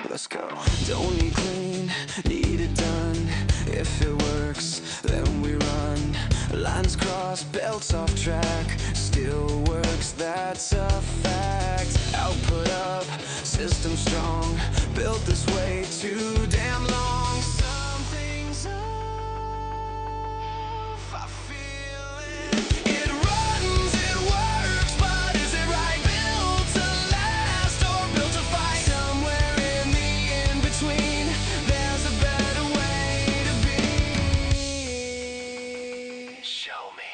let's go. Don't need clean, need it done. If it works, then we run. Lines crossed, belts off track. Still works, that's a fact. Output up, system strong. Built this way too damn long. Something's off, I feel it. It runs, it works, but is it right? Built to last or built to fight? Somewhere in the in-between, there's a better way to be. Show me.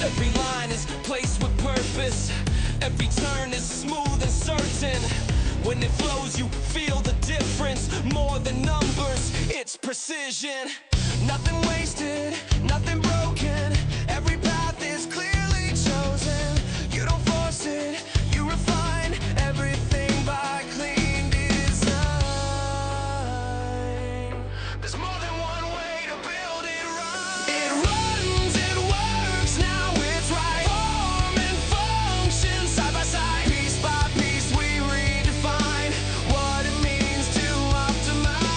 Every line is placed with purpose. Every turn is smooth and certain. When it flows, you feel the difference. More than numbers, it's precision. Nothing wasted, nothing broken. Every path is clearly chosen. You don't force it, you refine everything by clean design. There's more than one way to build it right. It runs, it works, now it's right. Form and function side by side. Piece by piece we redefine what it means to optimize.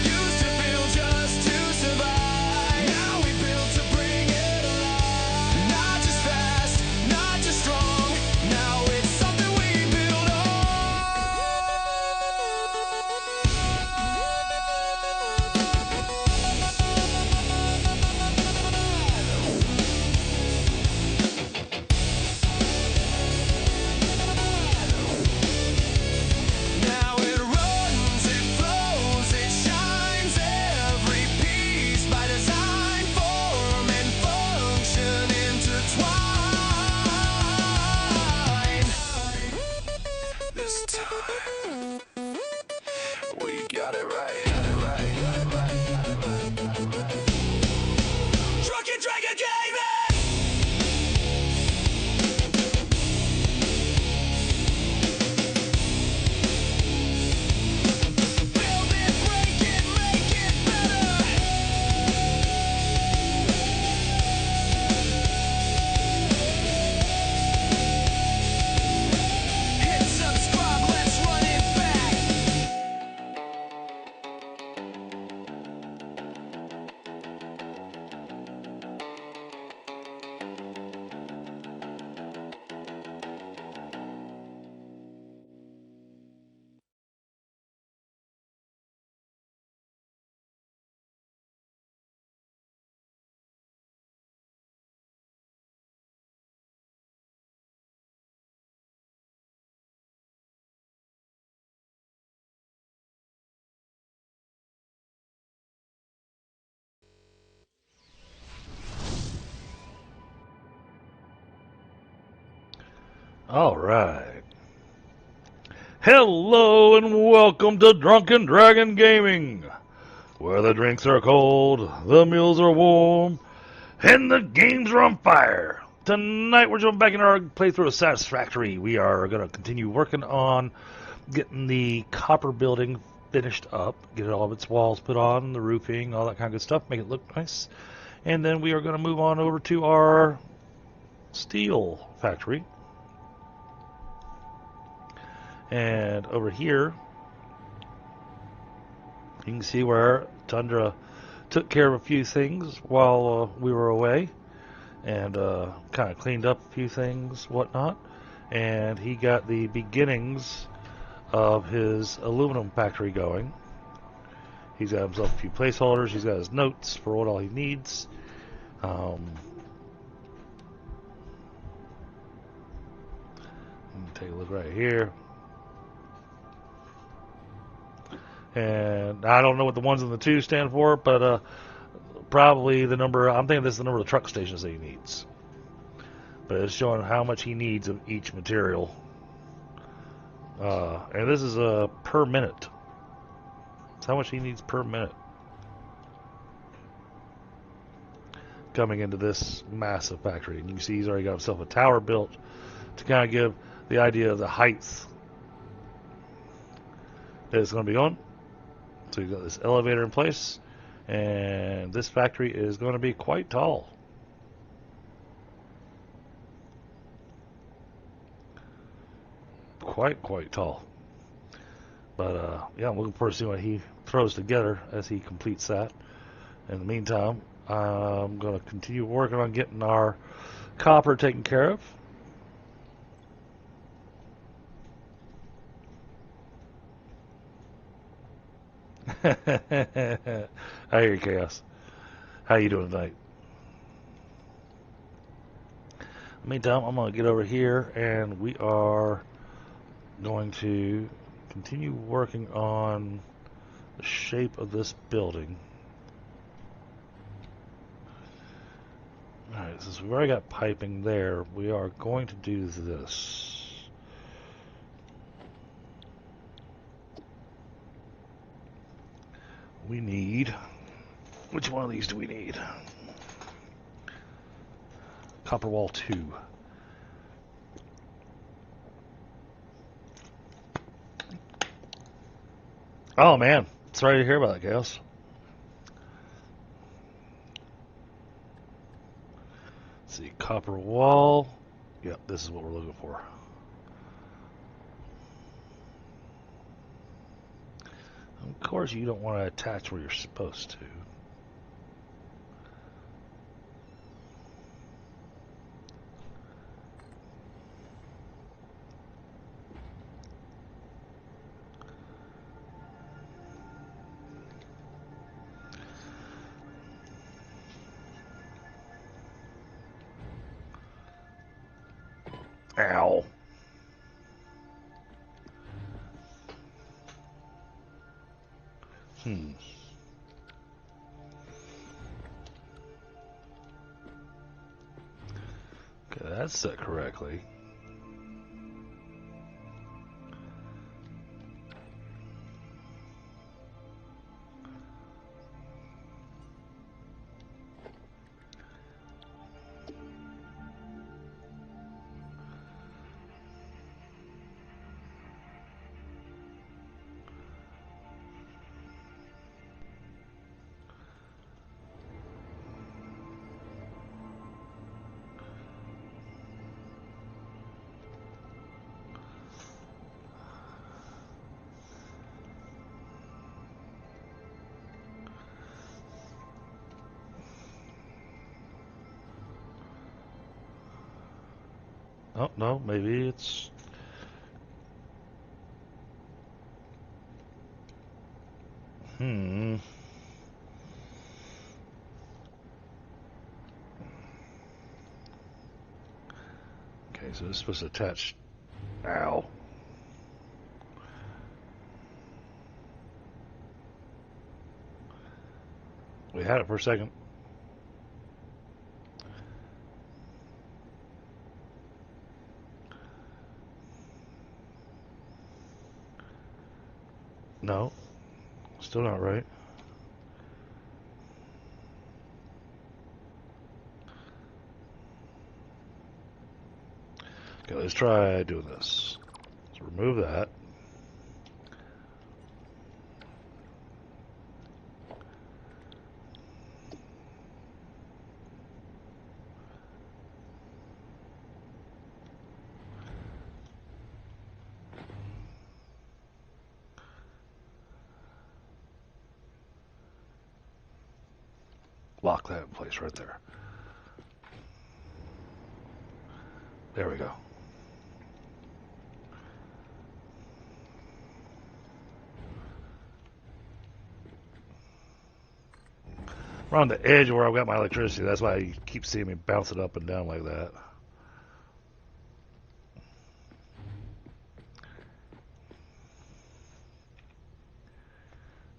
Used to build just to survive. Now we build to bring it alive. Not just fast, not just strong. Now it's something we build on. Now it runs, it flows, it shines. Every piece by design, form and function intertwined. This time we got it right. Drunken Dragon Gaming! Build it, break it, make it better. Hit subscribe, let's run it back. All right. Hello and welcome to Drunken Dragon Gaming, where the drinks are cold, the meals are warm, and the games are on fire. Tonight we're jumping back into our playthrough of Satisfactory. We are going to continue working on getting the copper building finished up, get all of its walls put on, the roofing, all that kind of good stuff, make it look nice. And then we are going to move on over to our steel factory. And over here, you can see where Tundra took care of a few things while we were away, and kind of cleaned up a few things, whatnot. And he got the beginnings of his aluminum factory going. He's got himself a few placeholders. He's got his notes for what all he needs. Take a look right here. And I don't know what the ones and the twos stand for, but probably the number, I'm thinking this is the number of the truck stations that he needs. But it's showing how much he needs of each material. And this is per minute. It's how much he needs per minute. Coming into this massive factory. And you can see he's already got himself a tower built to kind of give the idea of the height that it's going to be on. So you've got this elevator in place, and this factory is going to be quite tall. Quite tall. But yeah, I'm looking forward to seeing what he throws together as he completes that. In the meantime, I'm going to continue working on getting our copper taken care of. I hear you, Chaos. How you doing tonight? In the meantime, I'm going to get over here, and we are going to continue working on the shape of this building. Alright, since we've already got piping there, we are going to do this. We need... Which one of these do we need? Copper wall 2. Oh man, sorry to hear about that, Chaos. Let's see, copper wall. Yep, this is what we're looking for. Of course, you don't want to attach where you're supposed to. Ow. Okay, that's set correctly. Oh, no, maybe it's... Okay, so it's supposed to attach... Ow. We had it for a second. No, still not right. Okay, let's try doing this. So remove that. Lock that in place right there. There we go. We're on the edge of where I've got my electricity. That's why you keep seeing me bounce it up and down like that.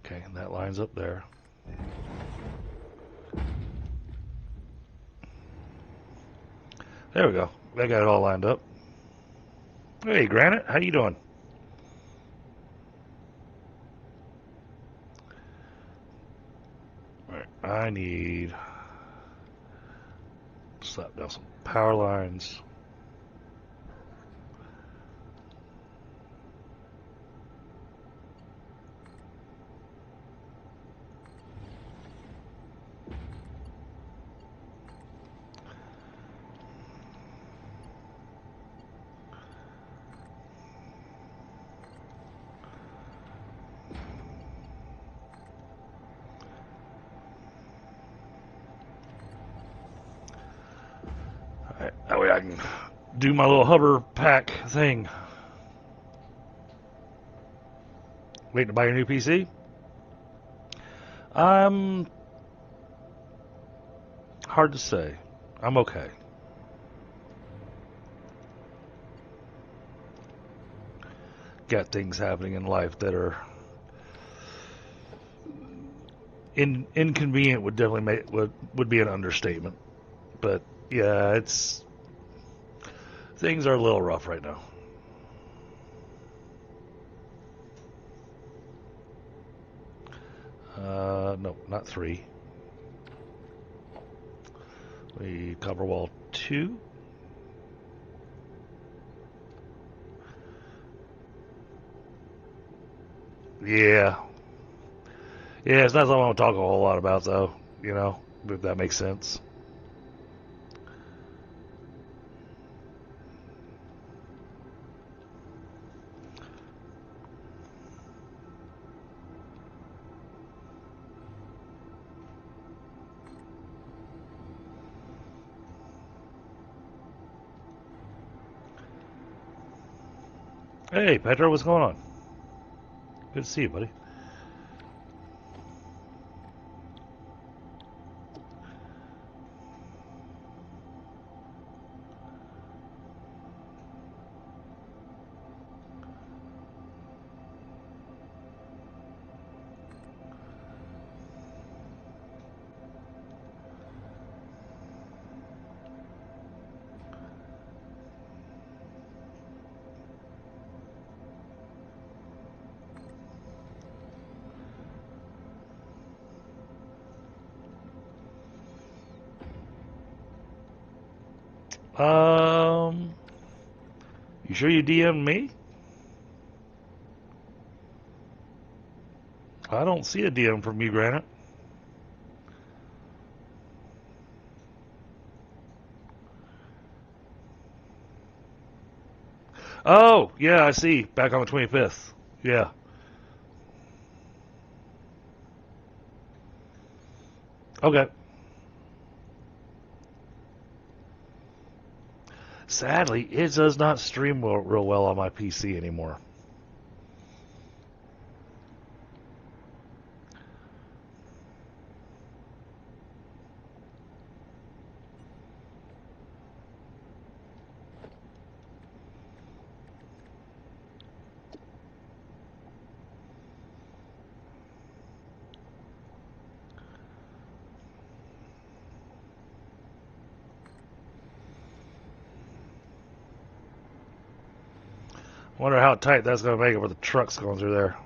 Okay, and that lines up there. There we go. I got it all lined up. Hey, Granite, how you doing? Alright, I need to slap down some power lines. I can do my little hover pack thing. Waiting to buy your new PC? I'm hard to say. I'm okay. Got things happening in life that are inconvenient. Would definitely would be an understatement. But yeah, things are a little rough right now. No, not 3. We cover wall 2. Yeah. Yeah, it's not something I want to talk a whole lot about, though. You know, if that makes sense. Hey, Pedro, what's going on? Good to see you, buddy. You sure you DM'd me? I don't see a DM from you, Granite. Oh, yeah, I see. Back on the 25th. Yeah. Okay. Sadly, it does not stream real well on my PC anymore. Wonder how tight that's going to make it with the trucks going through there.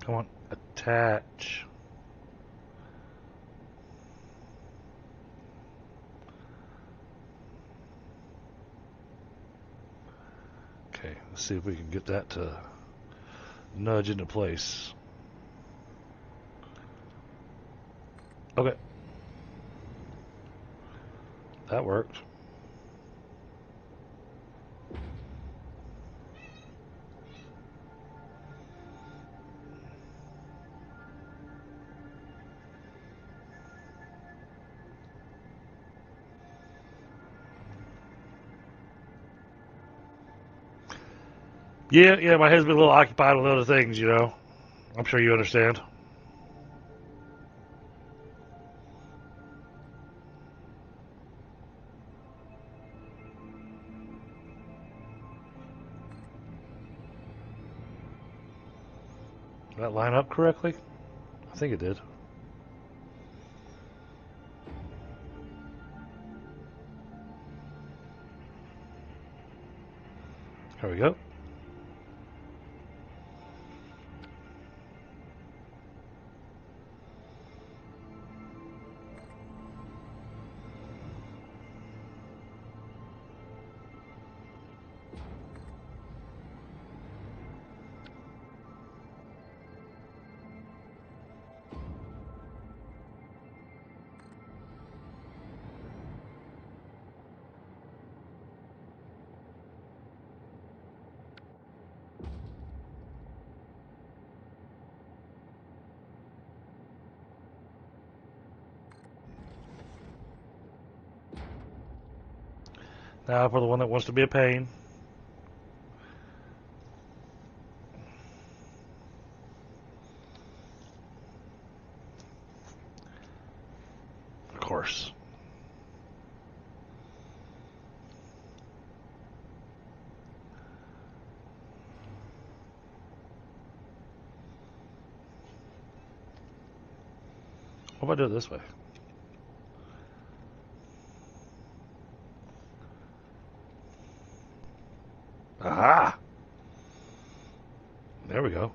Come on, attach. Okay, let's see if we can get that to nudge into place. Okay. That worked. Yeah, my head's been a little occupied with other things, you know. I'm sure you understand. Did that line up correctly? I think it did. There we go. Now for the one that wants to be a pain. Of course. What if I do it this way? Aha! There we go.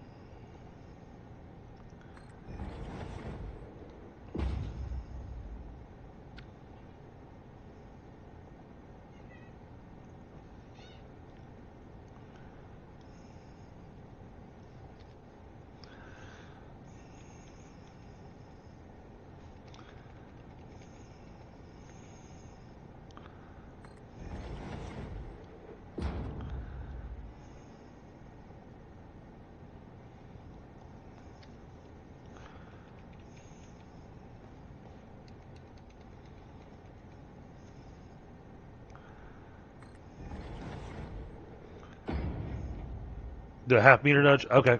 Do a half meter nudge? Okay.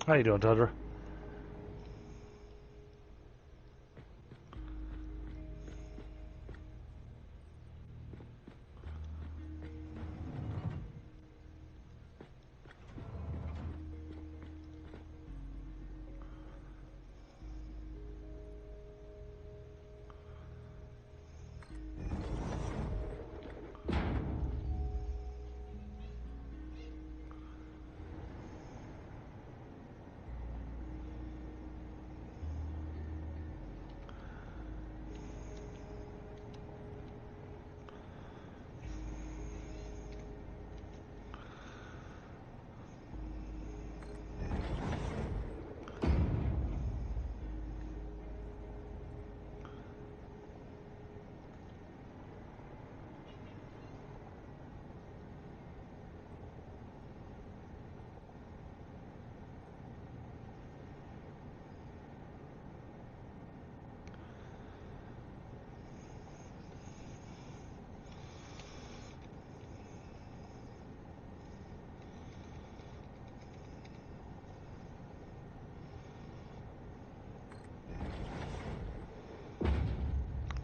How you doing, Tundra?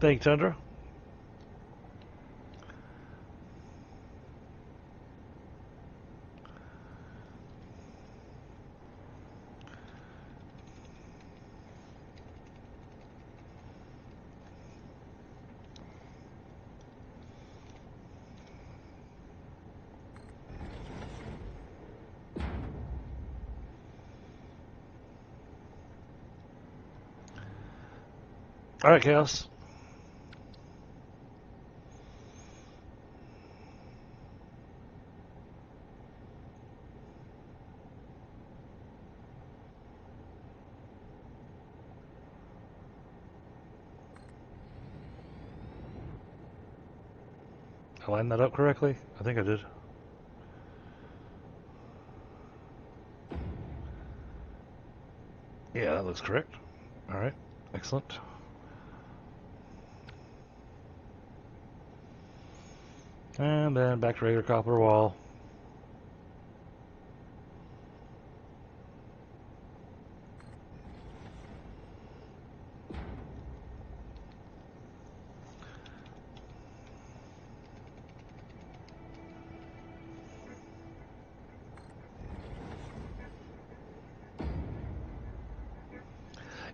Thank you, Tundra. All right, Chaos. I lined that up correctly? I think I did. Yeah, that looks correct. All right, excellent. And then back to regular copper wall.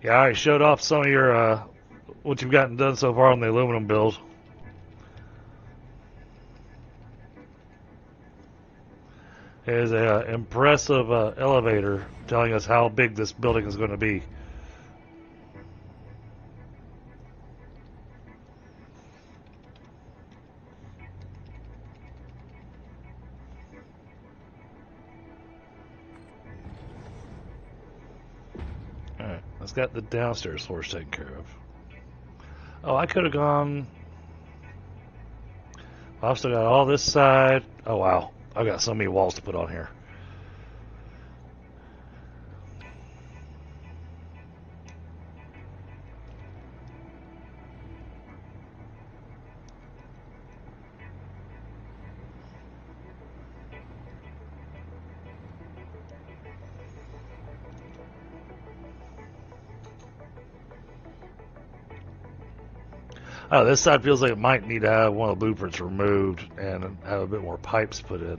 Yeah, I already showed off some of your what you've gotten done so far on the aluminum build. It is an impressive elevator telling us how big this building is going to be. Alright, let's get the downstairs floors taken care of. Oh, I could have gone. I've still got all this side. Oh, wow. I've got so many walls to put on here. Oh, this side feels like it might need to have one of the blueprints removed and have a bit more pipes put in.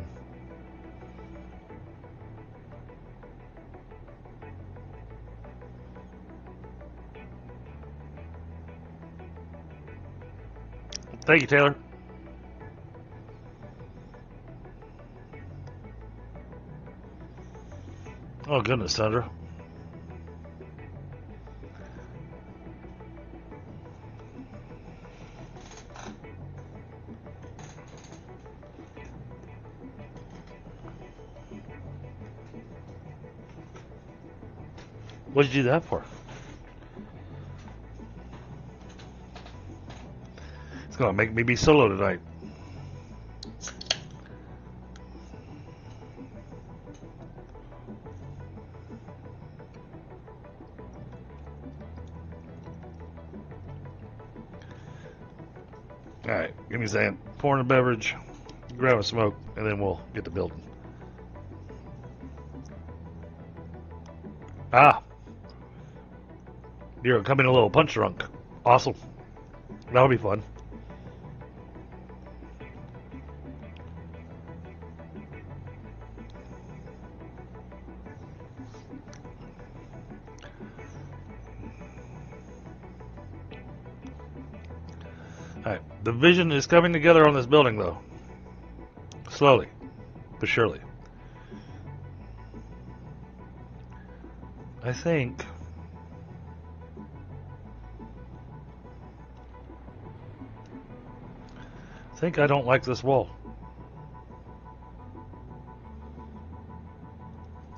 Thank you, Taylor. Oh, goodness, Tundra. What did you do that for? It's going to make me be solo tonight. Alright, give me a second. Pouring a beverage, grab a smoke, and then we'll get to building. Ah! You're coming a little punch drunk. Awesome. That'll be fun. Alright, the vision is coming together on this building, though. Slowly, but surely. I think I don't like this wall.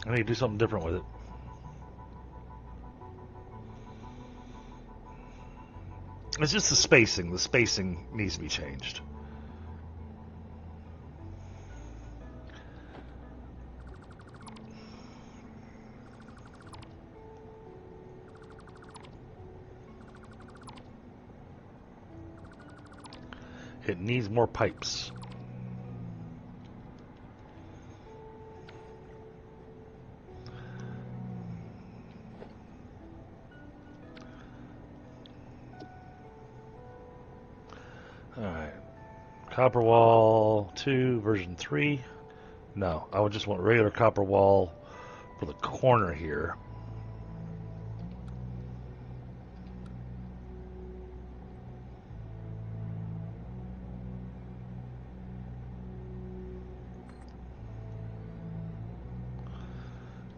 I need to do something different with it. It's just the spacing. The spacing needs to be changed. It needs more pipes. Alright. Copper wall 2, version 3. No, I would just want regular copper wall for the corner here.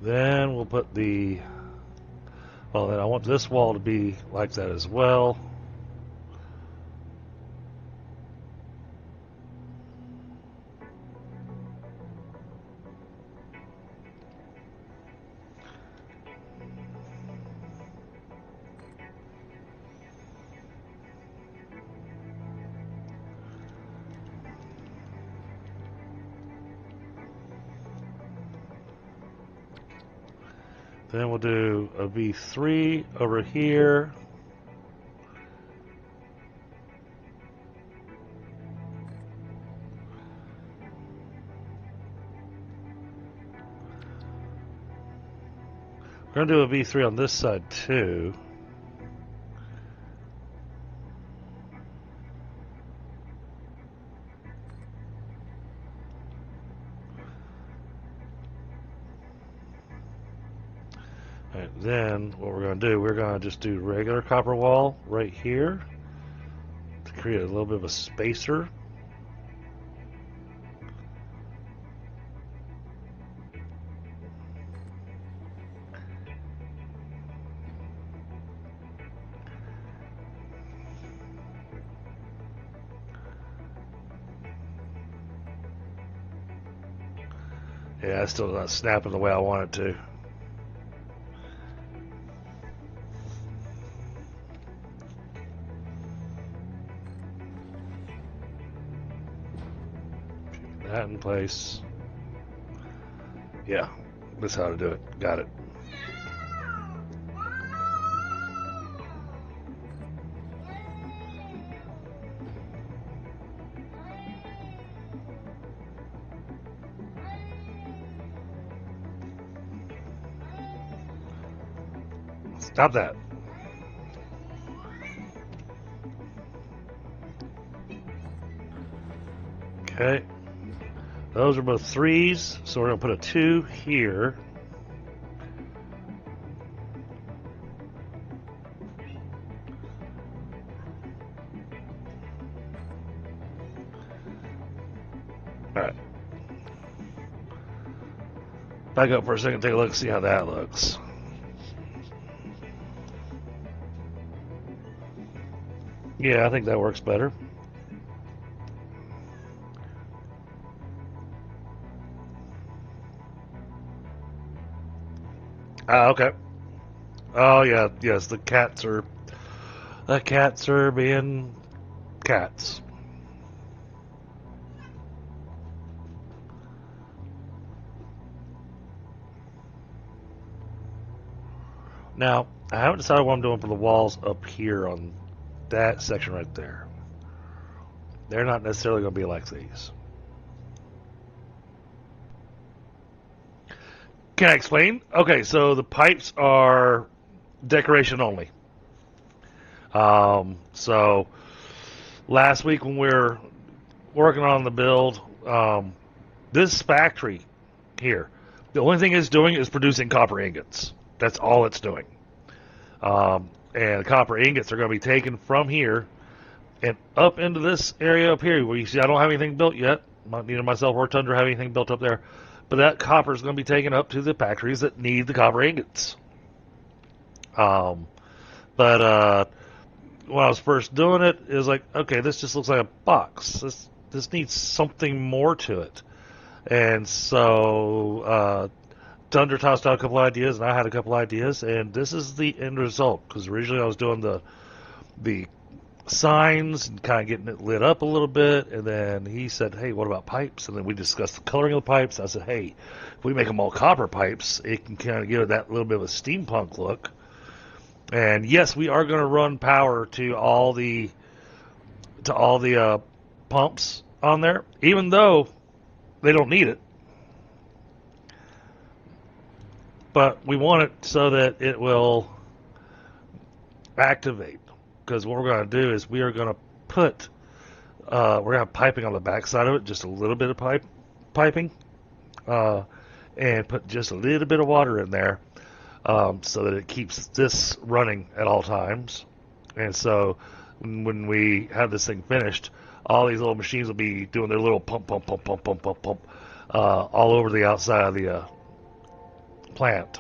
Then we'll put the... Well, then I want this wall to be like that as well. Then we'll do a V3 over here. We're going to do a V3 on this side too. Alright, then what we're going to do, we're going to just do regular copper wall right here to create a little bit of a spacer. Yeah, it's still not snapping the way I want it to. that in place. Yeah, that's how to do it. Got it. Stop that. Okay. Those are both 3s, so we're going to put a 2 here. Alright. Back up for a second, take a look, see how that looks. Yeah, I think that works better. Okay. Oh yeah, yes, the cats are being cats. Now, I haven't decided what I'm doing for the walls up here on that section right there. They're not necessarily going to be like these. Can I explain? Okay, so the pipes are decoration only. So last week when we were working on the build, this factory here, the only thing it's doing is producing copper ingots. That's all it's doing. And copper ingots are going to be taken from here and up into this area up here where you see I don't have anything built yet. Neither myself or Tundra have anything built up there. But that copper is going to be taken up to the factories that need the copper ingots. But when I was first doing it, it was like, okay, this just looks like a box. This needs something more to it. And so Tundra tossed out a couple ideas, and I had a couple ideas, and this is the end result. Because originally I was doing the signs and kind of getting it lit up a little bit, and then he said, hey, what about pipes? And then we discussed the coloring of the pipes. I said, hey, if we make them all copper pipes, it can kind of give it that little bit of a steampunk look. And yes, we are going to run power to all the pumps on there, even though they don't need it. But we want it so that it will activate. Because what we're going to do is we are going to put, we're going to have piping on the back side of it, just a little bit of piping, and put just a little bit of water in there so that it keeps this running at all times. And so when we have this thing finished, all these little machines will be doing their little pump, pump, pump, pump, pump, pump, pump, all over the outside of the plant.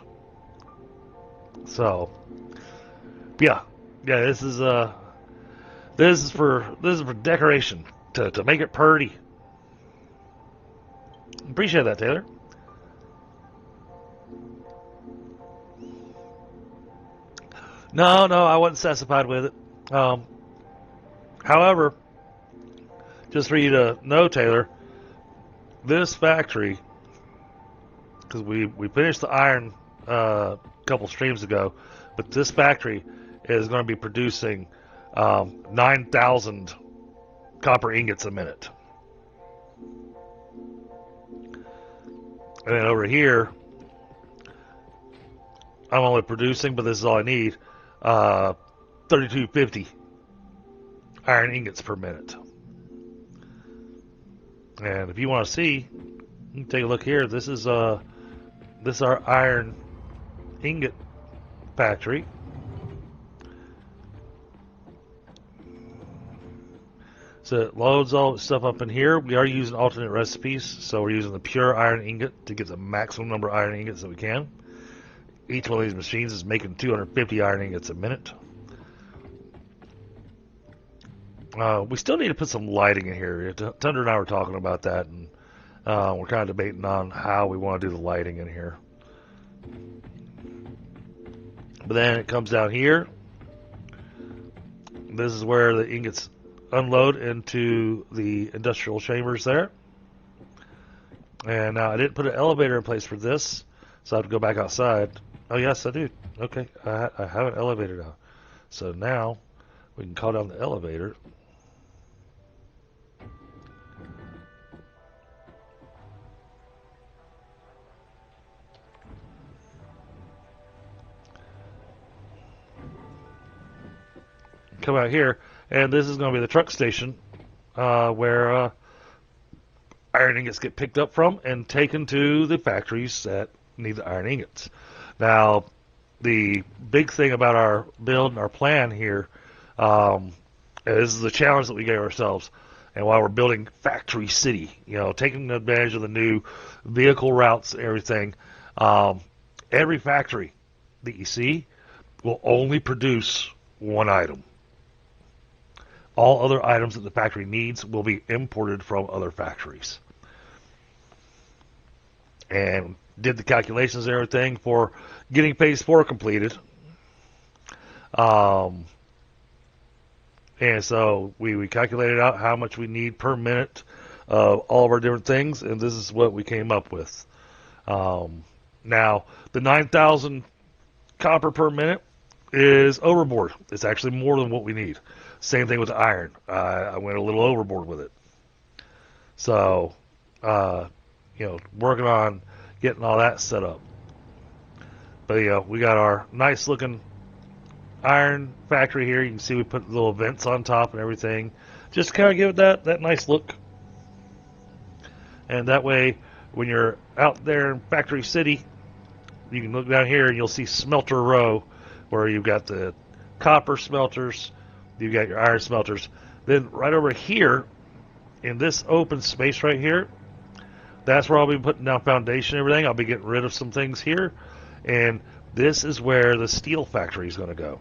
So, yeah. Yeah, this is for decoration to make it pretty. Appreciate that, Taylor. No, I wasn't satisfied with it. However, just for you to know, Taylor, this factory, because we finished the iron a couple streams ago, but this factory is going to be producing 9,000 copper ingots a minute. And then over here, I'm only producing, but this is all I need, 3250 iron ingots per minute. And if you want to see, you can take a look here. This is our iron ingot factory. So it loads all the stuff up in here. We are using alternate recipes, so we're using the pure iron ingot to get the maximum number of iron ingots that we can. Each one of these machines is making 250 iron ingots a minute. We still need to put some lighting in here. Tundra and I were talking about that, and we're kind of debating on how we want to do the lighting in here. But then it comes down here. This is where the ingots unload into the industrial chambers there. And now I didn't put an elevator in place for this, so I have to go back outside. Oh, yes, I do. Okay, I have an elevator now. So now we can call down the elevator. Come out here, and this is going to be the truck station where iron ingots get picked up from and taken to the factories that need the iron ingots. Now, the big thing about our build and our plan here is the challenge that we gave ourselves. And while we're building Factory City, taking advantage of the new vehicle routes and everything, every factory that you see will only produce one item. All other items that the factory needs will be imported from other factories. And did the calculations and everything for getting phase 4 completed. And so we calculated out how much we need per minute of all of our different things, and this is what we came up with. Now, the 9,000 copper per minute is overboard. It's actually more than what we need. Same thing with the iron. I went a little overboard with it. So, working on getting all that set up. But we got our nice looking iron factory here. You can see we put little vents on top and everything. Just to kind of give it that nice look. And that way, when you're out there in Factory City, you can look down here and you'll see smelter row, where you've got the copper smelters, you've got your iron smelters. Then right over here, in this open space right here, that's where I'll be putting down foundation and everything. I'll be getting rid of some things here. And this is where the steel factory is going to go.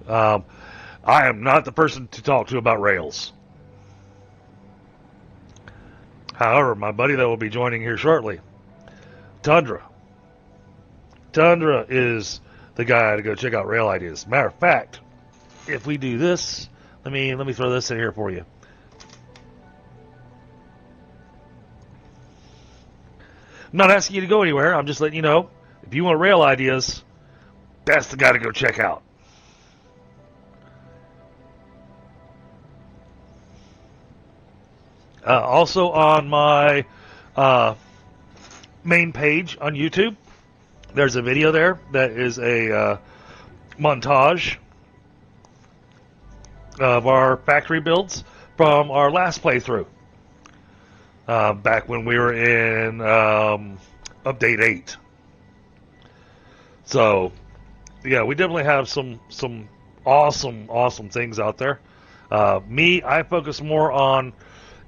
I am not the person to talk to about rails. However, my buddy that will be joining here shortly, Tundra. Tundra is the guy to go check out rail ideas. Matter of fact, if we do this, let me throw this in here for you. I'm not asking you to go anywhere. I'm just letting you know, if you want rail ideas, that's the guy to go check out. Also on my main page on YouTube, there's a video there that is a montage of our factory builds from our last playthrough. Back when we were in update 8. So, yeah, we definitely have some awesome things out there. I focus more on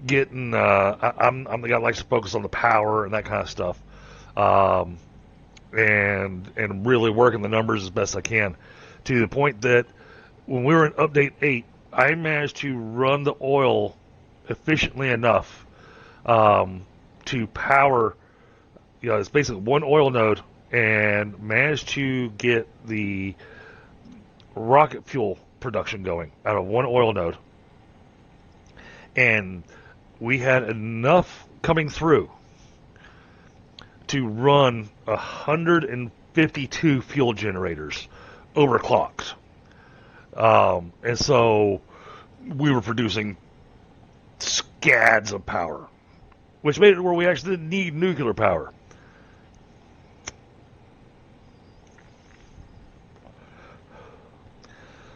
getting. I'm the guy that likes to focus on the power and that kind of stuff, and really working the numbers as best I can, to the point that when we were in update 8, I managed to run the oil efficiently enough to power, it's basically one oil node, and managed to get the rocket fuel production going out of one oil node. And we had enough coming through to run 152 fuel generators overclocked. And so we were producing scads of power, which made it where we actually didn't need nuclear power.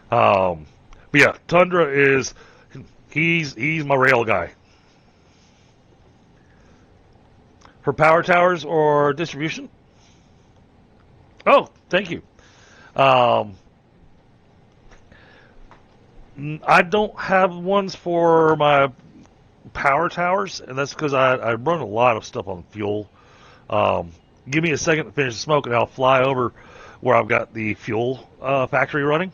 But yeah, Tundra is, he's my rail guy. For power towers or distribution? Oh, thank you. I don't have ones for my power towers, and that's because I run a lot of stuff on fuel. Give me a second to finish the smoke, and I'll fly over where I've got the fuel factory running,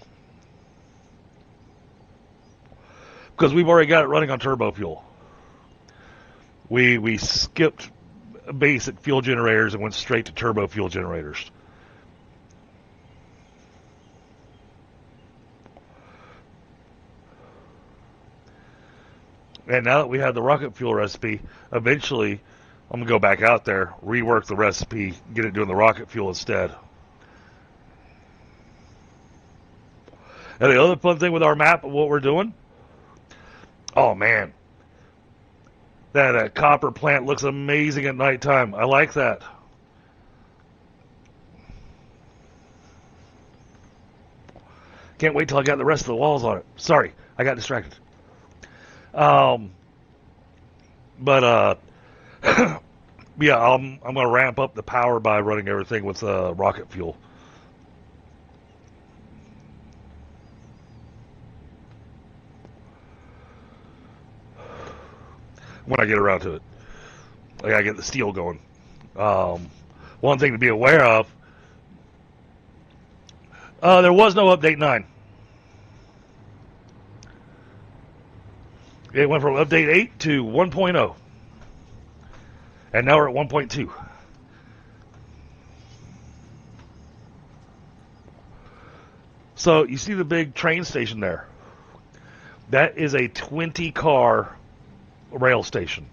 because we've already got it running on turbo fuel. We skipped basic fuel generators and went straight to turbo fuel generators. And now that we have the rocket fuel recipe, eventually I'm going to go back out there, rework the recipe, get it doing the rocket fuel instead. And the other fun thing with our map of what we're doing, oh man, that copper plant looks amazing at nighttime. I like that. Can't wait till I got the rest of the walls on it. Sorry, I got distracted. But yeah, I'm gonna ramp up the power by running everything with rocket fuel. When I get around to it, I gotta get the steel going. One thing to be aware of: there was no update 9. It went from update 8 to 1.0. And now we're at 1.2. So you see the big train station there. That is a 20-car rail station,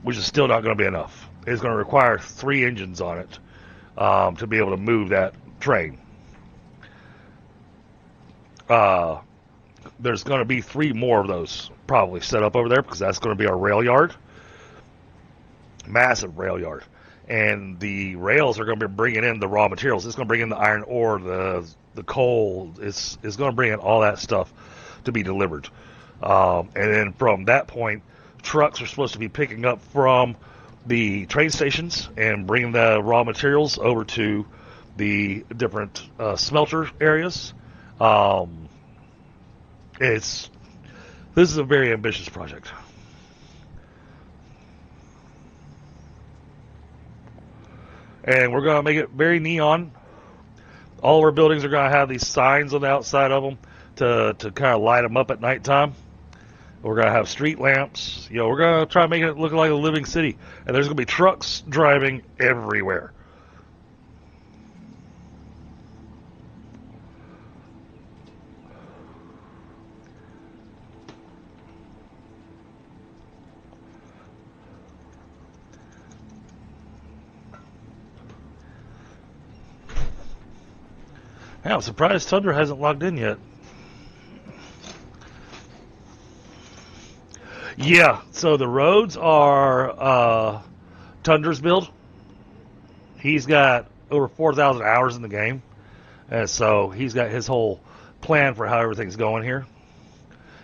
which is still not going to be enough. It's going to require 3 engines on it to be able to move that train. There's going to be 3 more of those probably set up over there because that's going to be our rail yard. Massive rail yard. And the rails are going to be bringing in the raw materials. It's going to bring in the iron ore, the coal. It's going to bring in all that stuff to be delivered. And then from that point, trucks are supposed to be picking up from the train stations and bringing the raw materials over to the different smelter areas. This is a very ambitious project. And we're going to make it very neon. All of our buildings are going to have these signs on the outside of them to kind of light them up at nighttime. We're going to have street lamps. We're going to try to make it look like a living city. And there's going to be trucks driving everywhere. Yeah, I'm surprised Tundra hasn't logged in yet. Yeah, so the roads are Tundra's build. He's got over 4,000 hours in the game. And so he's got his whole plan for how everything's going here.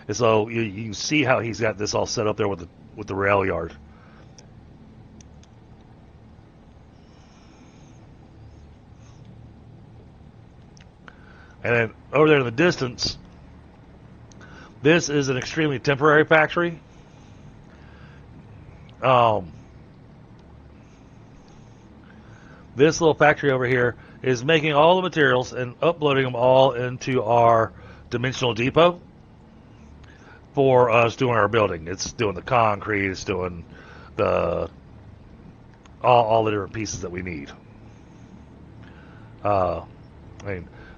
And so you can see how he's got this all set up there with the rail yard. And then over there in the distance, this is an extremely temporary factory. This little factory over here is making all the materials and uploading them all into our dimensional depot for us doing our building. It's doing the concrete, it's doing all the different pieces that we need.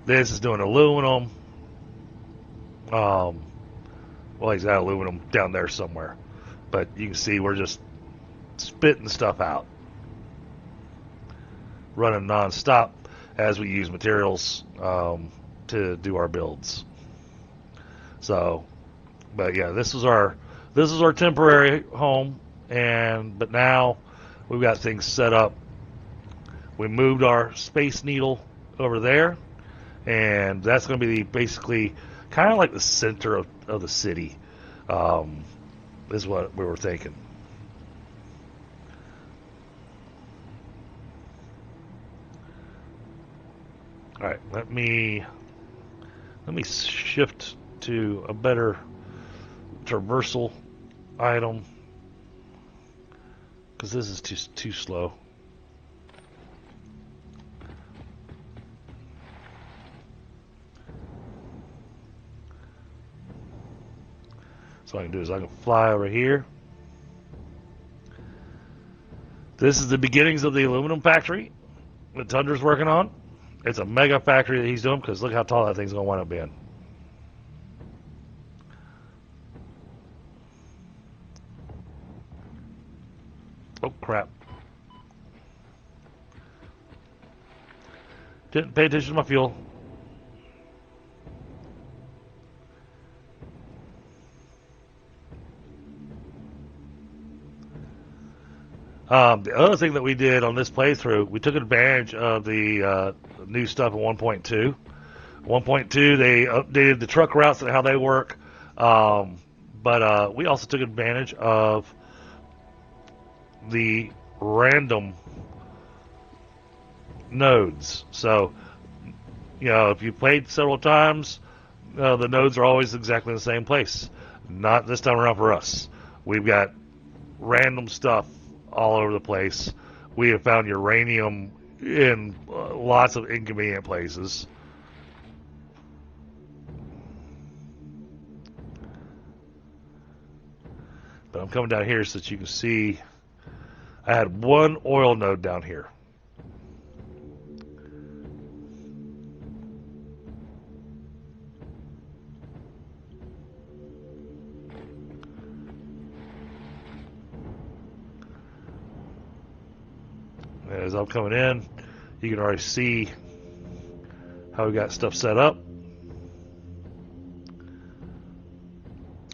This is doing aluminum. Well, he's got aluminum down there somewhere. But you can see we're just spitting stuff out. Running non-stop as we use materials to do our builds. So, but yeah, this is our temporary home, but now we've got things set up. We moved our Space Needle over there. And that's going to be basically kind of like the center of the city, is what we were thinking. All right, let me shift to a better traversal item because this is too slow. So what I can do is I can fly over here. This is the beginnings of the aluminum factory that Tundra's working on. It's a mega factory that he's doing because look how tall that thing's going to wind up being. Oh, crap. Didn't pay attention to my fuel. The other thing that we did on this playthrough, we took advantage of the new stuff in 1.2. 1.2, they updated the truck routes and how they work. But we also took advantage of the random nodes. So, if you played several times, the nodes are always exactly in the same place. Not this time around for us. We've got random stuff all over the place. We have found uranium in lots of inconvenient places. But I'm coming down here so that you can see I had one oil node down here. As I'm coming in, you can already see how we got stuff set up.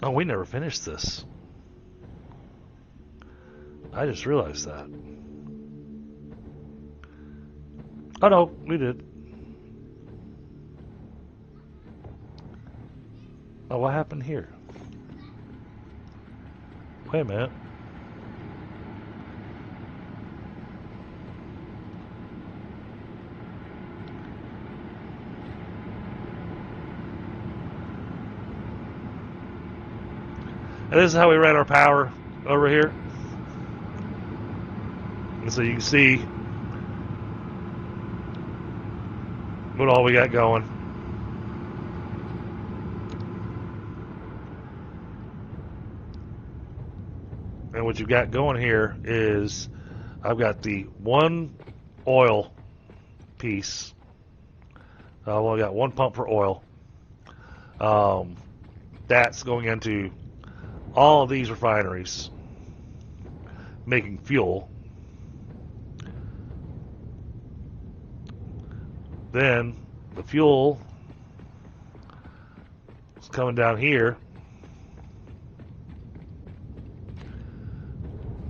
Oh, we never finished this. I just realized that. Oh no, we did. Oh, what happened here? Wait a minute. And this is how we ran our power over here. And so you can see what all we got going. And what you've got going here is I've got the one oil piece. Well, I got one pump for oil. That's going into all of these refineries, making fuel. Then the fuel is coming down here,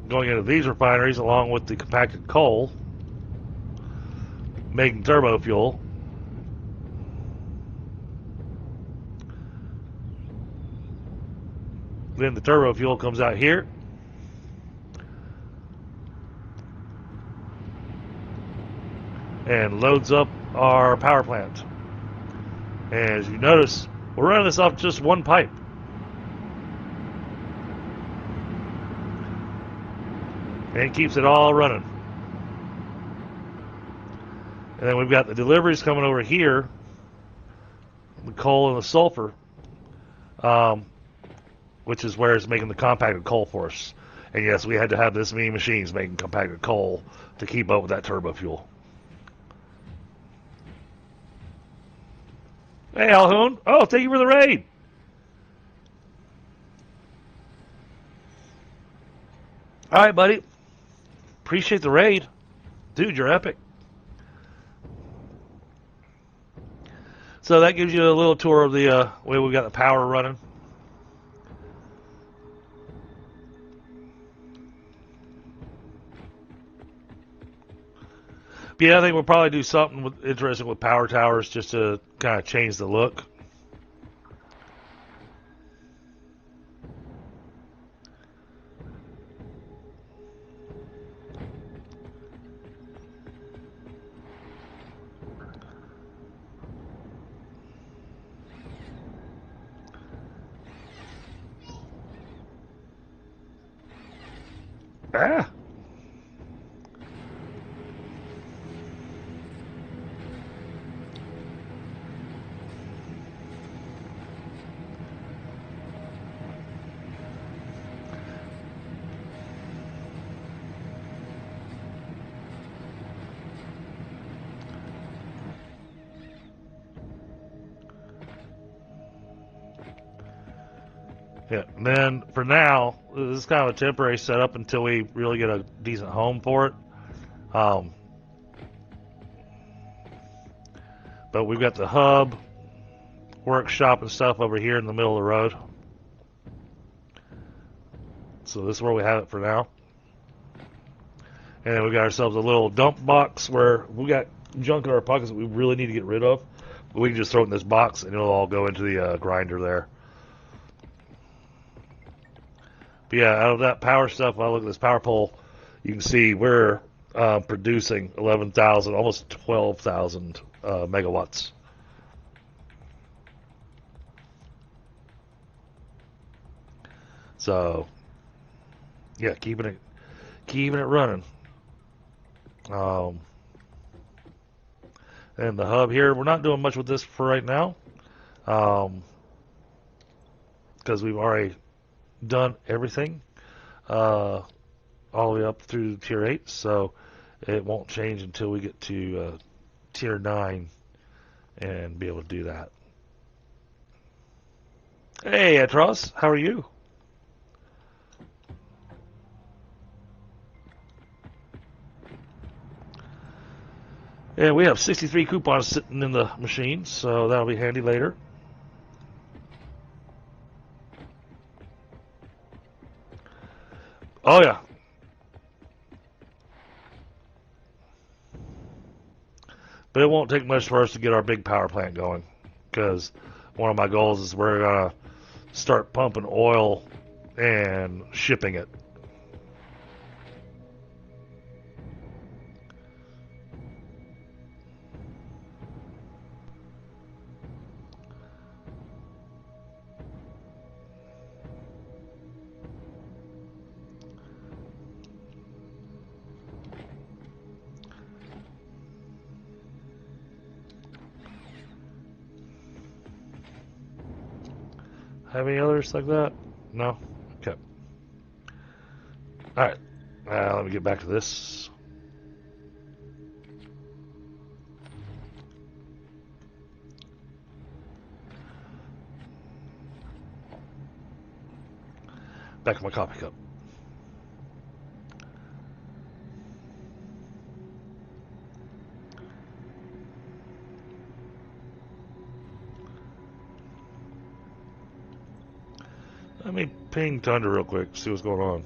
going into these refineries along with the compacted coal, making turbo fuel. Then the turbo fuel comes out here. And loads up our power plant. And as you notice, we're running this off just one pipe. And it keeps it all running. And then we've got the deliveries coming over here, the coal and the sulfur, which is where it's making the compacted coal for us. And yes, we had to have this many machines making compacted coal to keep up with that turbo fuel. Hey, Alhoon. Oh, thank you for the raid. All right, buddy. Appreciate the raid. Dude, you're epic. So that gives you a little tour of the way we got the power running. But yeah, I think we'll probably do something interesting with power towers just to kind of change the look. Ah! Yeah, and then for now, this is kind of a temporary setup until we really get a decent home for it. But we've got the hub, workshop, and stuff over here in the middle of the road. So this is where we have it for now. And then we got ourselves a little dump box where we got junk in our pockets that we really need to get rid of. But we can just throw it in this box and it'll all go into the grinder there. But yeah, out of that power stuff, when I look at this power pole, you can see we're producing 11,000, almost 12,000 megawatts. So, yeah, keeping it running. And the hub here, we're not doing much with this for right now, because we've already done everything all the way up through tier 8, so it won't change until we get to tier 9 and be able to do that. Hey, Atros, how are you? And we have 63 coupons sitting in the machine, so that'll be handy later. Oh, yeah. But it won't take much for us to get our big power plant going, because one of my goals is we're going to start pumping oil and shipping it. Have any others like that? No? Okay. Alright. Let me get back to this. Back to my coffee cup. Let me ping Tundra real quick, see what's going on.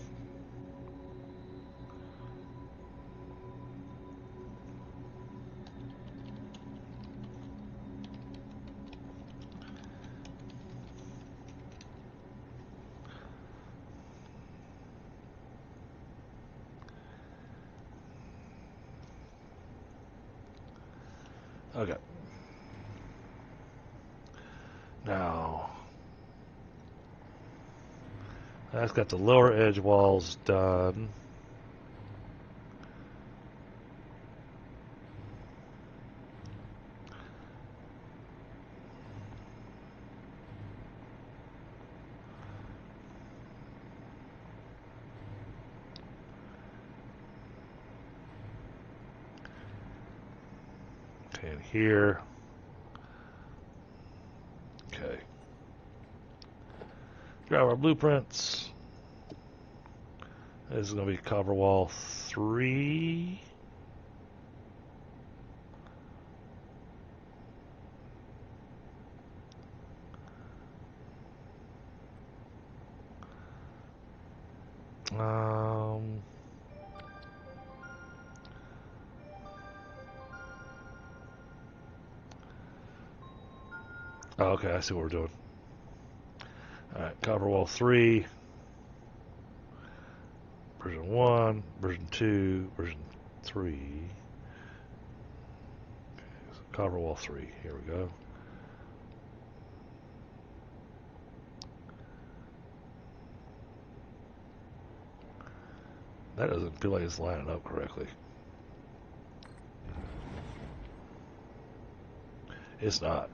Okay. Now, that's got the lower edge walls done. And here. Okay. Grab our blueprints. This is going to be copper wall 3. Oh, okay, I see what we're doing. Alright, copper wall 3. Version 1, version 2, version 3. Okay, so copper wall 3. Here we go. That doesn't feel like it's lining up correctly. It's not.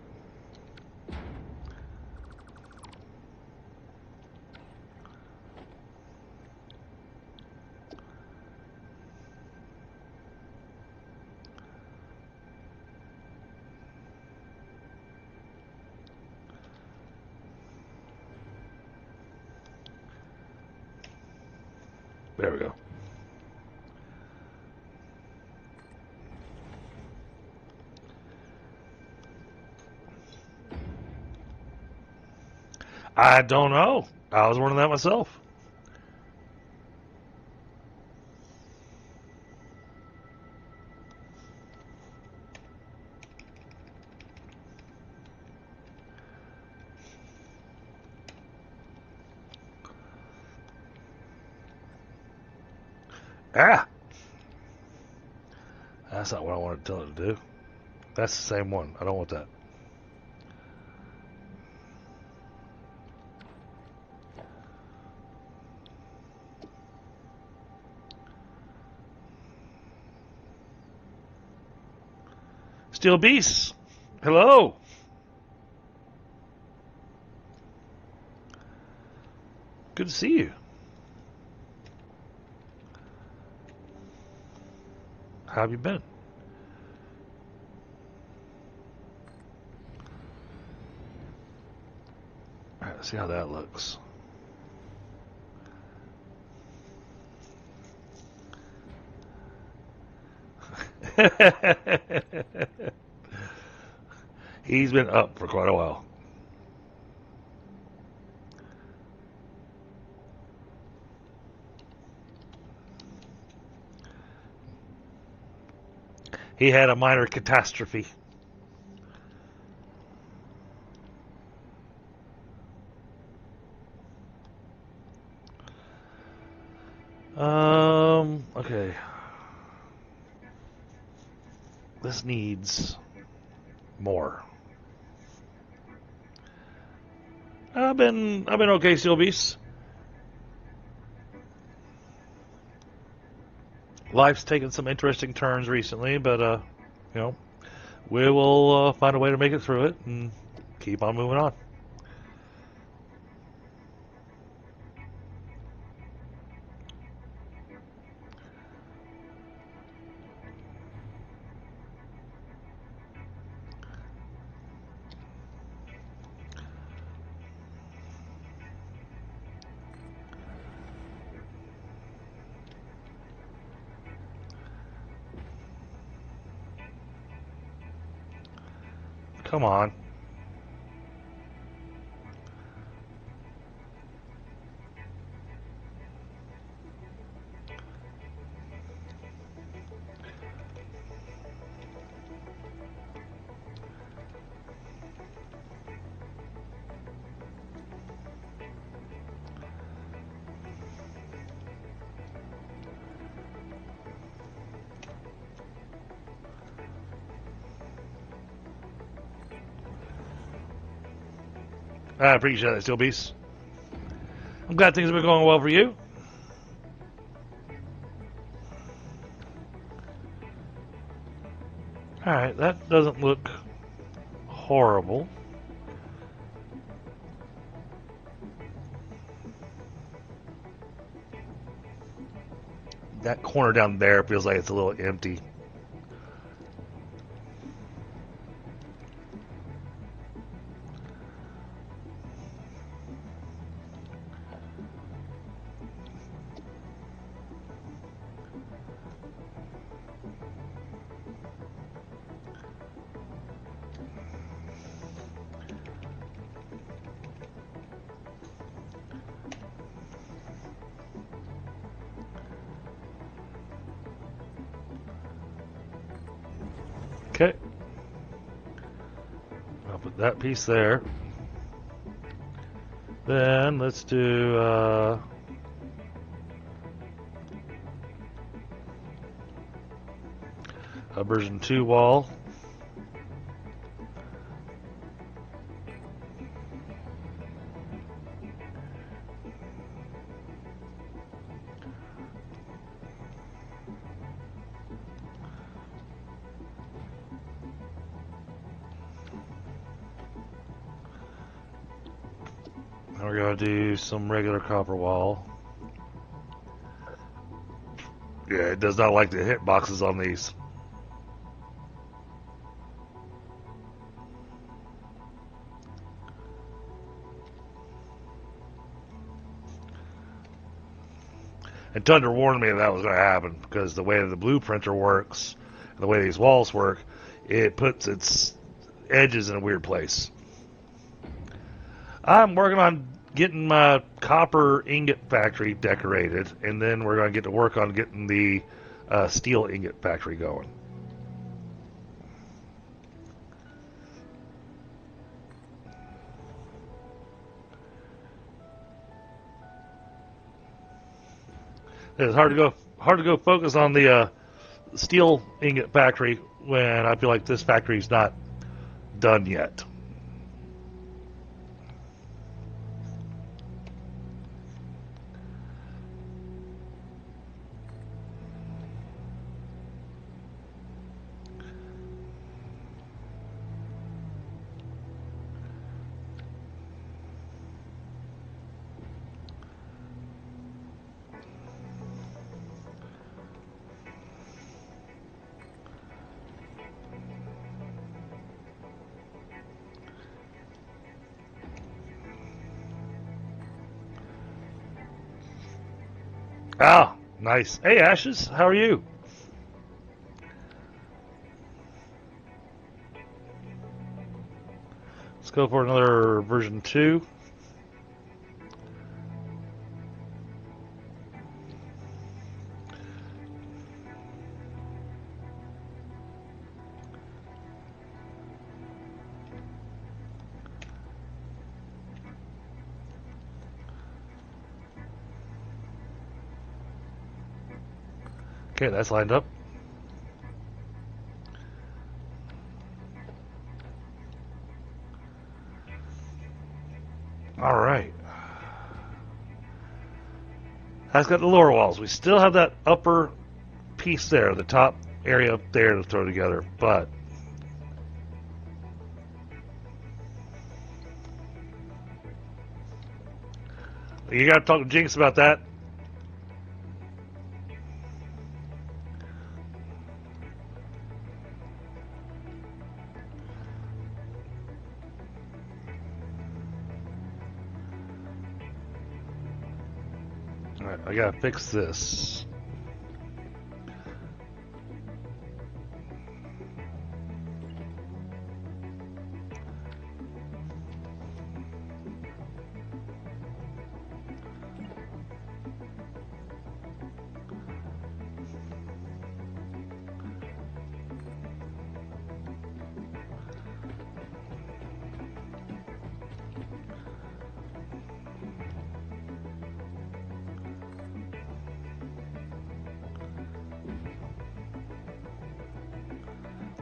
There we go. I don't know. I was wondering that myself. Ah! That's not what I wanted to tell it to do. That's the same one. I don't want that. Steel Beasts, hello. Good to see you. How have you been? All right, let's see how that looks. He's been up for quite a while. He had a minor catastrophe. Okay. This needs more. I've been okay, Steel Beasts. Life's taken some interesting turns recently, but you know, we will find a way to make it through it and keep on moving on. Come on. I appreciate that, Steel Beast. I'm glad things have been going well for you. Alright, that doesn't look horrible. That corner down there feels like it's a little empty. Okay. I'll put that piece there. Then let's do a version 2 wall. Now we're going to do some regular copper wall. Yeah, it does not like the hit boxes on these. And Tundra warned me that was going to happen because the way the blue printer works, and the way these walls work, it puts its edges in a weird place. I'm working on getting my copper ingot factory decorated, and then we're going to get to work on getting the steel ingot factory going. It's hard to go focus on the steel ingot factory when I feel like this factory's not done yet. Ah, nice. Hey, Ashes, how are you? Let's go for another version 2. Okay, that's lined up. All right. That's got the lower walls. We still have that upper piece there, the top area up there to throw together, but you got to talk to Jinx about that. All right, I got to fix this.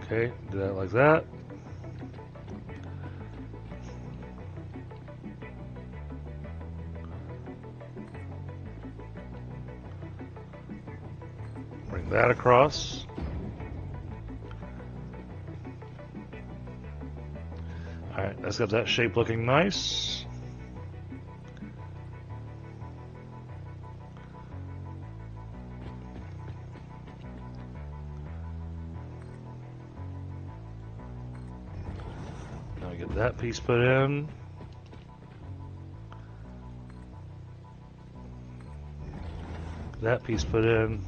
Okay, do that like that. Bring that across. Alright, that's got that shape looking nice. Now we get that piece put in. That piece put in.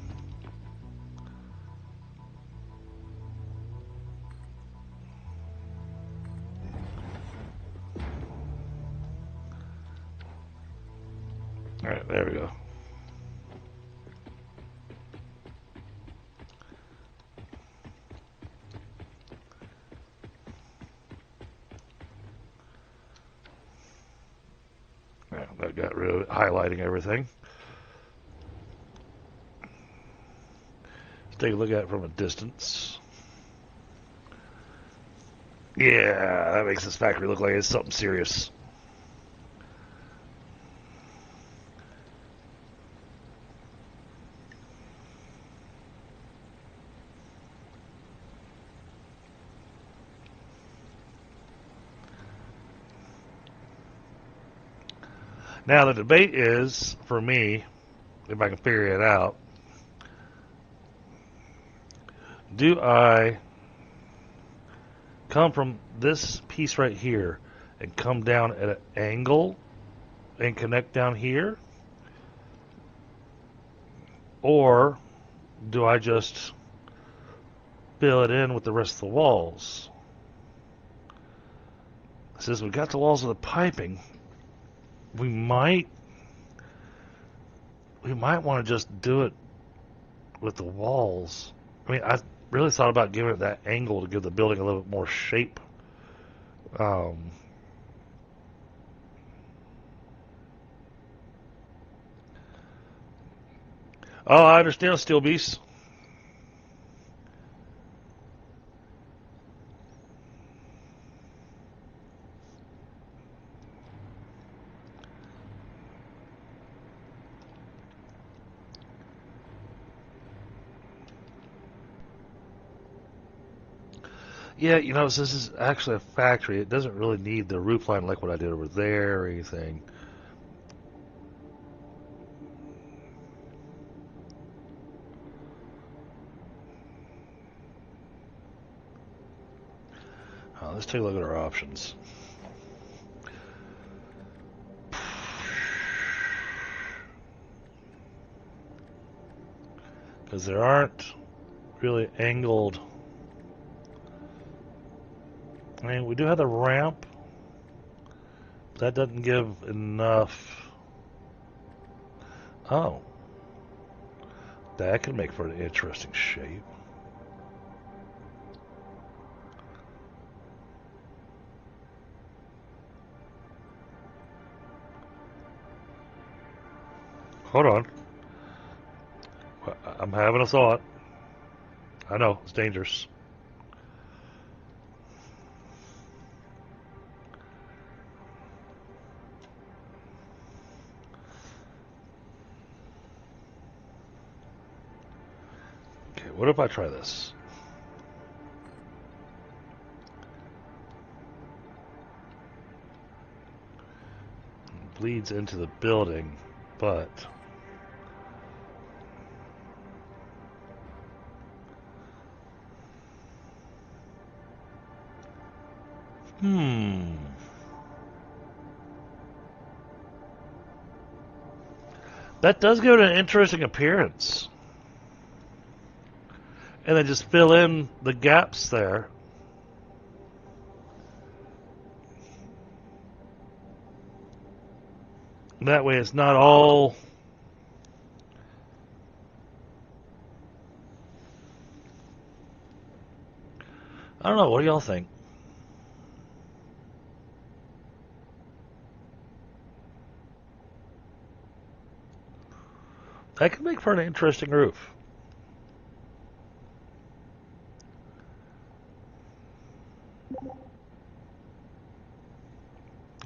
Alright, there we go. Alright, that got rid of it, highlighting everything. Let's take a look at it from a distance. Yeah, that makes this factory look like it's something serious. Now the debate is, for me, if I can figure it out, do I come from this piece right here and come down at an angle and connect down here? Or do I just fill it in with the rest of the walls? Since we got the walls of the piping, we might want to just do it with the walls. I mean, I really thought about giving it that angle to give the building a little bit more shape. Oh, I understand, Steel Beast. Yeah, since this is actually a factory, it doesn't really need the roof line like what I did over there or anything. Let's take a look at our options. Because there aren't really angled. I mean, we do have the ramp. That doesn't give enough. Oh. That can make for an interesting shape. Hold on. I'm having a thought. I know, it's dangerous. Okay, what if I try this? It bleeds into the building, but... That does give it an interesting appearance. And then just fill in the gaps there. That way it's not all... I don't know, what do y'all think? That could make for an interesting roof.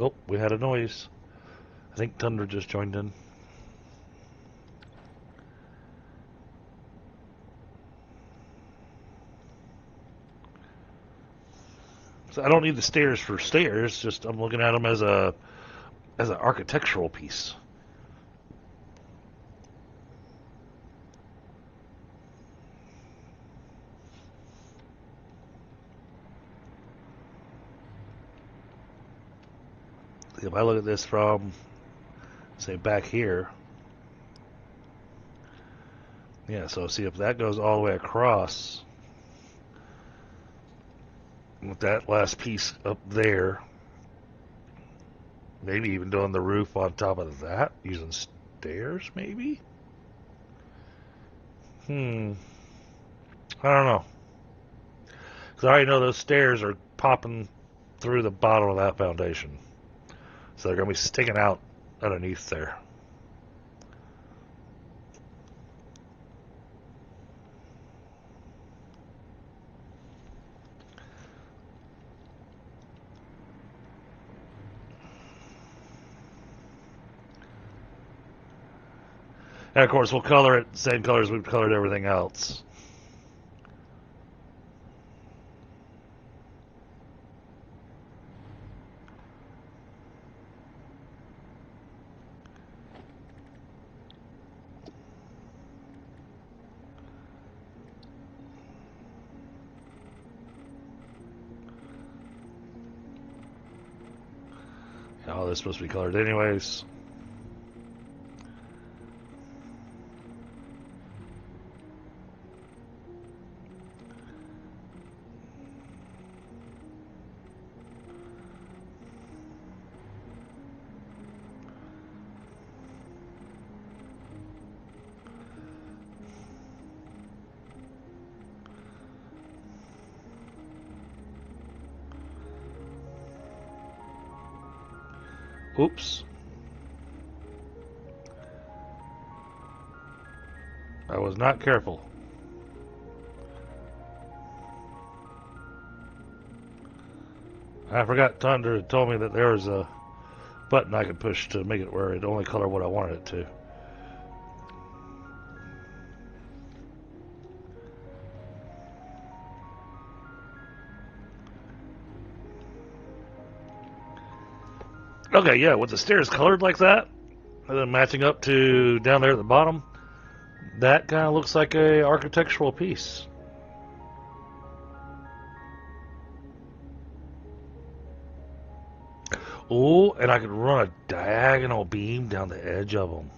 Oh, we had a noise. I think Tundra just joined in. So I don't need the stairs for stairs. Just I'm looking at them as an architectural piece. If I look at this from, say, back here, yeah, so see if that goes all the way across with that last piece up there, maybe even doing the roof on top of that, using stairs, maybe? I don't know. Because I already know those stairs are popping through the bottom of that foundation. So they're going to be sticking out underneath there. And of course, we'll color it the same colors we've colored everything else. All this is supposed to be colored anyways. Oops. I was not careful. I forgot Tundra told me that there was a button I could push to make it where it only color what I wanted it to. Okay, yeah, with the stairs colored like that, and then matching up to down there at the bottom, that kind of looks like a architectural piece. Oh, and I could run a diagonal beam down the edge of them.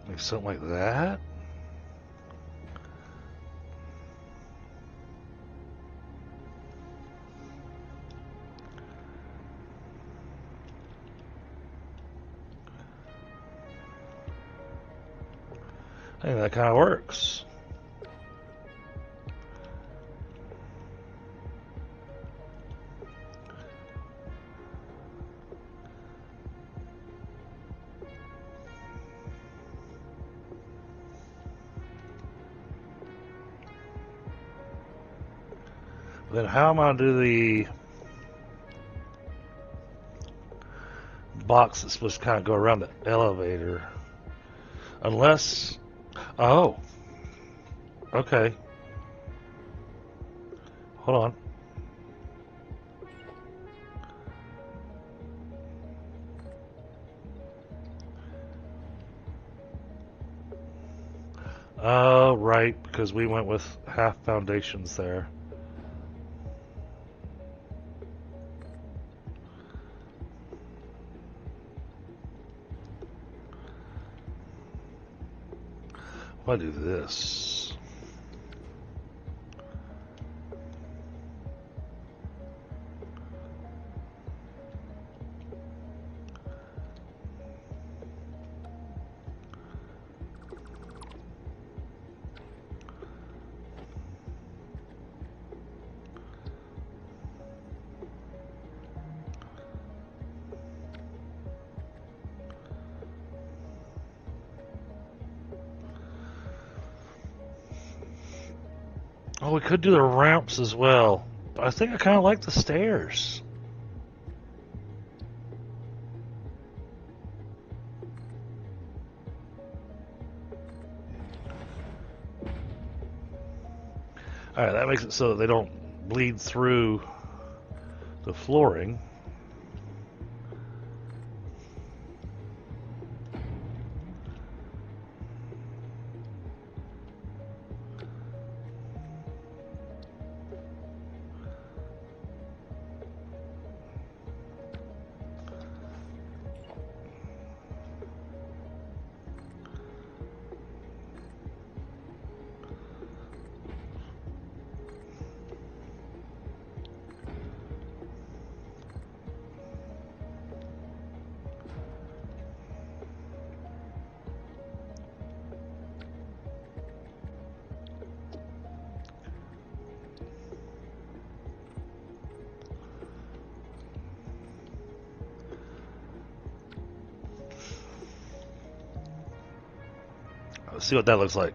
Like something like that. I think that kind of works. Then how am I going to do the box that's supposed to kind of go around the elevator? Unless... Oh. Okay. Hold on. Oh, right, because we went with half foundations there. If I do this... Oh, we could do the ramps as well. But I think I kind of like the stairs. Alright, that makes it so that they don't bleed through the flooring. Let's see what that looks like.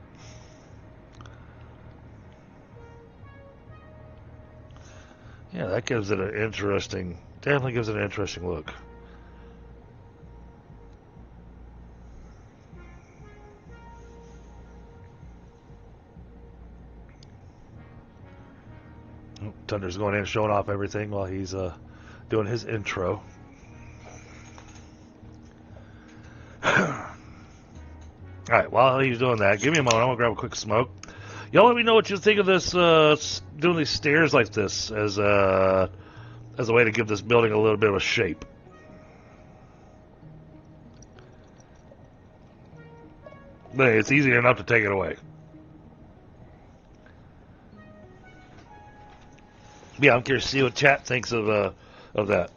Yeah, that gives it an interesting, definitely gives it an interesting look. Oh, Tundra's going in showing off everything while he's doing his intro. All right, while he's doing that, give me a moment. I'm going to grab a quick smoke. Y'all let me know what you think of this, doing these stairs like this as a way to give this building a little bit of a shape. But it's easy enough to take it away. Yeah, I'm curious to see what chat thinks of that.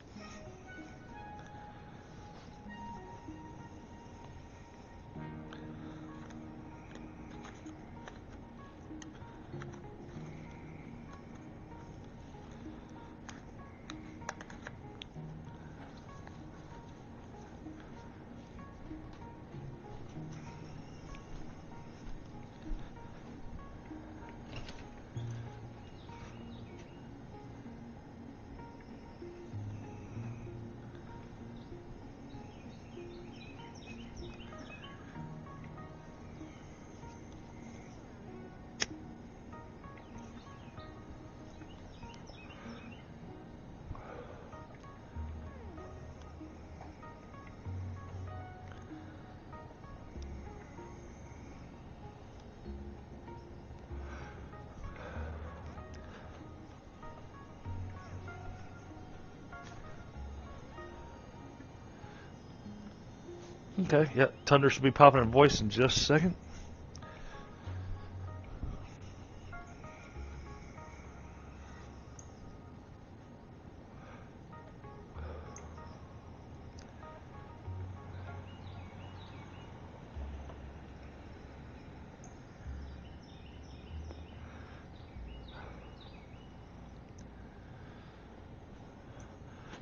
Okay, yeah, Tundra should be popping in voice in just a second.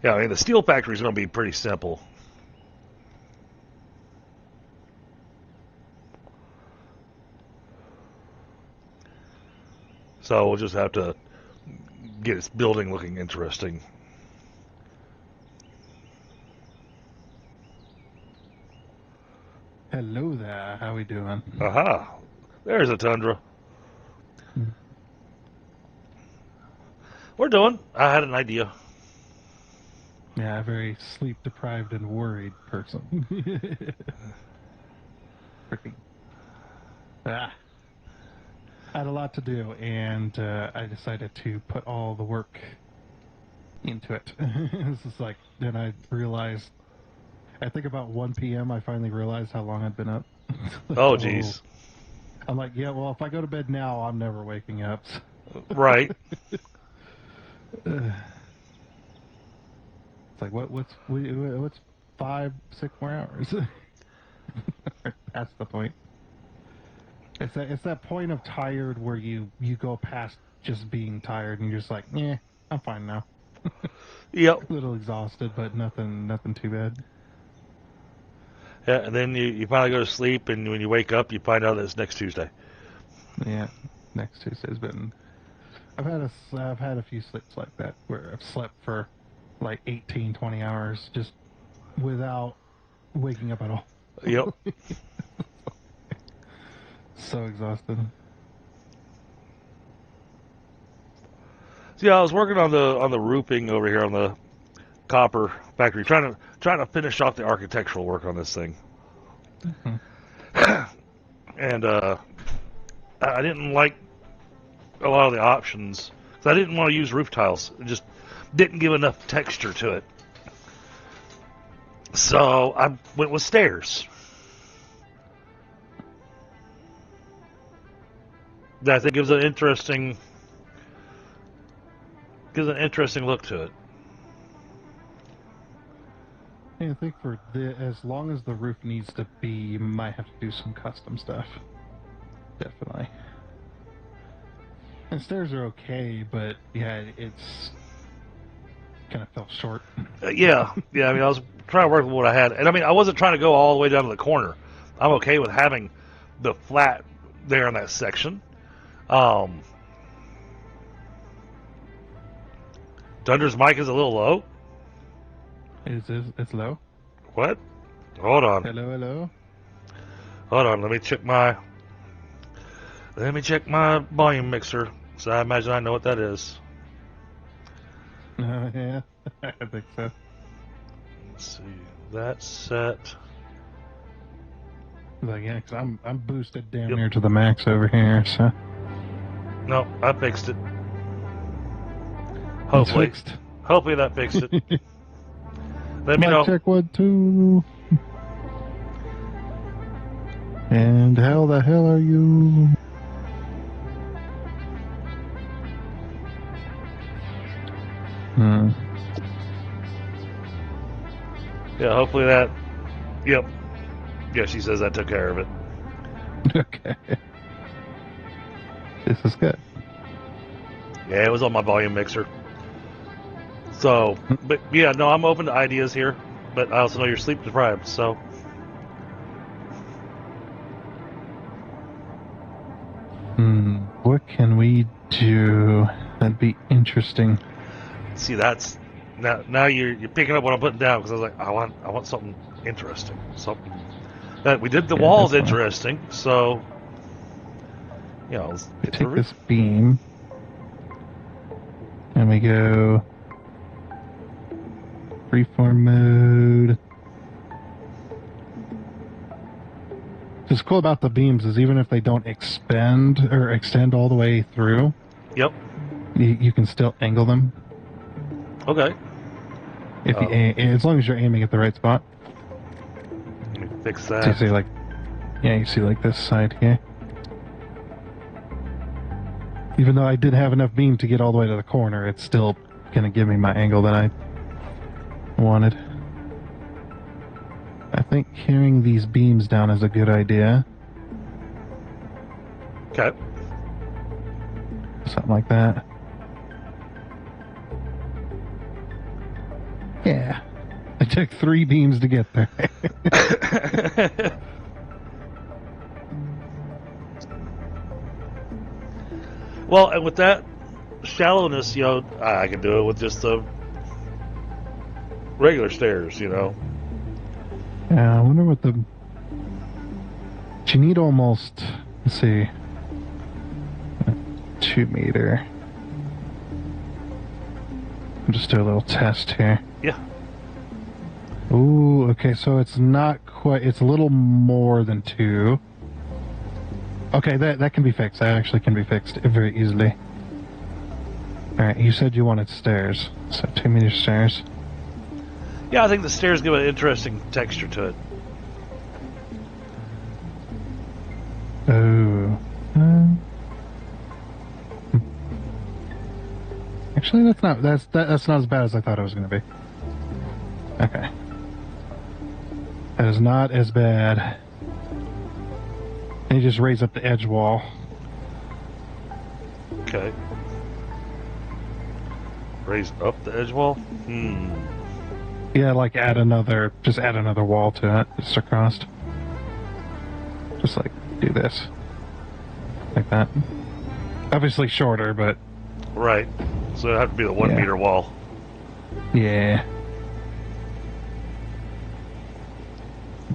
Yeah, I mean, the steel factory is going to be pretty simple. So we'll just have to get its building looking interesting. Hello there, how we doing? Aha, there's a Tundra. We're doing. I had an idea. Yeah, a very sleep-deprived and worried person. Freaking. I had a lot to do, and I decided to put all the work into it. This is like, then I realized, I think about 1 p.m. I finally realized how long I'd been up. Oh, jeez. I'm like, yeah, well, if I go to bed now, I'm never waking up. Right. It's like, what's 5, 6 more hours? That's the point. It's that point of tired where you go past just being tired and you're just like, yeah, I'm fine now. Yep. A little exhausted, but nothing too bad. Yeah, and then you finally go to sleep, and when you wake up, you find out that it's next Tuesday. Yeah, next Tuesday's been. I've had a few sleeps like that where I've slept for like 18, 20 hours just without waking up at all. Yep. So exhausted. So yeah, I was working on the roofing over here on the copper factory, trying to finish off the architectural work on this thing. Mm-hmm. And I didn't like a lot of the options because I didn't want to use roof tiles. It just didn't give enough texture to it. So I went with stairs. That I think gives an interesting look to it. I think as long as the roof needs to be, you might have to do some custom stuff. Definitely. And stairs are okay, but yeah, it's kind of fell short. Yeah. I mean, I was trying to work with what I had, and I mean, I wasn't trying to go all the way down to the corner. I'm okay with having the flat there in that section. Dunder's mic is a little low. It's low. What? Hold on. Hello. Hold on. Let me check my volume mixer. So I imagine I know what that is. Yeah, I think so. Let's see. That's set. Like, yeah, because I'm boosted damn Yep. near to the max over here, so No, I fixed it. it's Hopefully. fixed. Hopefully that fixed it. Let me Mic know. check 1, 2. And how the hell are you? Hmm. Yeah, hopefully that. Yep. Yeah, she says that took care of it. Okay. This is good. Yeah, it was on my volume mixer. So, but yeah, no, I'm open to ideas here. But I also know you're sleep deprived, so. What can we do? That'd be interesting. See, that's now you're picking up what I'm putting down because I was like, I want something interesting, something that we did the Yeah, walls definitely. interesting. So, you know, let's We get take the this beam and we go freeform mode. What's cool about the beams is even if they don't expand or extend all the way through, Yep. you can still angle them Okay. if you as long as you're aiming at the right spot. Let me fix So you that. see, like, yeah, you see, like, this side here. Even though I did have enough beam to get all the way to the corner, it's still gonna give me my angle that I wanted. I think carrying these beams down is a good idea. Okay. Something like that. Yeah. It took 3 beams to get there. Well, and with that shallowness, you know, I can do it with just the regular stairs, you know. Yeah, I wonder what the... You need almost... Let's see... 2 meter. I'll just do a little test here. Yeah. Ooh, okay, so it's not quite... It's a little more than 2. Okay, that can be fixed. That actually can be fixed very easily. Alright, you said you wanted stairs. So 2 meter stairs. Yeah, I think the stairs give an interesting texture to it. Oh. Actually, that's not as bad as I thought it was going to be. Okay. That is not as bad. And you just raise up the edge wall. Okay. Raise up the edge wall? Yeah, like just add another wall to it, just across. Just like do this. Like that. Obviously shorter, but Right. So it'd have to be the 1 Yeah. meter wall. yeah.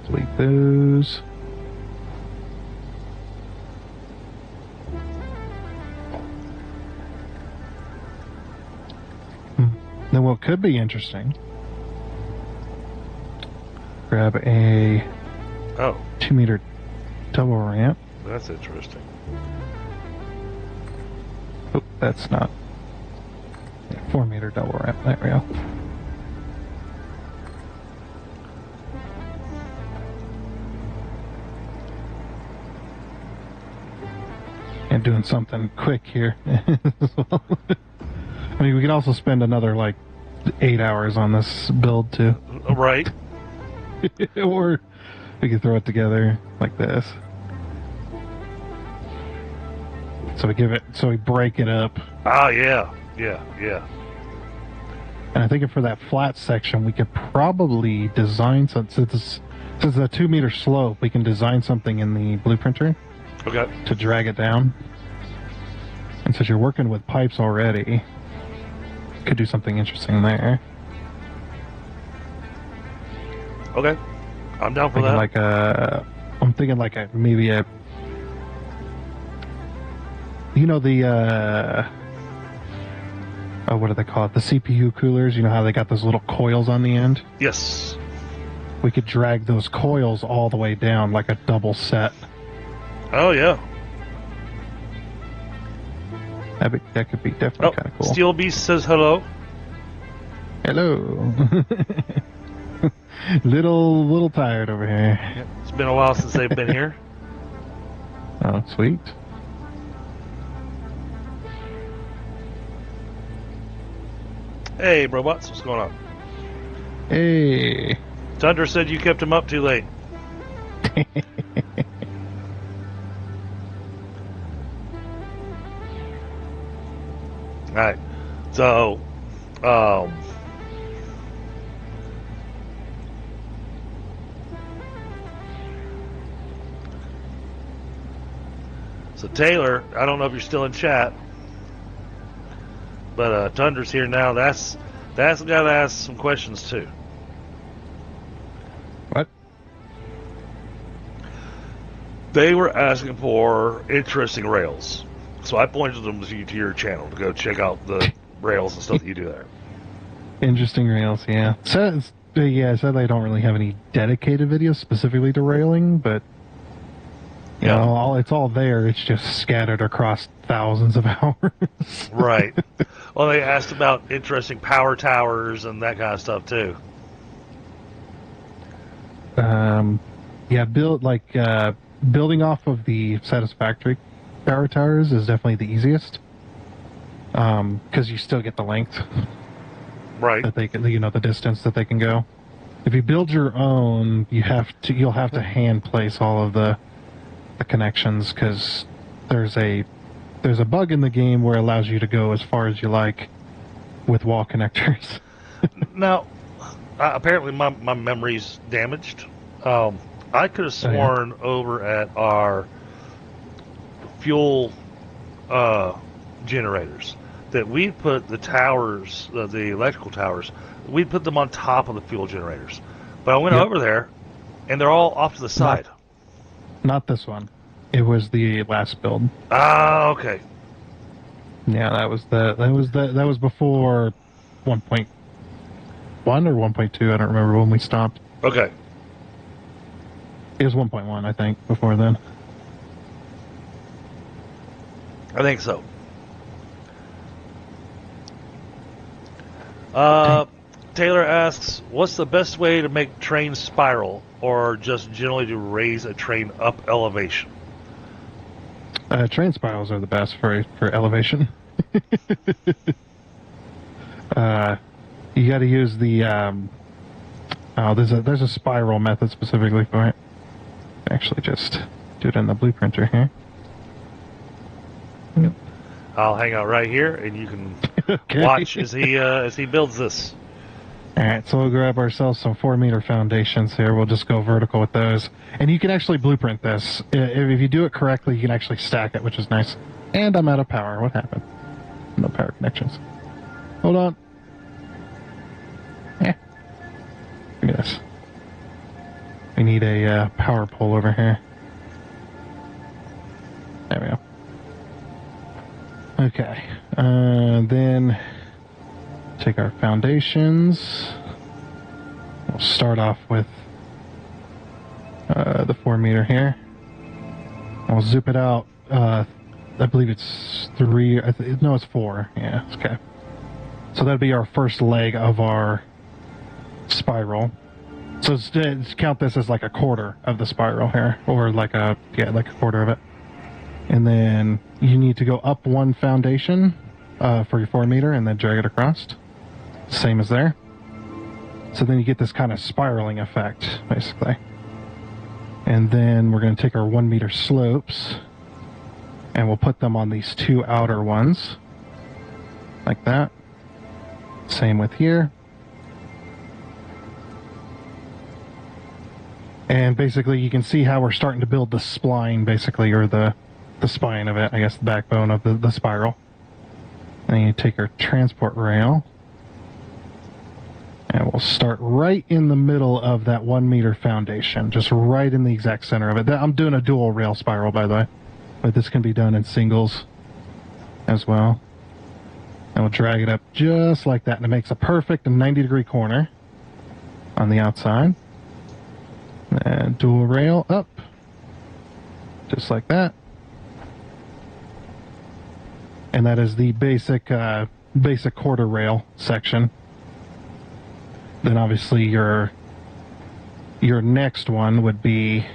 Delete those. Then what could be interesting, grab a Oh, 2 meter double ramp. that's interesting. Oh, that's not. 4 meter double ramp. There we go. And doing something quick here. I mean, we could also spend another, like, 8 hours on this build, too. Right. Or we could throw it together like this. So we break it up. Ah, yeah. Yeah, yeah. And I think for that flat section, we could probably design something. Since it's a 2 meter slope, we can design something in the blueprinter Okay. to drag it down. And since you're working with pipes already, could do something interesting there. Okay. I'm down for that. I'm thinking like maybe a, you know, the what do they call it? The CPU coolers. You know how they got those little coils on the end? Yes. we could drag those coils all the way down like a double set. Oh, yeah. That could be definitely kind of cool. Steel Beast says hello. Hello. little tired over here. Yep. It's been a while since they've been here. Oh, sweet. Hey, robots, what's going on? Hey. Tundra said you kept him up too late. Alright, so, so Taylor, I don't know if you're still in chat, but Tundra's here now. That's the guy that asked some questions too. What? They were asking for interesting rails. So I pointed them to your channel to go check out the rails and stuff that you do there. Interesting rails, yeah. Sadly, I don't really have any dedicated videos specifically to railing, but you know, it's all there. It's just scattered across thousands of hours. Right. Well, they asked about interesting power towers and that kind of stuff too. Building off of the Satisfactory power towers is definitely the easiest, because you still get the length, right? That they can, the distance that they can go. If you build your own, you'll have to hand place all of the connections, because there's a bug in the game where it allows you to go as far as you like with wall connectors. Now, apparently my memory's damaged. I could have sworn over at our fuel generators that we put the towers, the electrical towers, we put them on top of the fuel generators. But I went over there, and they're all off to the side. Not this one. It was the last build. Ah, okay. Yeah, that was before 1.1 or 1.2. I don't remember when we stopped. Okay. It was 1.1, I think, before then. I think so. Taylor asks, what's the best way to make trains spiral, or just generally to raise a train up elevation? Train spirals are the best for elevation. You got to use the there's a spiral method specifically for it. Actually, just do it in the blueprinter here. Yep. I'll hang out right here, and you can watch as he builds this. All right, so we'll grab ourselves some 4-meter foundations here. We'll just go vertical with those, and you can actually blueprint this. If you do it correctly, you can actually stack it, which is nice. And I'm out of power. What happened? No power connections. Hold on. Look at this. We need a power pole over here. There we go. Okay. Then take our foundations. We'll start off with the 4-meter here. I'll zip it out. I believe it's 3. No, it's 4. Yeah, okay. So that'd be our first leg of our spiral. So count this as like a quarter of the spiral here, or like a quarter of it. And then you need to go up one foundation for your 4-meter, and then drag it across. Same as there. So then you get this kind of spiraling effect, basically. And then we're going to take our 1-meter slopes, and we'll put them on these 2 outer ones, like that. Same with here. And basically you can see how we're starting to build the spline, basically, or the spine of it, I guess the backbone of the spiral. And then you take our transport rail, and we'll start right in the middle of that 1-meter foundation, just right in the exact center of it. I'm doing a dual rail spiral, by the way, but this can be done in singles as well. And we'll drag it up just like that, and it makes a perfect 90-degree corner on the outside. dual rail up, just like that. And that is the basic quarter rail section. Then obviously your next one would be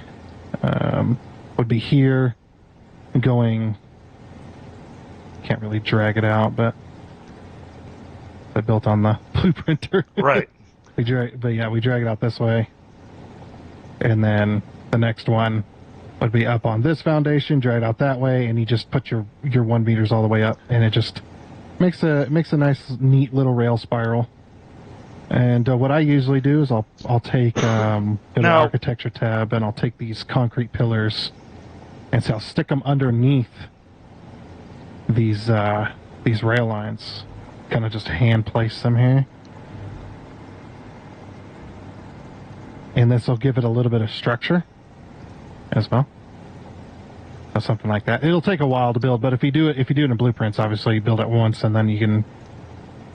here, going. Can't really drag it out, but I built on the blueprinter. Right. we drag it out this way, and then the next one would be up on this foundation, drag it out that way, and you just put your 1 meters all the way up, and it just makes a nice, neat little rail spiral. And what I usually do is I'll take go to the architecture tab, and I'll take these concrete pillars, and so I'll stick them underneath these rail lines, kind of just hand place them here, and this will give it a little bit of structure as well. So something like that. It'll take a while to build, but if you do it in blueprints, obviously you build it once, and then you can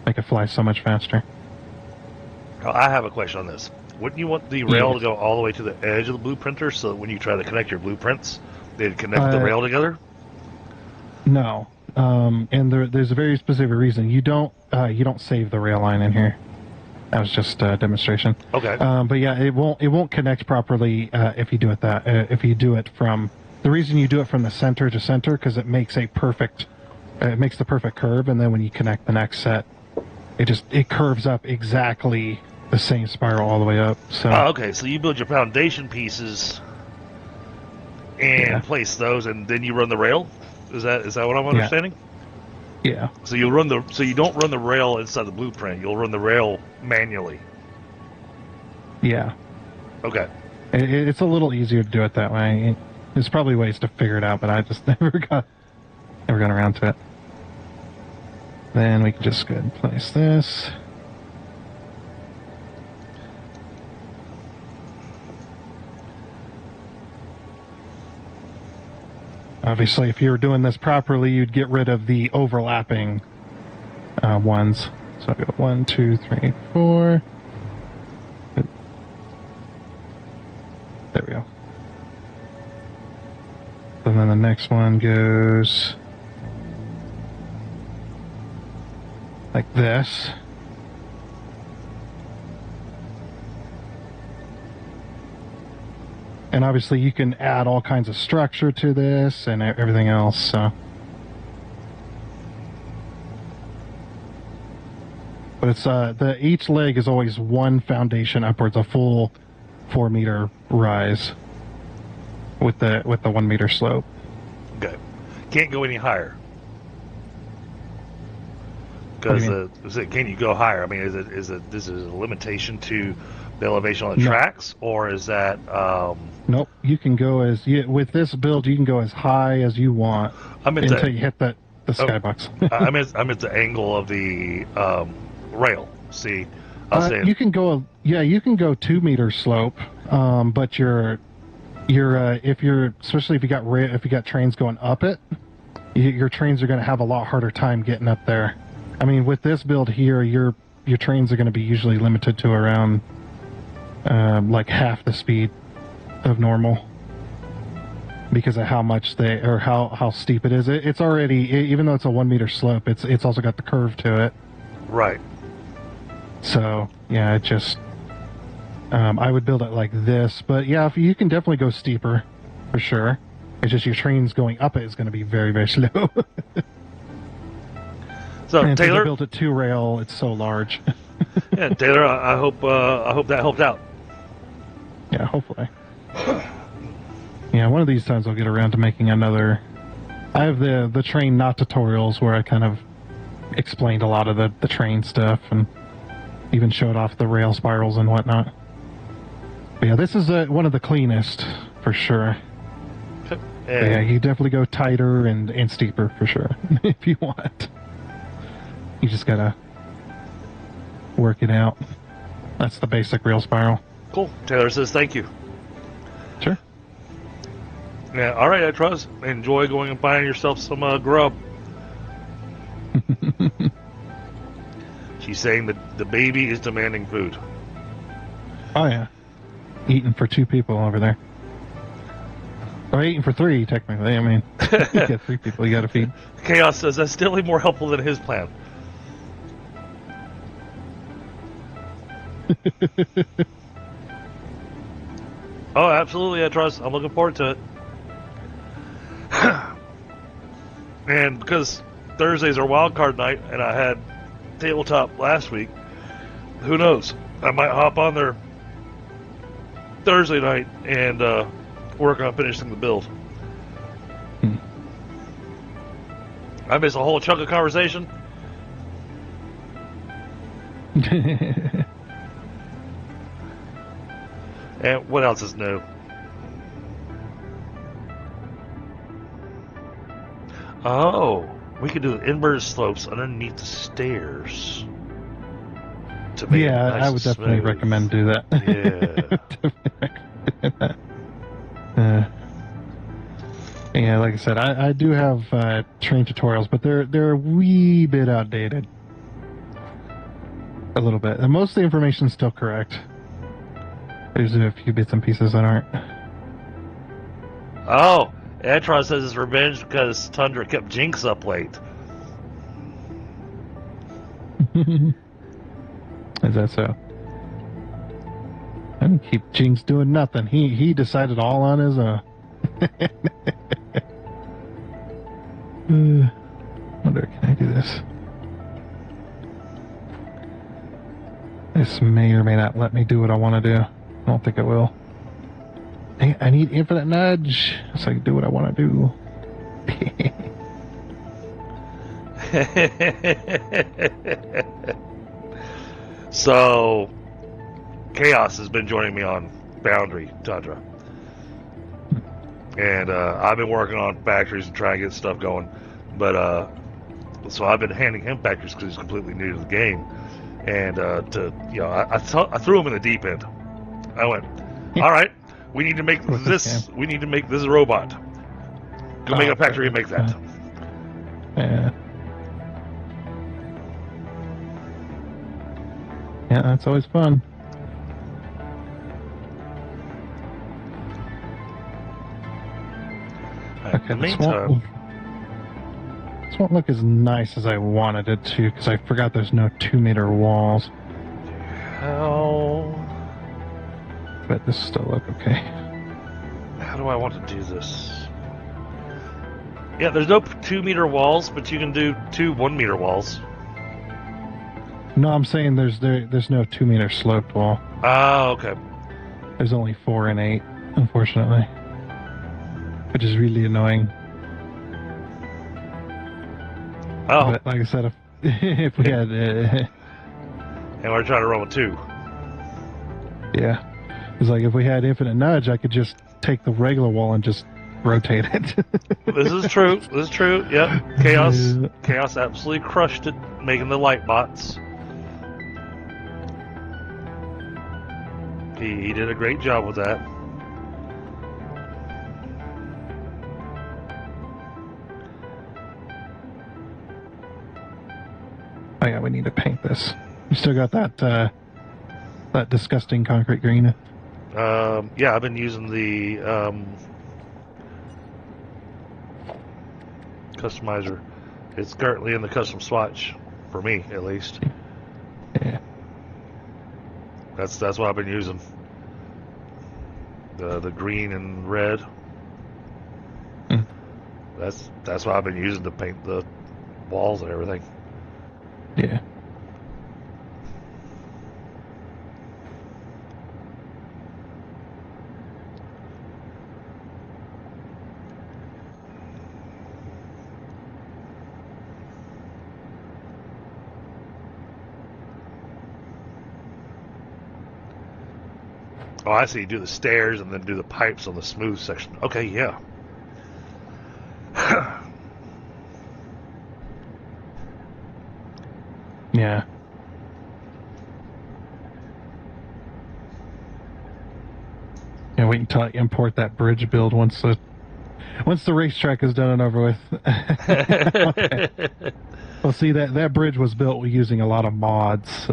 make it fly so much faster. I have a question on this. Wouldn't you want the rail to go all the way to the edge of the blueprinter, so that when you try to connect your blueprints, they'd connect the rail together? No, and there's a very specific reason. You don't save the rail line in here. That was just a demonstration. Okay. But yeah, it won't connect properly if you do it if you do it from the reason you do it from the center to center, because it makes the perfect curve, and then when you connect the next set, it curves up exactly the same spiral all the way up. So okay, so you build your foundation pieces and place those, and then you run the rail. Is that what I'm understanding? Yeah. So you don't run the rail inside the blueprint. You'll run the rail manually. Yeah. Okay. It's a little easier to do it that way. There's probably ways to figure it out, but I just never got around to it. Then we can just go ahead and place this. Obviously, if you were doing this properly, you'd get rid of the overlapping ones. So I go 1, 2, 3, 4. There we go. And then the next one goes like this. And obviously you can add all kinds of structure to this and everything else, so. But it's each leg is always one foundation upwards, a full 4 meter rise with the 1 meter slope. Okay. Can't go any higher. Because can you go higher? I mean, is this a limitation to the elevation on the tracks, or is that? Nope. You can go with this build. You can go as high as you want until you hit the skybox. I'm at the angle of the rail. See, you can go. Yeah, you can go 2 meter slope, but especially if you got trains going up it, your trains are going to have a lot harder time getting up there. I mean, with this build here, your trains are going to be usually limited to around like half the speed of normal because of how steep it is. It's already, even though it's a 1 meter slope, it's also got the curve to it. Right. So yeah, it just I would build it like this, but yeah, you can definitely go steeper for sure. It's just your trains going up it is going to be very, very slow. So and Taylor, I built a 2 rail. It's so large. Yeah, Taylor, I hope that helped out. Yeah, hopefully. Yeah, one of these times I'll get around to making another. I have the train not tutorials where I kind of explained a lot of the train stuff and even showed off the rail spirals and whatnot. But yeah, this is one of the cleanest for sure. Yeah, you definitely go tighter and steeper for sure if you want. You just gotta work it out. That's the basic rail spiral. Cool. Taylor says thank you. Sure. Yeah. All right, I trust. Enjoy going and buying yourself some grub. She's saying that the baby is demanding food. Oh yeah. eating for 2 people over there. Or eating for 3, technically. I mean, you got 3 people you got to feed. Chaos says that's still more helpful than his plan. Oh, absolutely, I trust. I'm looking forward to it. And because Thursdays are wild card night, and I had tabletop last week, who knows? I might hop on there Thursday night and work on finishing the build. I missed a whole chunk of conversation. And what else is new? Oh, we could do inverted slopes underneath the stairs. To make it nice I would and definitely smooth. recommend do that. Yeah, like I said, I do have train tutorials, but they're a wee bit outdated. A little bit. And most of the information's still correct. There's a few bits and pieces that aren't. Oh, Atron says it's revenge because Tundra kept Jinx up late. Is that so? I didn't keep Jinx doing nothing. He decided all on his own. Wonder, can I do this? This may or may not let me do what I want to do. I don't think it will. I need infinite nudge so I can do what I want to do. So, Chaos has been joining me on Boundary Tundra. And I've been working on factories and trying to get stuff going. But, so I've been handing him factories because he's completely new to the game. And, I threw him in the deep end. I went, all right, we need to make this, we need to make this robot. Go make a factory and make that. Yeah. Yeah, that's always fun. Okay, this won't look as nice as I wanted it to, because I forgot there's no 2-meter walls. How But this still look okay. do I want to do this? Yeah, there's no 2-meter walls, but you can do 2 1-meter walls. No, I'm saying there's no 2-meter sloped wall. Ah, okay. There's only 4 and 8, unfortunately, which is really annoying. Oh, But like I said, if we had, and we're trying to run with 2. yeah, it's like if we had infinite nudge, I could just take the regular wall and just rotate it. This is true. This is true. Yep. Chaos absolutely crushed it, making the light bots. He did a great job with that. Oh yeah, we need to paint this. You still got that that disgusting concrete green. Yeah, I've been using the customizer. It's currently in the custom swatch for me, at least. Yeah. That's what I've been using. The green and red. Mm. That's what I've been using to paint the walls and everything. Yeah. Oh, I see. You do the stairs and then do the pipes on the smooth section. Okay, yeah. Yeah. Yeah, wait until I import that bridge build once the racetrack is done and over with. Okay. Well, see, that bridge was built using a lot of mods.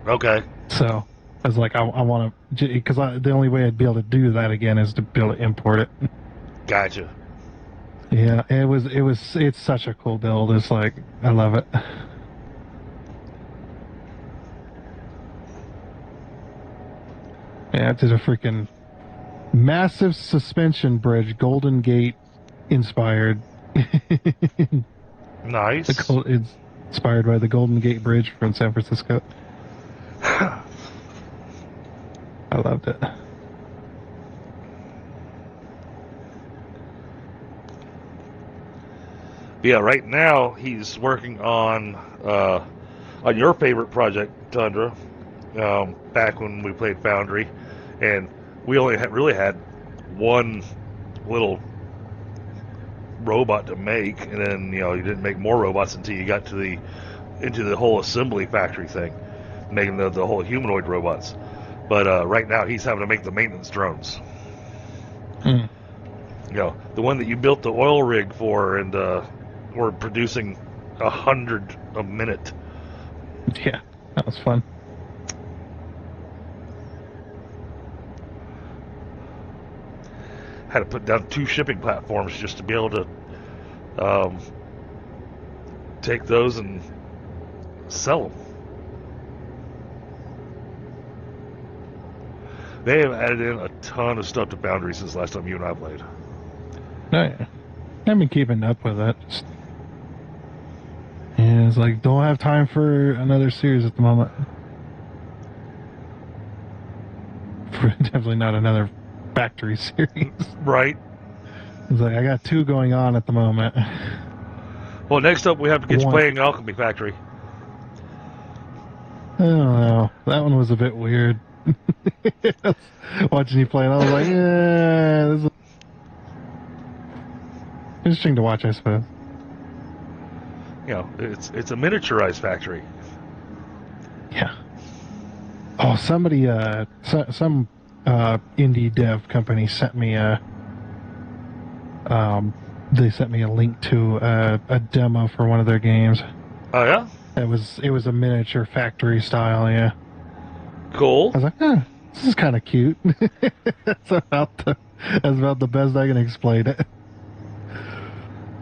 Okay. So I was like, I want to, because the only way I'd be able to do that again is to be able to import it. Gotcha. Yeah, it's such a cool build. It's like, I love it. Yeah, it's a freaking massive suspension bridge, Golden Gate inspired. Nice. It's inspired by the Golden Gate Bridge from San Francisco. I loved it. Yeah, right now he's working on your favorite project, Tundra. Back when we played Foundry, and we only really had one little robot to make, and then you didn't make more robots until you got into the whole assembly factory thing, making the whole humanoid robots. But right now he's having to make the maintenance drones. Mm. The one that you built the oil rig for, and we're producing 100 a minute. Yeah, that was fun. Had to put down 2 shipping platforms just to be able to take those and sell them. They have added in a ton of stuff to Foundry since last time you and I played. Oh, yeah. I've been keeping up with it. Yeah, it's like, don't have time for another series at the moment. Definitely not another factory series. Right. It's like, I got 2 going on at the moment. Well, next up we have to get you One. playing Alchemy Factory. I don't know. That one was a bit weird. Watching you play it, I was like, yeah, this is interesting to watch, I suppose. It's a miniaturized factory. Yeah. Oh, somebody, some indie dev company sent me they sent me a link to a demo for one of their games. Oh yeah? It was a miniature factory style, yeah. Cool. I was like, this is kind of cute. that's about the best I can explain it.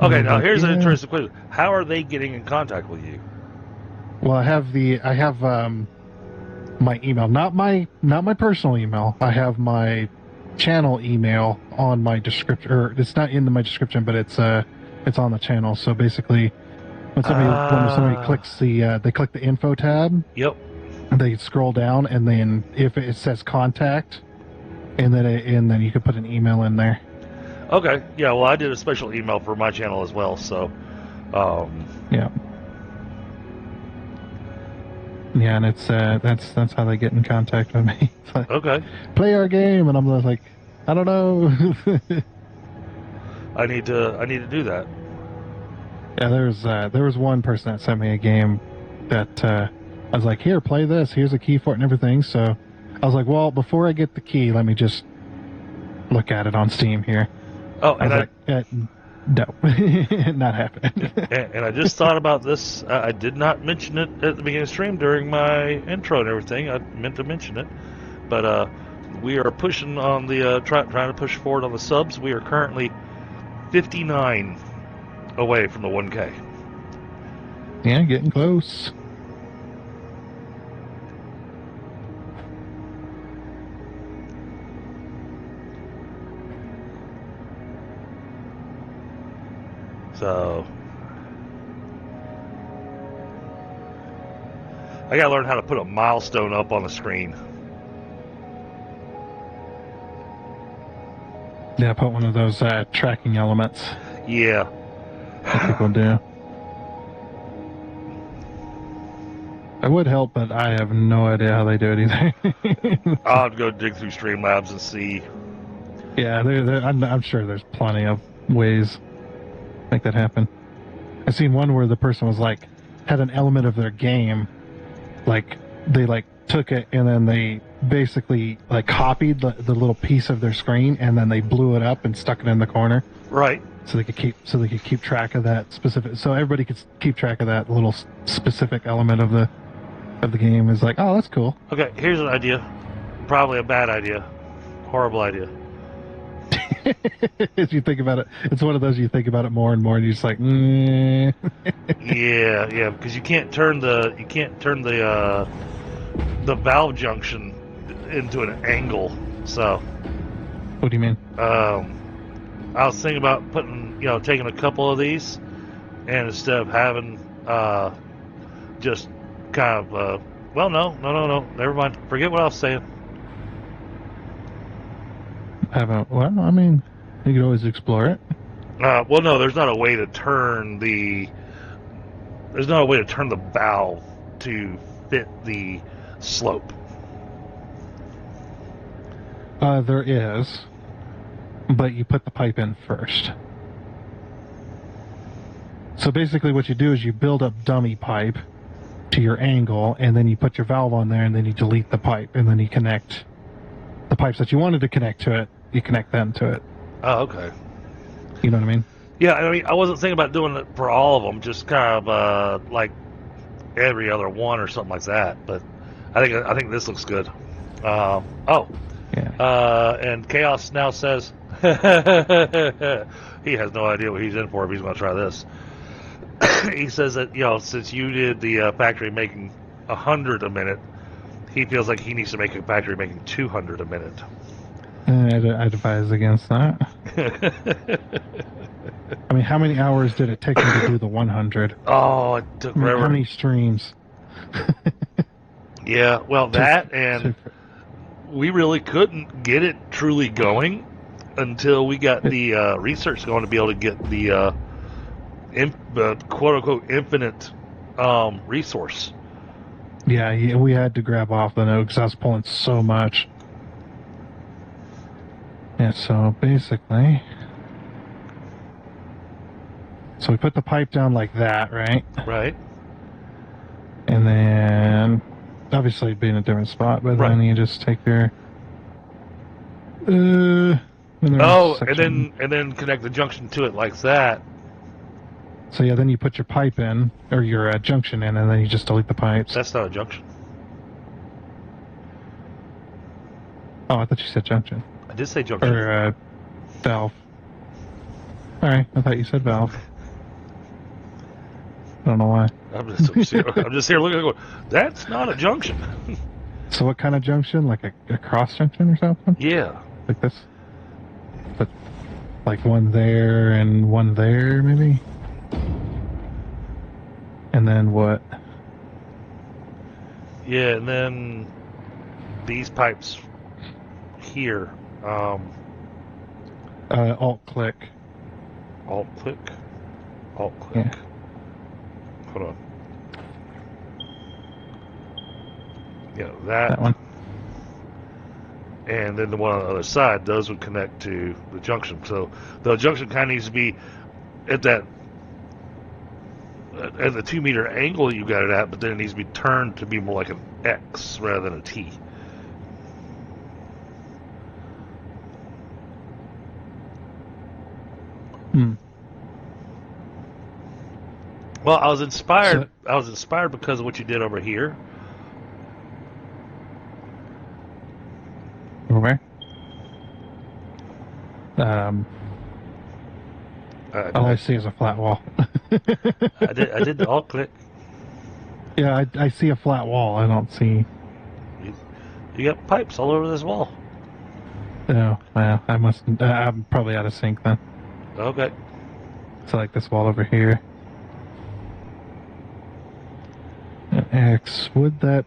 Okay, now Like, here's an yeah. interesting question. How are they getting in contact with you? Well, I have my email, not my personal email. I have my channel email on my description, or it's not in my description, but it's on the channel. So basically, when somebody clicks they click the info tab. Yep. They scroll down, and then if it says contact, and then you can put an email in there. Okay. Yeah. Well, I did a special email for my channel as well. So. Yeah. Yeah, and it's that's how they get in contact with me. It's like, Okay. play our game, and I'm just like, I don't know. I need to do that. Yeah, there was one person that sent me a game that I was like, here, play this. Here's a key for it and everything. So I was like, well, before I get the key, let me just look at it on Steam here. Oh, I was like, no, not happening. and I just thought about this. I did not mention it at the beginning of the stream during my intro and everything. I meant to mention it, but we are pushing on the trying to push forward on the subs. We are currently 59 away from the 1K. Yeah, getting close. So I gotta learn how to put a milestone up on the screen. Yeah, put one of those tracking elements Yeah. that people do. I would help, but I have no idea how they do it either. I'll have to go dig through Streamlabs and see. Yeah, I'm sure there's plenty of ways to make that happen. I've seen one where the person was like, had an element of their game, like they like took it and then they basically like copied the little piece of their screen and then they blew it up and stuck it in the corner. Right. So they could keep track of that specific. So everybody could keep track of that little specific element of of the game is like, oh, that's cool. Okay, here's an idea. Probably a bad idea. Horrible idea. As you think about it, it's one of those you think about it more and more, and you're just like, Yeah, because you can't turn the valve junction into an angle. So, What do you mean? I was thinking about taking a couple of these, and instead of having just kind of no, never mind. Forget what I was saying. Well, I mean, you could always explore it. Well, no, there's not a way to turn the valve to fit the slope. There is, but you put the pipe in first. So basically what you do is you build up dummy pipe to your angle, and then you put your valve on there, and then you delete the pipe, and then you connect the pipes that you wanted to connect to it, you connect them to it. Oh, okay. You know what I mean? Yeah, I mean, I wasn't thinking about doing it for all of them, just kind of like every other one or something like that. But I think this looks good. Yeah. And Chaos now says he has no idea what he's in for if he's going to try this. He says that since you did the factory making 100 a minute, he feels like he needs to make a factory making 200 a minute. I advise against that. I mean, how many hours did it take him to do the 100? Oh, it took forever. How many streams? Yeah, well, that and we really couldn't get it truly going until we got the research going to be able to get the quote-unquote infinite resource. Yeah, we had to grab off the node because I was pulling so much. Yeah, so basically... So we put the pipe down like that, right? Right. And then... Obviously it'd be in a different spot, but right. Then you just take your... and then connect the junction to it like that. So yeah, then you put your pipe in, or your junction in, and then you just delete the pipes. That's not a junction. Oh, I thought you said junction. I did say junction. Or valve. Alright, I thought you said valve. I don't know why. I'm just here looking going, that's not a junction. So what kind of junction? Like a cross junction or something? Yeah. Like this? But like one there and one there, maybe? And then what? Yeah, and then these pipes here. Alt-click. Alt-click? Alt-click. Yeah. Hold on. Yeah, that one. And then the one on the other side, those would connect to the junction. So the junction kind of needs to be at the 2 meter angle you got it at, but then it needs to be turned to be more like an X rather than a T. Well, I was inspired. I was inspired because of what you did over here. Where? All I see is a flat wall. I did the alt click. Yeah, I see a flat wall. I don't see. You got pipes all over this wall. Oh, well, I must. I'm probably out of sync then. Okay. So like this wall over here. X. Would that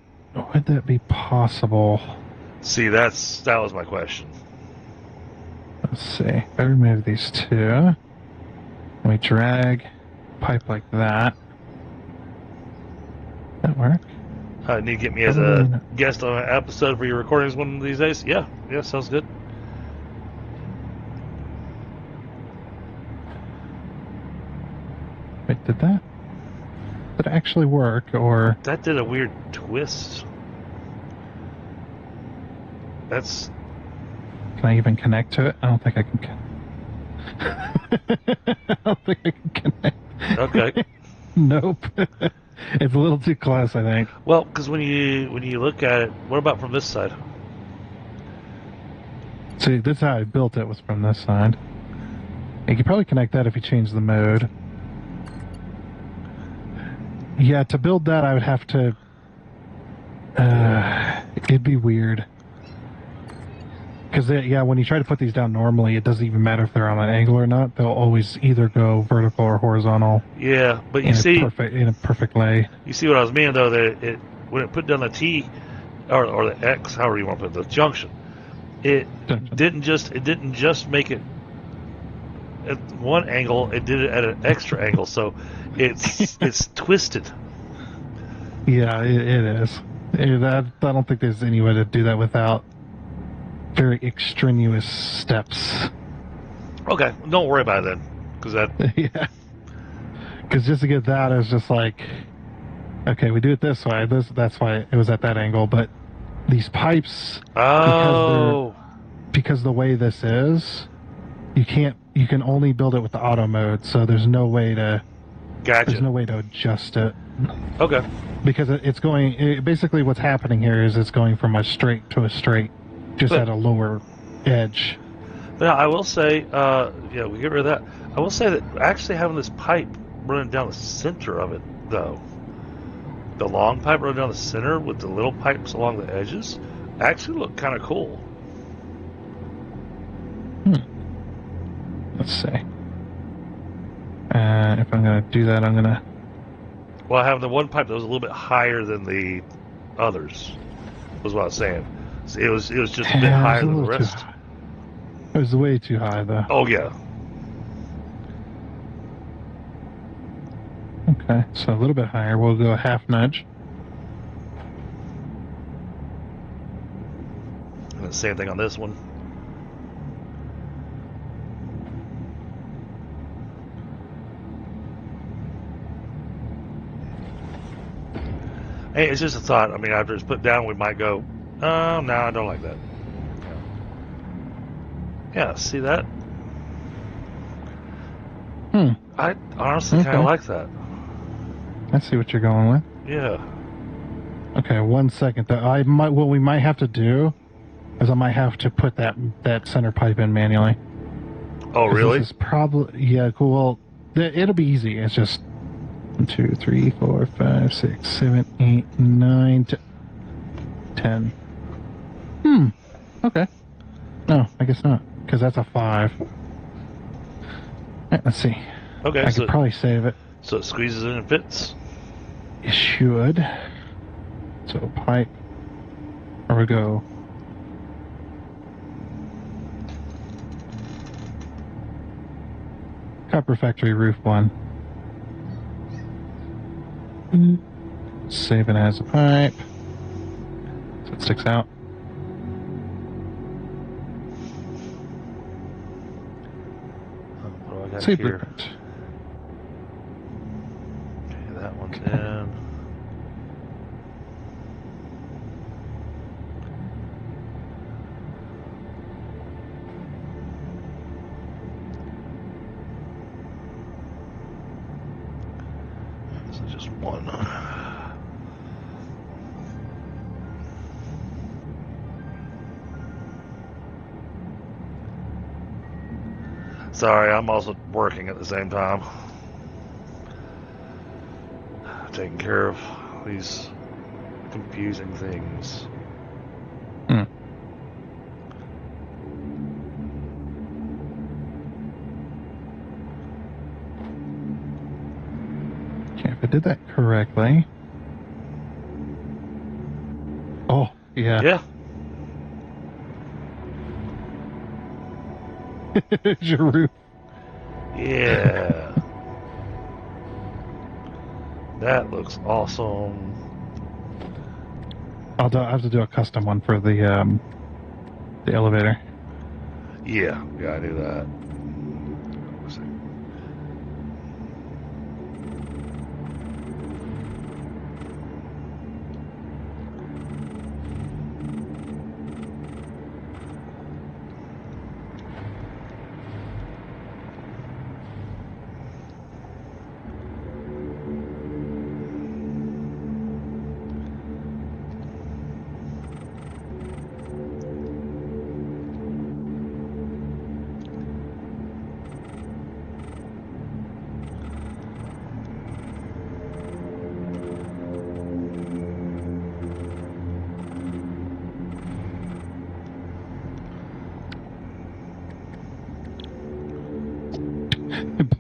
be possible? See, that was my question. Let's see. If I remove these two, we drag pipe like that. That work? Need to get me as a guest on an episode for your recordings one of these days? Yeah, sounds good. Wait, did that actually work, or... That did a weird twist. That's... Can I even connect to it? I don't think I can I don't think I can connect. Okay. Nope. It's a little too close, I think. Well, because when you look at it, what about from this side? See, that's how I built it, was from this side. You could probably connect that if you change the mode. Yeah, to build that, I would have to... it'd be weird. Because, yeah, when you try to put these down normally, it doesn't even matter if they're on an angle or not. They'll always either go vertical or horizontal. Yeah, but you in see... in a perfect lay. You see what I was meaning, though, that when it put down the T, or the X, however you want to put it, the junction, it didn't just make it at one angle, it did it at an extra angle, so it's twisted. Yeah, it is. I don't think there's any way to do that without very extraneous steps. Okay, don't worry about it then, because that... Yeah. Because just to get that, it's just like, okay, we do it this way. That's why it was at that angle. But these pipes, because the way this is, you can only build it with the auto mode. So there's no way to adjust it. Okay. Because it's going. Basically, what's happening here is it's going from a straight to a straight, just at a lower edge. Yeah, I will say, we get rid of that. I will say that actually having this pipe running down the center of it, though, the long pipe running down the center with the little pipes along the edges, actually look kind of cool. Let's see. If I'm going to do that, I'm going to... Well, having the one pipe that was a little bit higher than the others was what I was saying. So it was just a bit higher than the rest. It was way too high, though. Oh, yeah. Okay, so a little bit higher. We'll go a half nudge. And the same thing on this one. Hey, it's just a thought. I mean, after it's put down, we might go, no, I don't like that. Yeah, see that? I honestly kind of like that. I see what you're going with. Yeah. Okay, 1 second. What we might have to do is I might have to put that center pipe in manually. Oh, really? This is probably... Yeah, cool. Well, it'll be easy. It's just 1, 2, 3, 4, 5, 6, 7, 8, 9, 10. Okay. No, I guess not, because that's a 5. Right, let's see. Okay, I could probably save it. So it squeezes in and fits? It should. So pipe. There we go. Copper Factory Roof 1. Save it as a pipe. So it sticks out. What do I got Save here? blueprint. Okay, that one's in. This is just one. Sorry, I'm also working at the same time. Taking care of these confusing things. Okay, if I did that correctly. Oh, yeah. Yeah. There's your roof. Yeah. That looks awesome. I have to do a custom one for the elevator. Yeah, I do that. Let's see.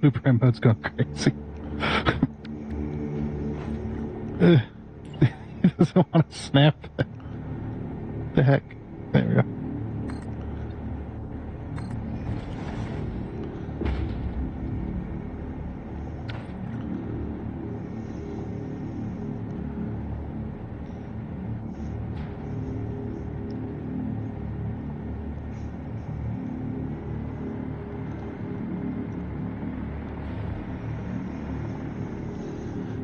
blueprint mode's going crazy. He doesn't want to snap. The heck? There we go.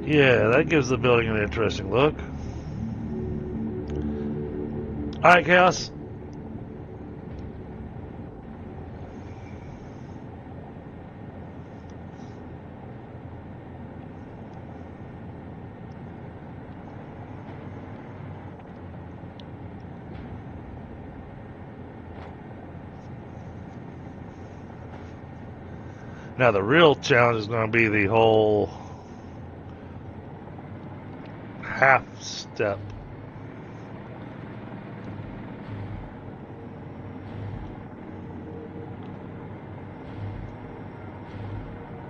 Yeah, that gives the building an interesting look. Alright, Chaos. Now the real challenge is going to be the whole half step.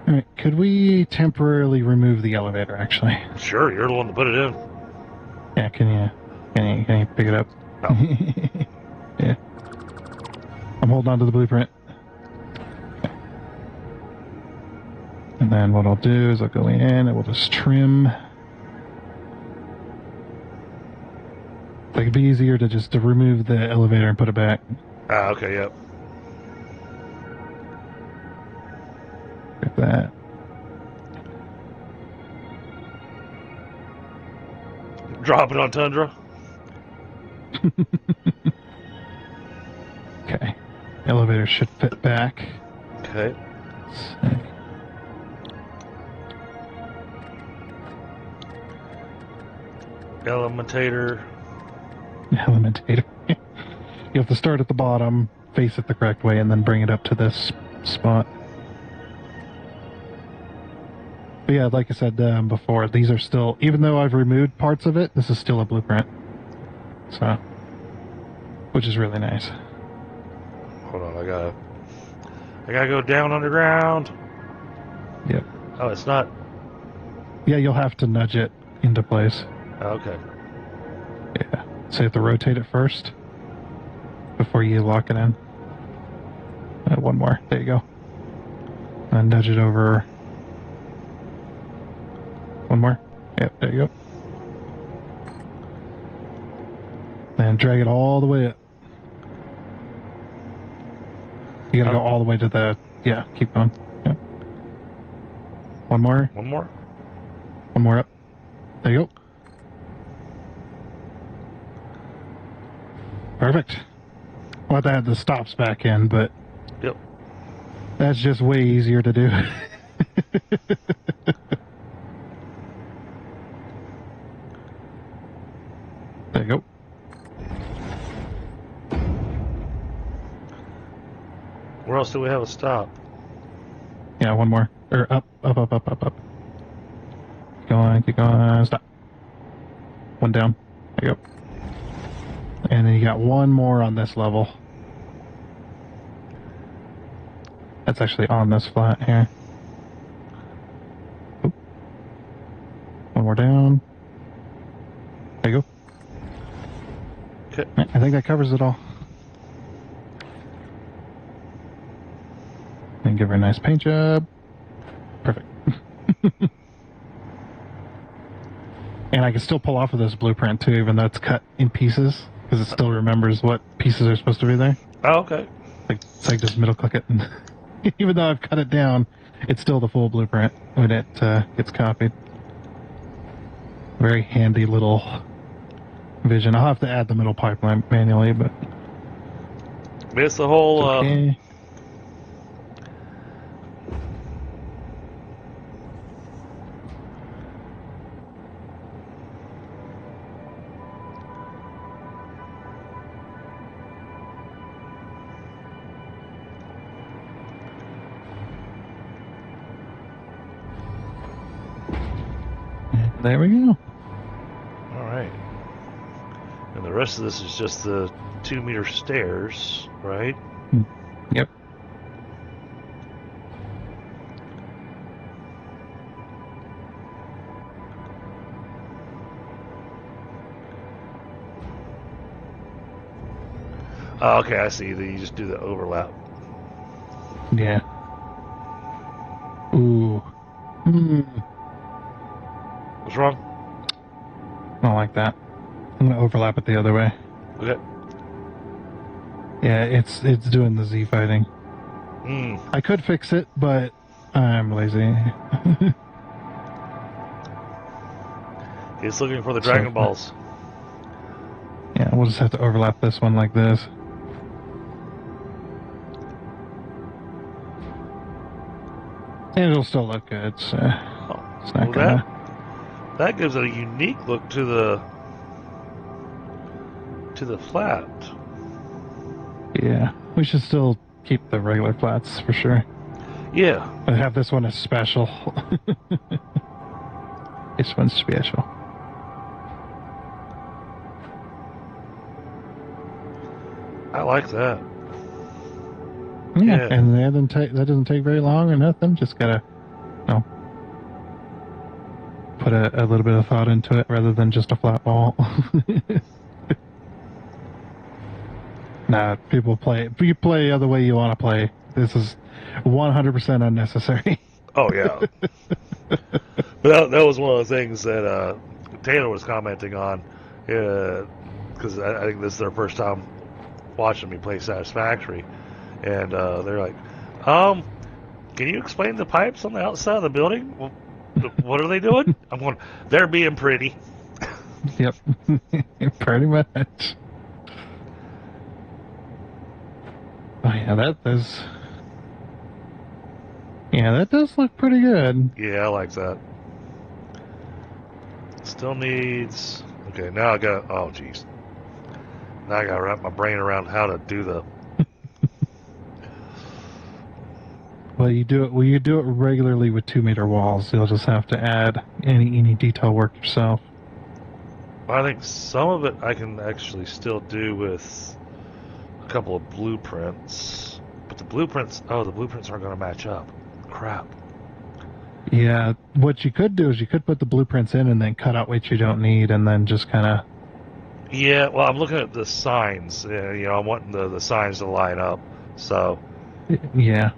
Alright, could we temporarily remove the elevator, actually? Sure, you're the one to put it in. Yeah, can you pick it up? No. Yeah. I'm holding on to the blueprint. And then what I'll do is I'll go in and we'll just trim. Like, it'd be easier to remove the elevator and put it back. Ah, okay, yep. Like that. Drop it on Tundra. Okay. Elevator should fit back. Okay. Elementator. Elementator. You have to start at the bottom, face it the correct way, and then bring it up to this spot. But yeah, like I said before, these are still, even though I've removed parts of it, this is still a blueprint. So, which is really nice. Hold on, I gotta go down underground. Yep. Oh, it's not. Yeah, you'll have to nudge it into place. Okay. Yeah. So you have to rotate it first before you lock it in. One more. There you go. And nudge it over. One more. Yep, there you go. And drag it all the way up. You gotta go all the way to the... Yeah, keep going. Yep. One more. One more? One more up. There you go. Perfect. I'll have to add the stops back in, but... Yep. That's just way easier to do. There you go. Where else do we have a stop? Yeah, one more. Or up. Keep going, stop. One down. There you go. And then you got one more on this level. That's actually on this flat here. Oop. One more down. There you go. Okay. I think that covers it all. And give her a nice paint job. Perfect. And I can still pull off of this blueprint too, even though it's cut in pieces, because it still remembers what pieces are supposed to be there. Oh, okay. So I just middle click it, and even though I've cut it down, it's still the full blueprint when it gets copied. Very handy little vision. I'll have to add the middle pipeline manually, but It's the whole. okay. There we go. All right. And the rest of this is just the 2-meter stairs, right? Yep. Oh, okay, I see. Then you just do the overlap. Yeah. Ooh. Hmm. What's wrong? I don't like that. I'm gonna overlap it the other way. Okay. Yeah, it's doing the Z fighting. I could fix it, but I'm lazy. He's looking for the Dragon Balls. Yeah, we'll just have to overlap this one like this. And it'll still look good, so it's not gonna... That gives it a unique look to the flat. Yeah, we should still keep the regular flats for sure. Yeah. But have this one as special. This one's special. I like that. Yeah, and that doesn't take very long or nothing. Just gotta, put a little bit of thought into it rather than just a flat ball. Nah, people play. If you play the other way you want to play, this is 100% unnecessary. Oh yeah. But that was one of the things that Taylor was commenting on, because I think this is their first time watching me play Satisfactory, and they're like, can you explain the pipes on the outside of the building? Well, what are they doing? I'm going, they're being pretty. Yep, pretty much. Oh yeah, that does look pretty good. Yeah, I like that. Still needs... Okay, now I got... Oh, jeez. Now I got to wrap my brain around how to do the... Well, you do it regularly with 2-meter walls. You'll just have to add any detail work yourself. I think some of it I can actually still do with a couple of blueprints. But the blueprints aren't going to match up. Crap. Yeah, what you could do is you could put the blueprints in and then cut out what you don't need and then just kind of... Yeah, well, I'm looking at the signs. I'm wanting the signs to line up. So... Yeah.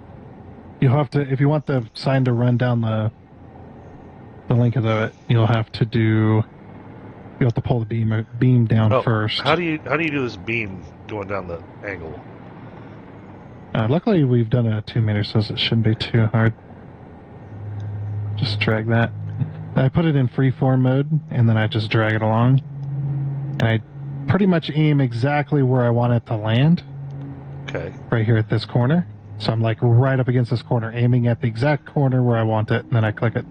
You'll have to, if you want the sign to run down the length of it, you'll have to pull the beam down first. How do you do this beam going down the angle? Luckily, we've done a 2-meter, so it shouldn't be too hard. Just drag that. I put it in freeform mode, and then I just drag it along. And I pretty much aim exactly where I want it to land. Okay. Right here at this corner. So I'm like right up against this corner, aiming at the exact corner where I want it, and then I click it.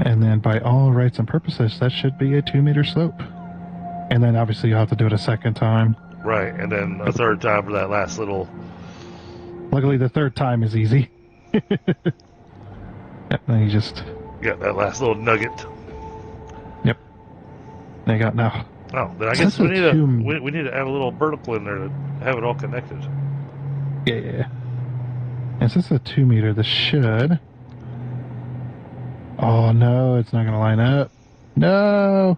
And then by all rights and purposes, that should be a 2-meter slope. And then obviously you'll have to do it a second time. Right, and then a third time for that last little... Luckily the third time is easy. Yep, then you just... Yeah, that last little nugget. Yep. There you go, now. Oh, then I guess we need to add a little vertical in there to have it all connected. Yeah. And since it's a 2-meter, this should... Oh no, it's not going to line up. No!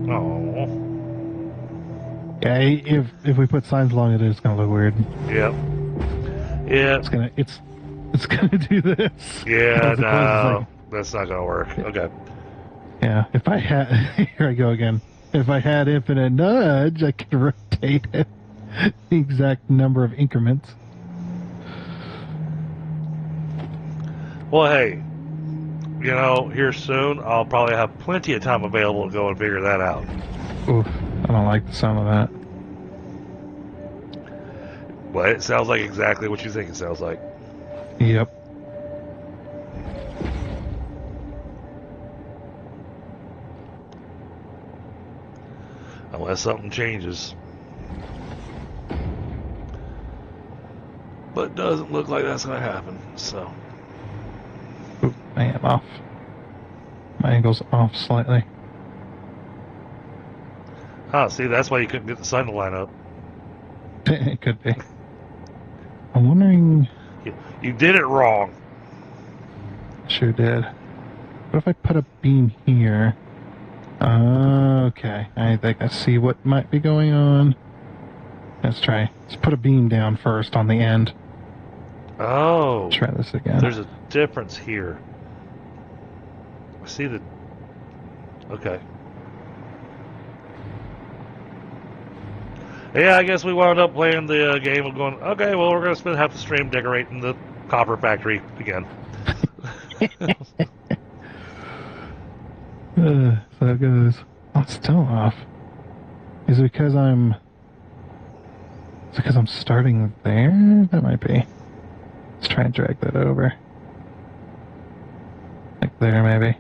Oh. Yeah, if we put signs along it, it's going to look weird. Yep. Yeah. It's gonna do this. Yeah, no, that's not gonna work. Okay. Yeah, if I had... Here I go again. If I had infinite nudge, I could rotate it the exact number of increments. Well, hey, here soon, I'll probably have plenty of time available to go and figure that out. Oof, I don't like the sound of that. Well, it sounds like exactly what you think it sounds like. Yep. Unless something changes. But it doesn't look like that's going to happen, so. Oop, I am off. My angle's off slightly. See, that's why you couldn't get the sun to line up. It could be. I'm wondering... You did it wrong. Sure did. What if I put a beam here? Okay, I think I see what might be going on. Let's try. Let's put a beam down first on the end. Oh. Try this again. There's a difference here. I see the... Okay. Yeah, I guess we wound up playing the game of going, okay, well, we're going to spend half the stream decorating the copper factory again. So it goes. Oh, it's still off. Is it because I'm... Is it because I'm starting there? That might be. Let's try and drag that over. Like there, maybe.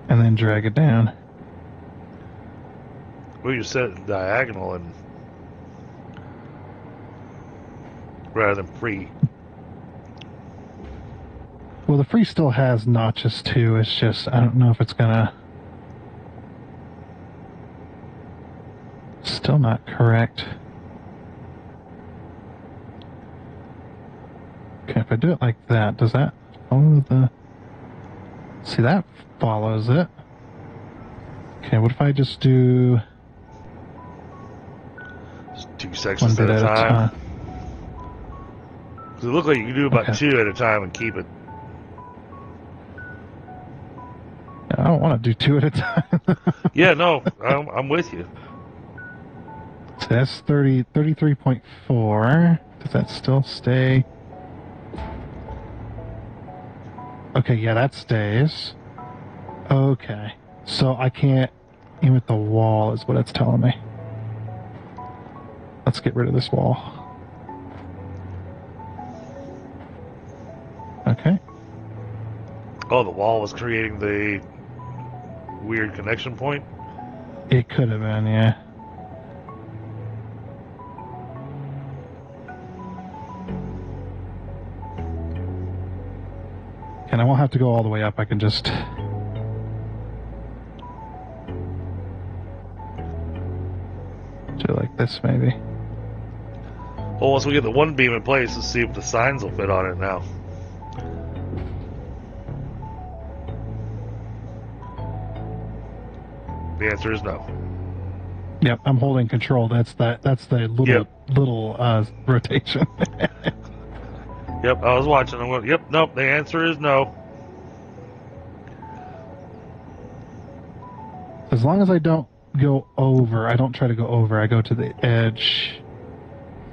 And then drag it down. We just set it diagonal and rather than free. Well, the free still has notches too. It's just, I don't know if it's gonna... Still not correct. Okay, if I do it like that, does that follow the... See, that follows it. Okay, what if I just do... Just 2 sections one at bit a time. Because it looks like you can do about Okay. 2 at a time and keep it. I don't want to do 2 at a time. Yeah, no, I'm with you. So that's 33.4. Does that still stay? Okay, yeah, that stays. Okay. So I can't aim at the wall is what it's telling me. Let's get rid of this wall. Okay. Oh, the wall was creating the weird connection point? It could have been, yeah. And I won't have to go all the way up. I can just... do it like this, maybe. Well, once we get the one beam in place, let's see if the signs will fit on it now. The answer is no. Yep, I'm holding control. That's the little rotation. Yep, I was watching. I'm going, yep, nope, the answer is no. As long as I don't go over, I don't try to go over, I go to the edge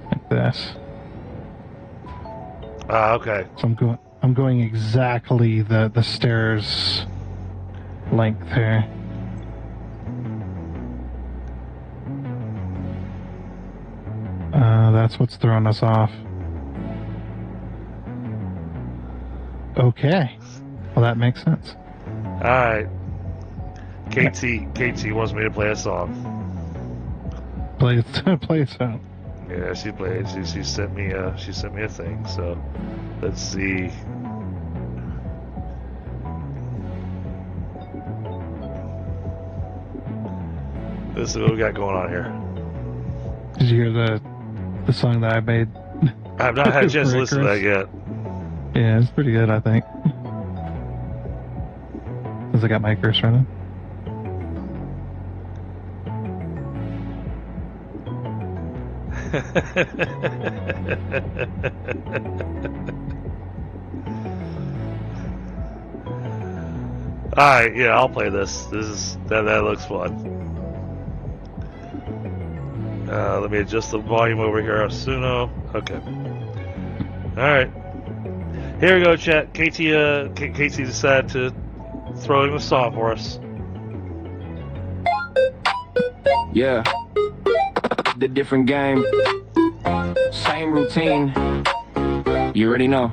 like this. Okay. So I'm going exactly the stairs length here. That's what's throwing us off. Okay. Well, that makes sense. Alright. KT wants me to play a song. Play a sound. Yeah, she played. She sent me a thing. So let's see. Let's see what we got going on here. Did you hear the song that I made? I have not had a chance to For listen to that Icarus? yet. Yeah, it's pretty good, I think. Because I got my Icarus running. Alright, yeah, I'll play this. That looks fun. Let me adjust the volume over here, Suno. Okay. Alright. Here we go, chat. KT decided to throw in a song for us. Yeah. The different game. Same routine. You already know.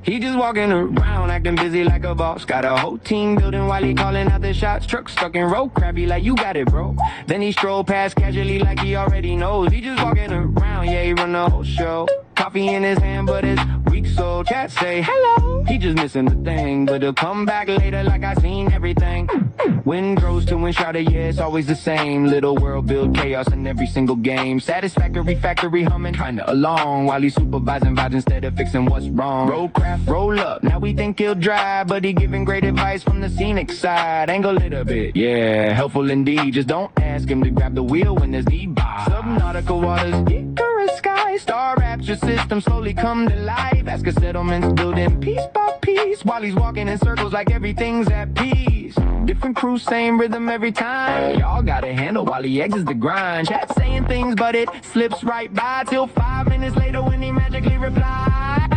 He just walking around acting busy like a boss. Got a whole team building while he calling out the shots. Truck stuck in road crabby like you got it, bro. Then he stroll past casually like he already knows. He just walking around, yeah, he run the whole show. Coffee in his hand, but it's weak, so chat say hello. He just missing the thing, but he'll come back later like I seen everything. Wind grows to enshrouded, yeah, it's always the same. Little world build chaos in every single game. Satisfactory factory humming, kinda along while he's supervising vibes instead of fixing what's wrong. Rollcraft, roll up, now we think he'll drive, but he giving great advice from the scenic side. Angle it a bit, yeah, helpful indeed. Just don't ask him to grab the wheel when there's D-Bar. Subnautical waters, Icarus sky, star rapture system slowly come to life. Ask a settlements building piece by piece while he's walking in circles like everything's at peace. Different crew, same rhythm every time. Y'all gotta handle while he exits the grind. Chat saying things, but it slips right by till 5 minutes later when he magically replies.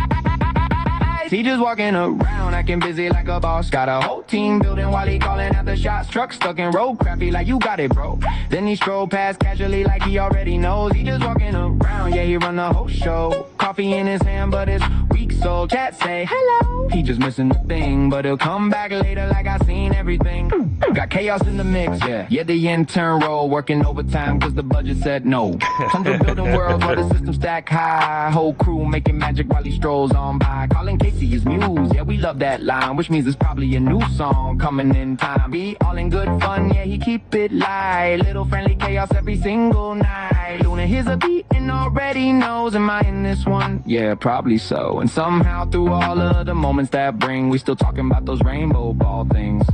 He just walking around acting busy like a boss. Got a whole team building while he calling out the shots. Truck stuck in road crappy like you got it, bro. Then he stroll past casually like he already knows. He just walking around, yeah, he run the whole show. Coffee in his hand, but it's weak, so chat say hello. He just missing the thing, but he'll come back later like I seen everything. Got chaos in the mix, yeah, the intern role working overtime cause the budget said no. Tundra building worlds while the system stack high. Whole crew making magic while he strolls on by. Calling Casey his muse, yeah, we love that line, which means it's probably a new song coming in time. Be all in good fun, yeah, he keep it light. Little friendly chaos every single night. Luna hears a beat and already knows, am I in this one? Yeah, probably so. And somehow through all of the moments that bring, we still talking about those rainbow ball things.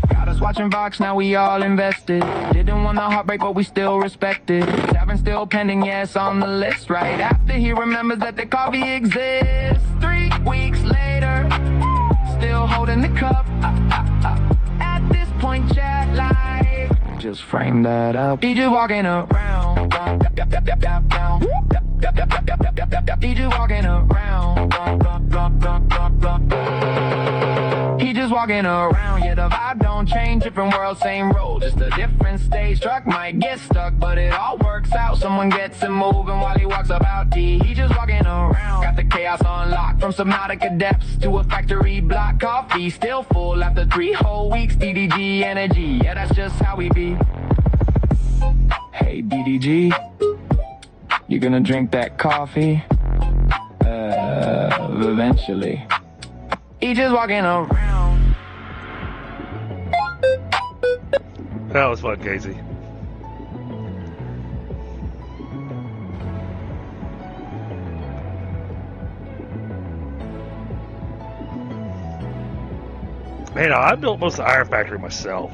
Got us watching Vox, now we all invested. Didn't want the heartbreak, but we still respect it. Tavern still pending, yes, on the list. Right after he remembers that the coffee exists. 3 weeks later, still holding the cup. At this point, chat live. Just frame that up. He just walking around. He just walking around. He just walking around, yeah, the vibe don't change. Different world, same role, just a different stage. Truck might get stuck, but it all works out. Someone gets him moving while he walks about D. He just walking around, got the chaos unlocked. From Subnautica depths to a factory block. Coffee still full after 3 whole weeks. DDG energy, yeah, that's just how we be. Hey, DDG, you gonna drink that coffee? Eventually. He just walking around. That was fun, Casey. Man, I built most of the Iron Factory myself.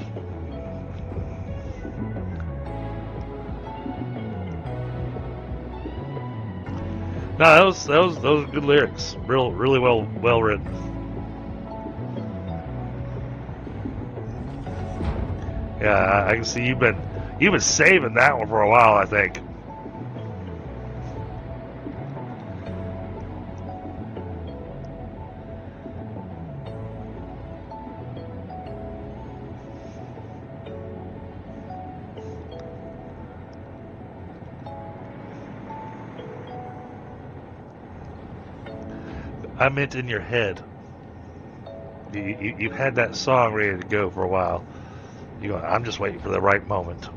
No, that was good lyrics. Really well written. Yeah, I can see you've been saving that one for a while, I think. I meant in your head. You had that song ready to go for a while. You go, I'm just waiting for the right moment.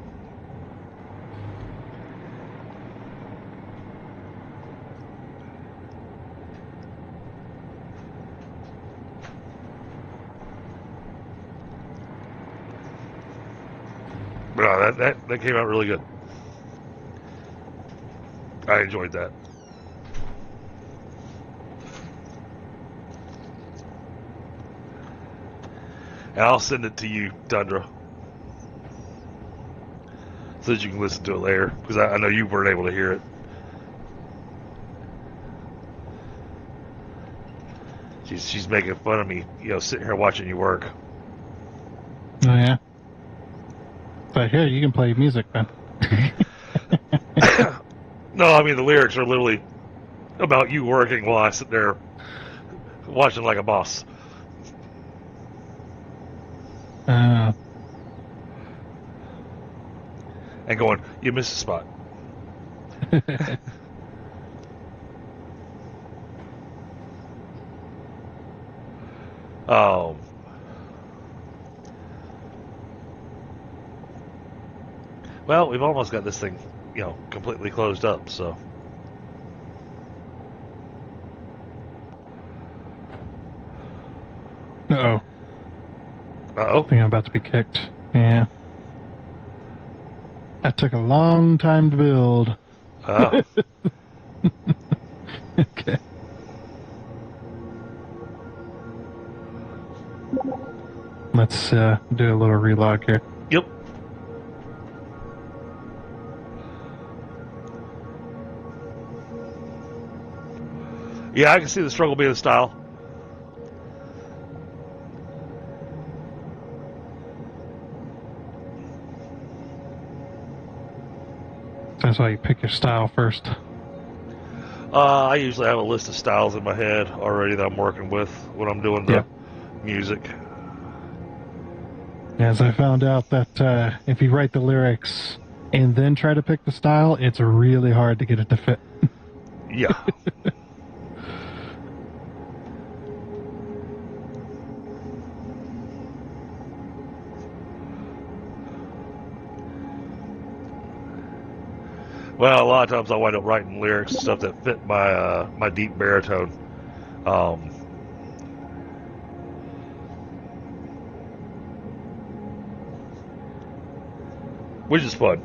But that came out really good. I enjoyed that. And I'll send it to you, Tundra, so that you can listen to it later, because I know you weren't able to hear it. She's making fun of me, sitting here watching you work. Oh yeah. But here you can play music then. No, I mean the lyrics are literally about you working while I sit there watching like a boss. And going, you missed a spot. Well, we've almost got this thing, completely closed up, so. Uh-oh. Uh-oh. I think I'm about to be kicked. Yeah. That took a long time to build. Oh. Okay. Let's do a little relog here. Yep. Yeah, I can see the struggle being the style. That's why you pick your style first. I usually have a list of styles in my head already that I'm working with when I'm doing the music. As I found out that if you write the lyrics and then try to pick the style, it's really hard to get it to fit. Yeah. Well, a lot of times I wind up writing lyrics and stuff that fit my my deep baritone. Which is fun.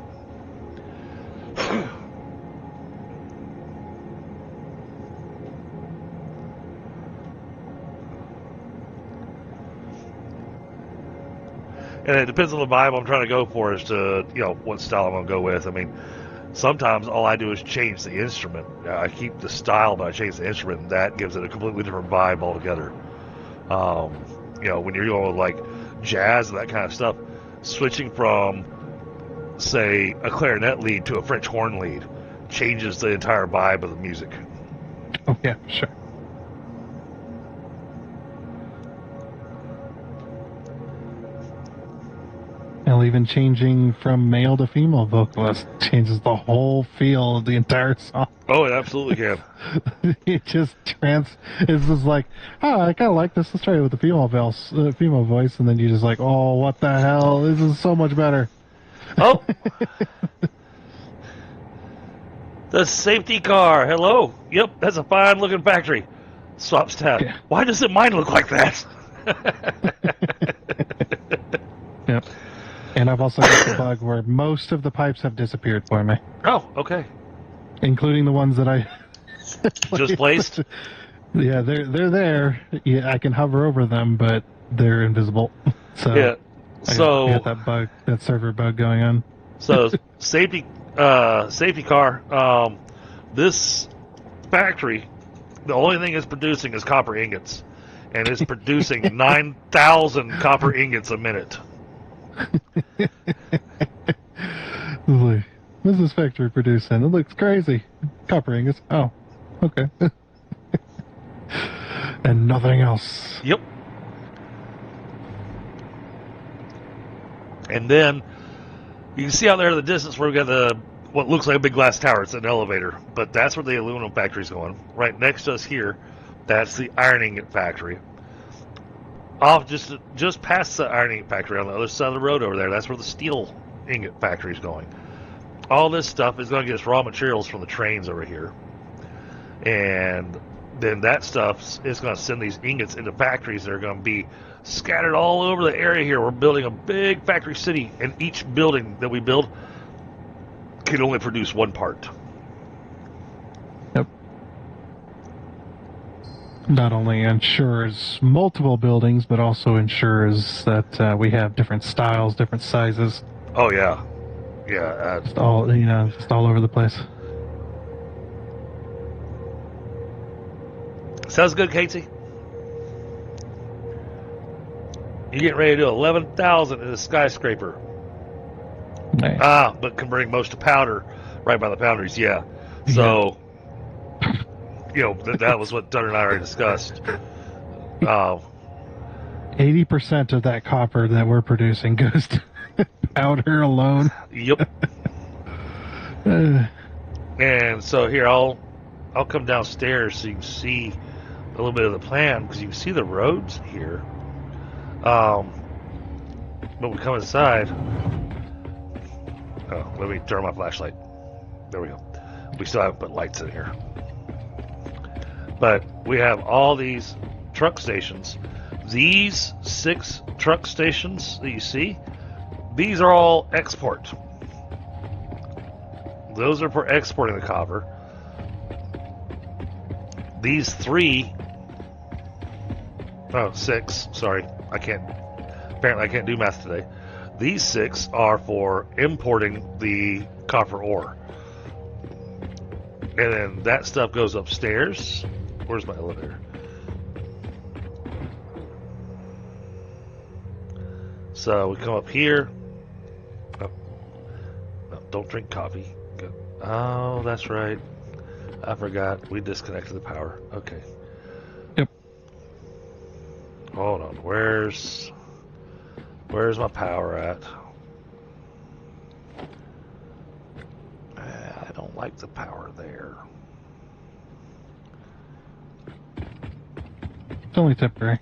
And it depends on the vibe I'm trying to go for as to, what style I'm going to go with. I mean, sometimes all I do is change the instrument. I keep the style, but I change the instrument, and that gives it a completely different vibe altogether. When you're going with, like, jazz and that kind of stuff, switching from, say, a clarinet lead to a French horn lead changes the entire vibe of the music. Oh, yeah, sure. Well, even changing from male to female vocalist changes the whole feel of the entire song. Oh, it absolutely can. It just it's just like, oh, I kind of like this. Let's try it with the female voice, and then you're just like, oh, what the hell? This is so much better. Oh. The safety car. Hello. Yep, that's a fine-looking factory. Swaps tab. Yeah. Why doesn't mine look like that? Yep. And I've also got the bug where most of the pipes have disappeared for me, Oh, okay. including the ones that I Just placed? Yeah, they're there. Yeah, I can hover over them, but they're invisible. So Yeah. I So, got that bug, that server bug going on. so safety car. This factory, the only thing it's producing is copper ingots, and it's producing 9,000 copper ingots a minute. Like, what's this factory producing? It looks crazy. Copper ingots. Oh, okay. And nothing else. Yep. And then you can see out there in the distance where we got what looks like a big glass tower. It's an elevator, but that's where the aluminum factory's going. Right next to us here, that's the iron ingot factory. Off just past the iron ingot factory on the other side of the road over there, that's where the steel ingot factory's going. All this stuff is going to get us raw materials from the trains over here, and then that stuff is going to send these ingots into factories that are going to be scattered all over the area here. We're building a big factory city, and each building that we build can only produce one part. Yep. Not only ensures multiple buildings, but also ensures that we have different styles, different sizes. Oh yeah, yeah. Just all over the place. Sounds good, Casey. You're getting ready to do 11,000 in a skyscraper. Nice. But can bring most of powder right by the foundries. Yeah. So, that was what Tundra and I already discussed. 80% of that copper that we're producing goes to powder alone. Yep. And so here, I'll come downstairs so you can see a little bit of the plan, because you can see the roads here. But we come inside. Oh, let me turn on my flashlight. There we go. We still haven't put lights in here. But we have all these truck stations These 6 truck stations that you see, these are all export. Those are for exporting the copper. These 6, sorry, apparently I can't do math today. These 6 are for importing the copper ore. And then that stuff goes upstairs. Where's my elevator? So we come up here. Oh, no, don't drink coffee. Good. Oh, that's right. I forgot. We disconnected the power. Okay. Yep. Hold on. Where's my power at? I don't like the power there. It's only temporary.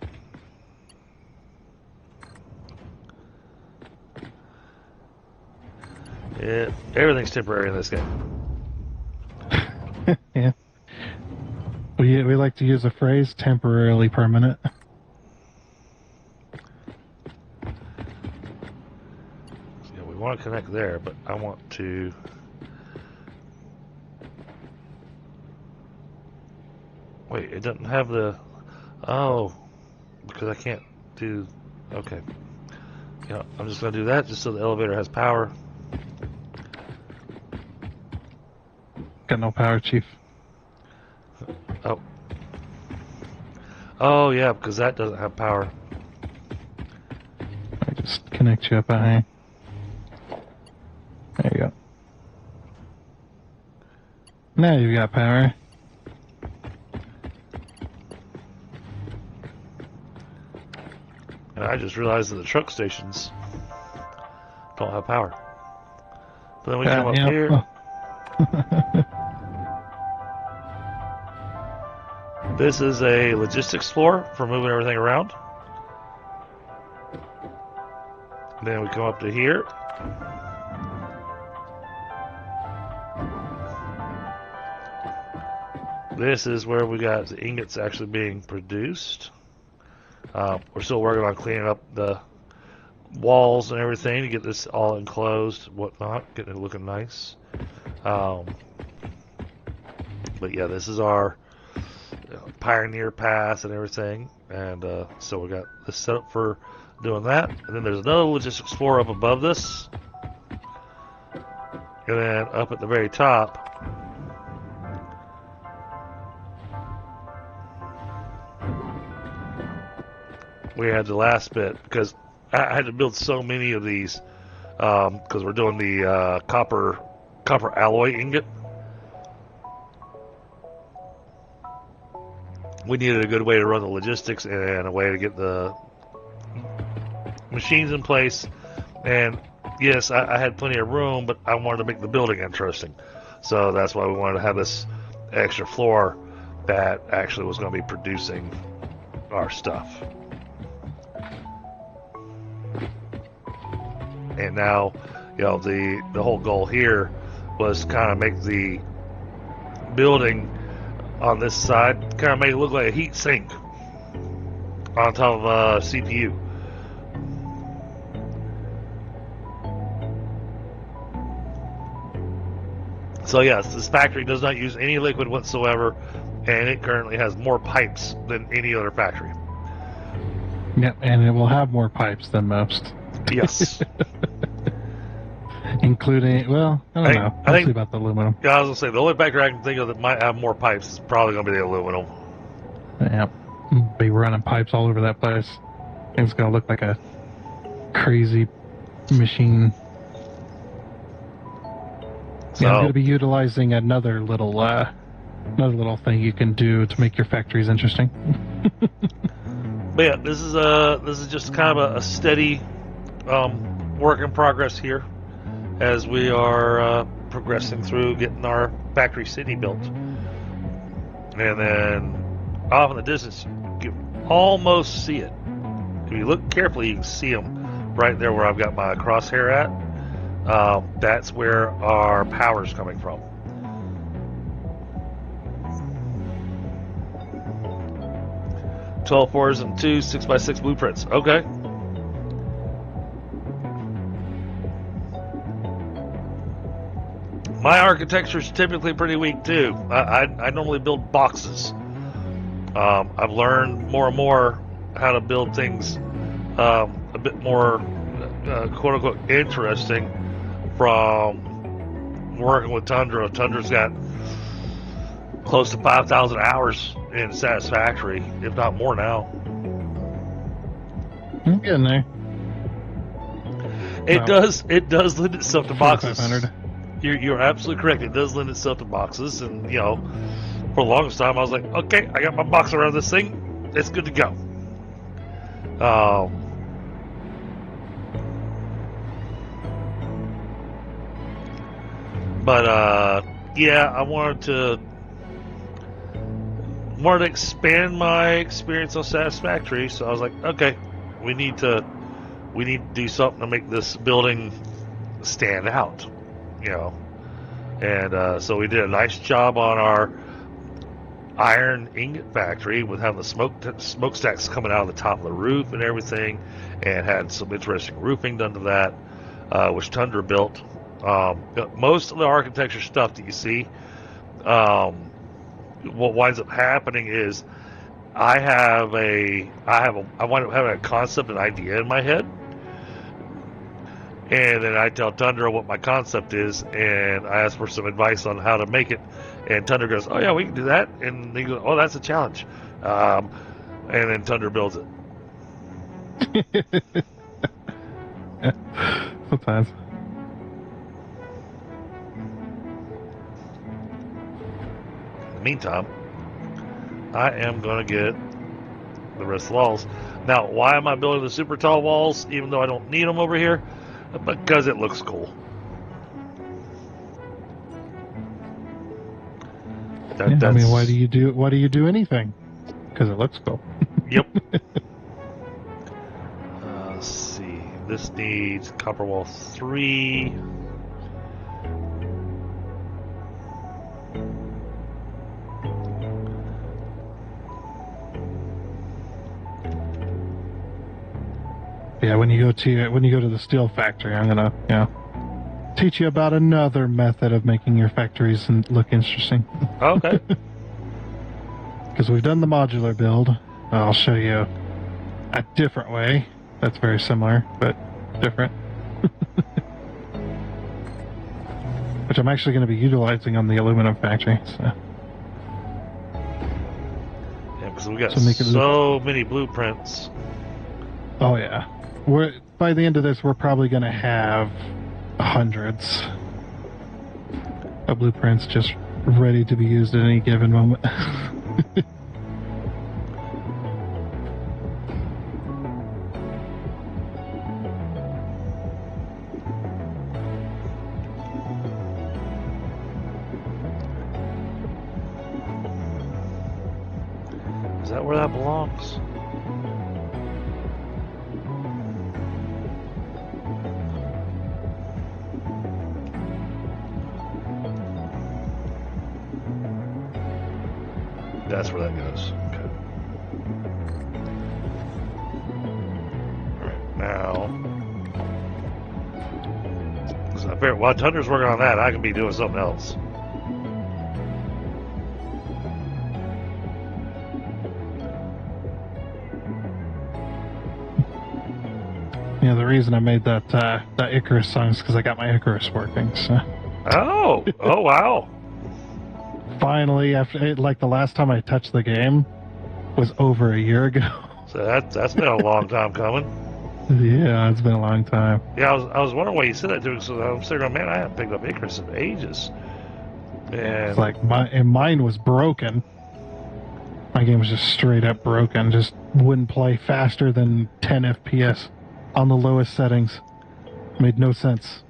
Everything's temporary in this game. Yeah. We like to use the phrase temporarily permanent. Yeah, we want to connect there, but I want to... Wait, it doesn't have the... Oh, because I can't do... Okay. Yeah, I'm just going to do that just so the elevator has power. Got no power, Chief. Oh. Oh, yeah, because that doesn't have power. I just connect you up high. There you go. Now you've got power. And I just realized that the truck stations don't have power. But then we come up yeah. here. Oh. This is a logistics floor for moving everything around. Then we come up to here. This is where we got the ingots actually being produced. We're still working on cleaning up the walls and everything to get this all enclosed, whatnot, getting it looking nice. But yeah, this is our pioneer path and everything, and so we got this set up for doing that. And then there's another logistics floor up above this, and then up at the very top we had the last bit, because I had to build so many of these because we're doing the copper alloy ingot. We needed a good way to run the logistics and a way to get the machines in place. And yes, I had plenty of room, but I wanted to make the building interesting. So that's why we wanted to have this extra floor that actually was going to be producing our stuff. And now, the whole goal here was to kind of make the building on this side, kind of make it look like a heat sink on top of a CPU. So yes, this factory does not use any liquid whatsoever, and it currently has more pipes than any other factory. Yep, and it will have more pipes than most. Yes. Including, well, I don't know. I think Mostly about the aluminum. Yeah, I was going to say, the only factory I can think of that might have more pipes is probably going to be the aluminum. Yep. Be running pipes all over that place. It's going to look like a crazy machine. So, Yeah, I'm going to be utilizing another little thing you can do to make your factories interesting. But yeah, this is just kind of a steady work in progress here as we are progressing through getting our factory city built. And then off in the distance, you can almost see it. If you look carefully, you can see them right there where I've got my crosshair at. That's where our power is coming from. 12 fours and 2 6x6 blueprints. Okay. My architecture is typically pretty weak too. I normally build boxes. I've learned more and more how to build things a bit more quote unquote interesting from working with Tundra. Tundra's got close to 5,000 hours in Satisfactory, if not more now. I'm getting there. It does lend itself to boxes. 500. You're absolutely correct. It does lend itself to boxes, and for the longest time I was like, okay, I got my box around this thing, it's good to go. But yeah, I wanted to expand my experience on Satisfactory, so I was like, okay, we need to do something to make this building stand out, and so we did a nice job on our iron ingot factory with having the smokestacks coming out of the top of the roof and everything, and had some interesting roofing done to that, which Tundra built. Most of the architecture stuff that you see, what winds up happening is I wind up having a concept, an idea in my head, and then I tell Tundra what my concept is, and I ask for some advice on how to make it, and Tundra goes, oh yeah, we can do that, and he goes, oh, that's a challenge, and then Tundra builds it. Sometimes. In the meantime, I am going to get the rest of the walls. Now, why am I building the super tall walls, even though I don't need them over here? Because it looks cool. I mean, why do you do anything? Because it looks cool. Yep. Let's see. This needs copper wall 3. Yeah, when you go to the steel factory, I'm gonna teach you about another method of making your factories look interesting. Okay. Because we've done the modular build. I'll show you a different way. That's very similar, but different. Which I'm actually going to be utilizing on the aluminum factory. So. Yeah, because we got so many blueprints. Oh yeah. By the end of this, we're probably going to have hundreds of blueprints just ready to be used at any given moment. Is that where that belongs? That's where that goes. Okay. Alright, now. It's not fair. While Tundra's working on that, I can be doing something else. Yeah, the reason I made that Icarus song is because I got my Icarus working. So. Oh wow. Finally, after the last time I touched the game was over a year ago. So that's been a long time coming. Yeah, it's been a long time. Yeah, I was wondering why you said that to me. So I'm sitting around, man, I haven't picked up Icarus in ages. And It's like mine was broken. My game was just straight up broken. Just wouldn't play faster than 10 FPS on the lowest settings. Made no sense.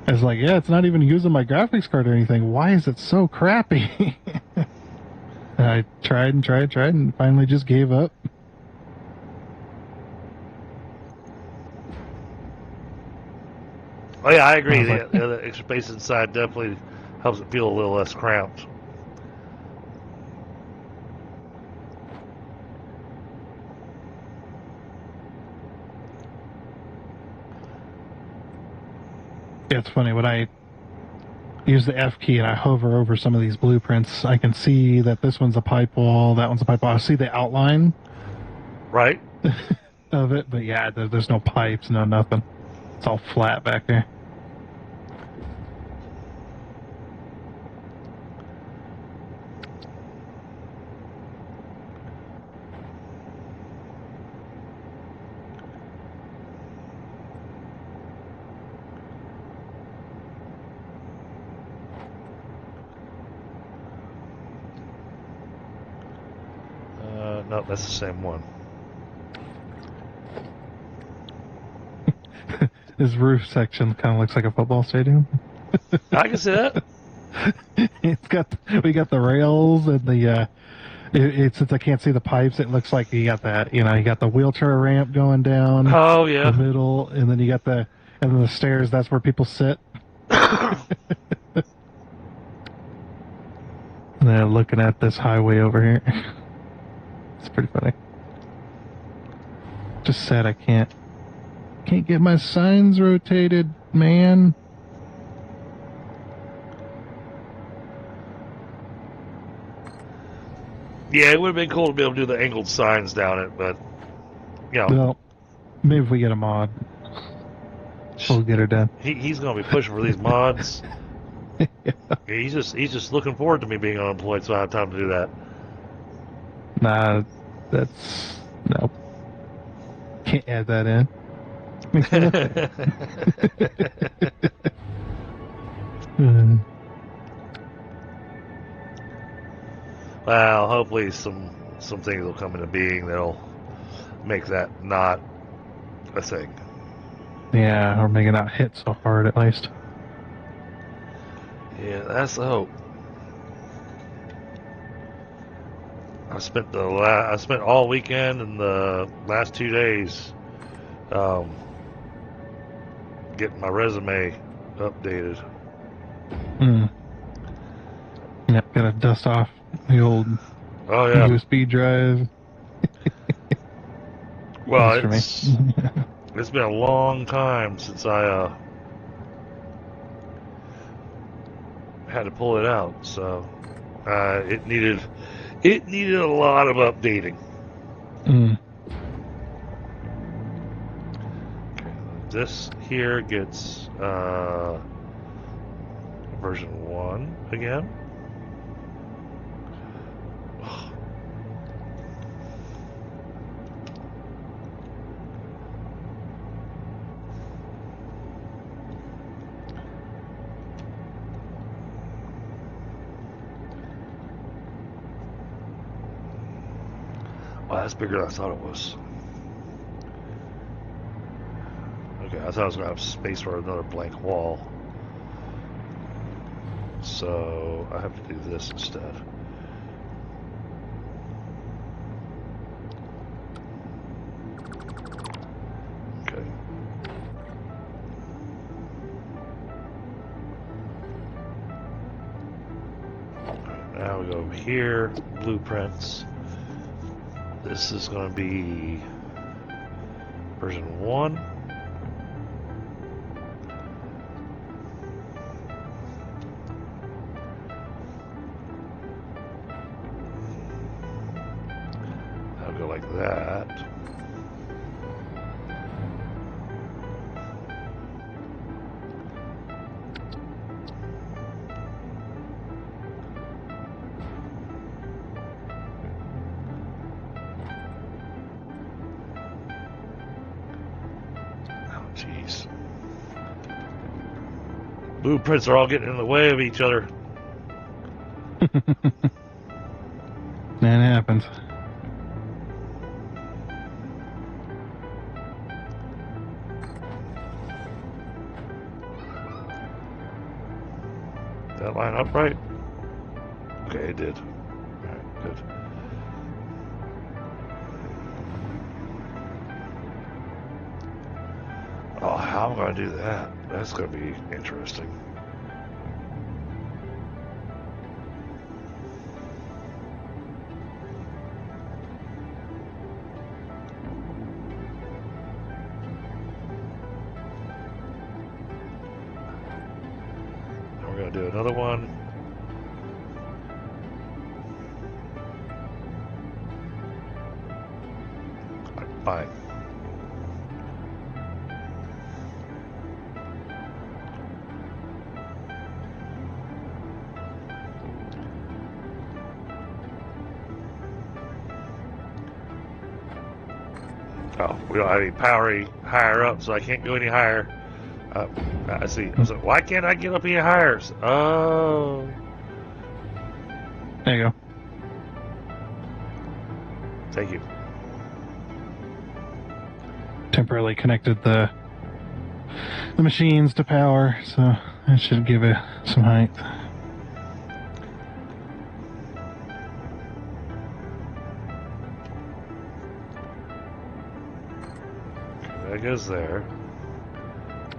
I was like, yeah, it's not even using my graphics card or anything. Why is it so crappy? And I tried and finally just gave up. oh yeah, I agree. The extra space inside definitely helps it feel a little less cramped. It's funny when I use the F key and I hover over some of these blueprints, I can see that this one's a pipe wall, that one's a pipe wall. I see the outline Right? of it, but yeah, there's no pipes, no nothing. It's all flat back there. No, that's the same one. This roof section kind of looks like a football stadium. I can see that. We got the rails and the since I can't see the pipes, it looks like you got that. You got the wheelchair ramp going down Oh, yeah. the middle, and then you got and then the stairs. That's where people sit. And then looking at this highway over here. It's pretty funny. Just sad I can't get my signs rotated, man. Yeah, it would have been cool to be able to do the angled signs down it, but, Well, maybe if we get a mod, we'll get her done. he's going to be pushing for these mods. Yeah. He's just looking forward to me being unemployed, so I have time to do that. Nah, that's no. Can't add that in. Makes me look bad. Well, hopefully some things will come into being that'll make that not a thing. Yeah, or make it not hit so hard at least. Yeah, that's the hope. I spent all weekend and the last 2 days getting my resume updated. Yep, gotta dust off the old USB drive. Well, it's been a long time since I had to pull it out, so it needed a lot of updating. Okay, this here gets version 1 again. Wow, that's bigger than I thought it was. Okay, I thought I was going to have space for another blank wall. So I have to do this instead. Okay. Now we go here, blueprints. This is going to be version 1. I'll go like that. Jeez. Blueprints are all getting in the way of each other. That happens. Did that line up right? Okay, it did. Alright, good. Oh, how am I going to do that? That's going to be interesting. do another one. Fine. Oh, we don't have any power higher up, so I can't go any higher. I see. I was like, why can't I get up any higher? Oh. There you go. Thank you. Temporarily connected the machines to power, so that should give it some height. That goes there.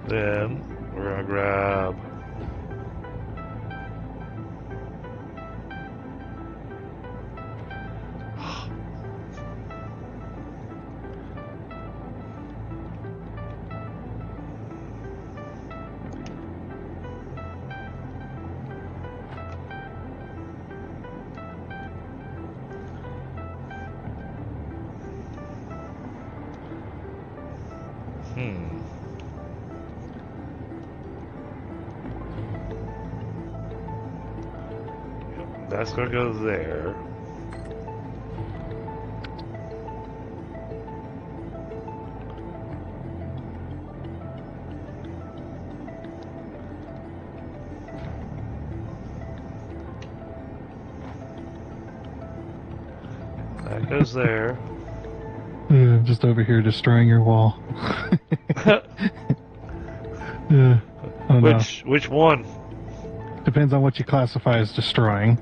Then we're gonna grab that's gonna go there. That goes there. I'm just over here destroying your wall. Oh, no. Which one? Depends on what you classify as destroying.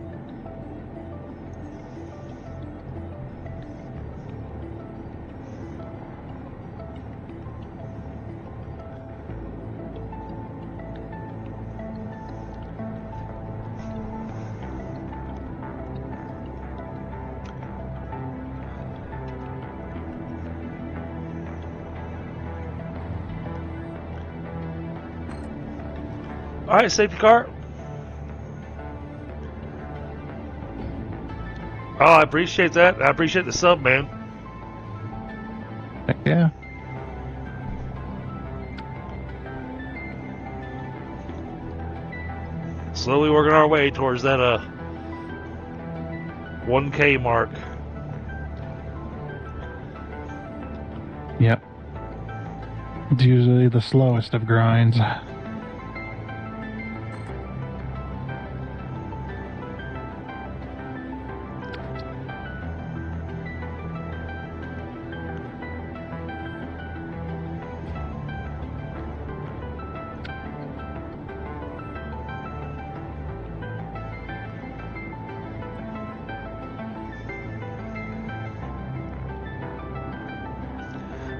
All right, safety car. Oh, I appreciate that. I appreciate the sub, man. Heck yeah. Slowly working our way towards that 1K mark. Yep. It's usually the slowest of grinds.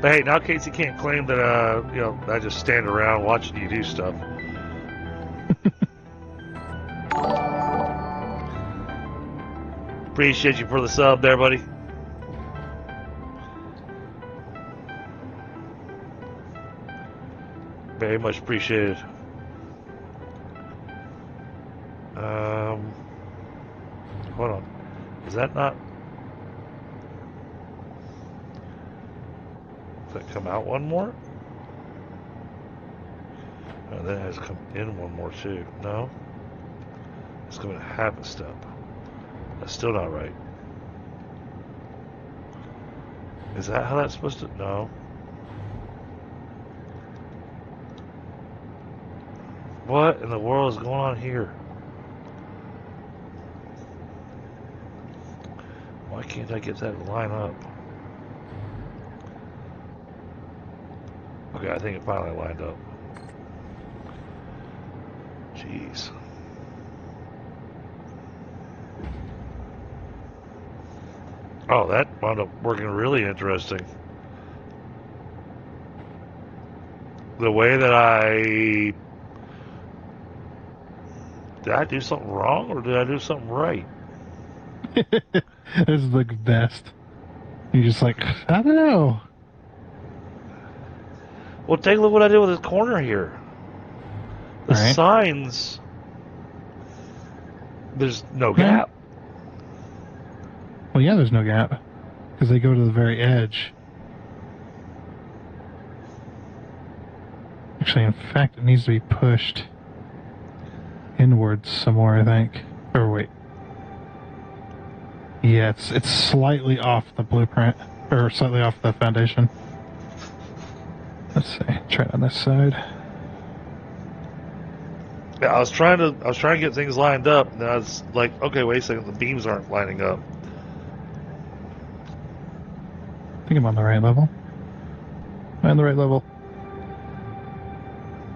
But hey, now Casey can't claim that I just stand around watching you do stuff. Appreciate you for the sub there, buddy. Very much appreciated. Hold on. Is that not? Does that come out one more? Oh, that has come in one more too. No? It's coming half a step. That's still not right. Is that how that's supposed to? No. What in the world is going on here? Why can't I get that to line up? Okay, I think it finally lined up. Jeez. Oh, that wound up working really interesting. The way that did I do something wrong or did I do something right? This is the best. You're just like, I don't know. Well, take a look what I did with this corner here. The All right. signs There's no gap. Well, yeah, there's no gap. Because they go to the very edge. Actually, in fact, it needs to be pushed inwards some more, I think. Or wait. Yeah, it's slightly off the blueprint. Or slightly off the foundation. Let's see. Try it on this side. Yeah, I was trying to get things lined up, and then I was like, okay, wait a second, the beams aren't lining up. I think I'm on the right level. Am I on the right level?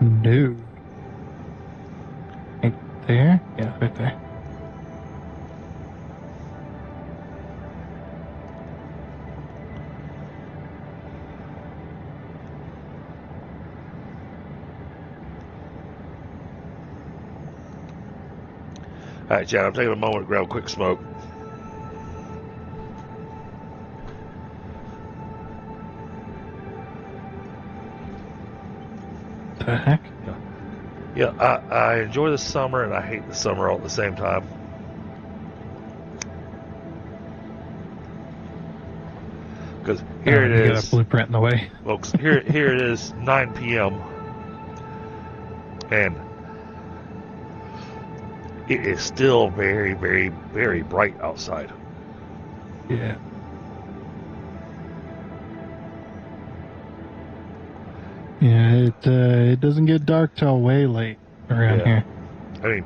No. Right there? Yeah, right there. All right, Chad, I'm taking a moment to grab a quick smoke. The heck? Yeah, I enjoy the summer and I hate the summer all at the same time. Because here it You got is. a blueprint in the way. Folks, here it is, 9 p.m. And it is still very, very, very bright outside. Yeah. Yeah, it doesn't get dark till way late around here. I mean,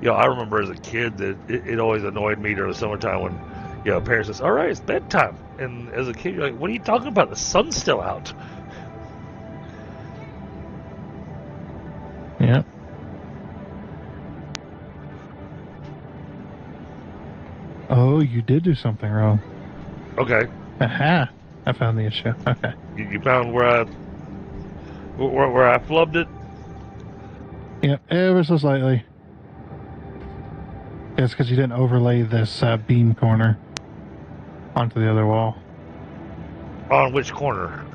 I remember as a kid that it always annoyed me during the summertime when, parents says, all right, it's bedtime. And as a kid, you're like, what are you talking about? The sun's still out. Yeah. Oh, you did do something wrong. Okay. Aha! I found the issue. Okay. You found where I flubbed it? Yep, ever so slightly. It's because you didn't overlay this beam corner onto the other wall. On which corner?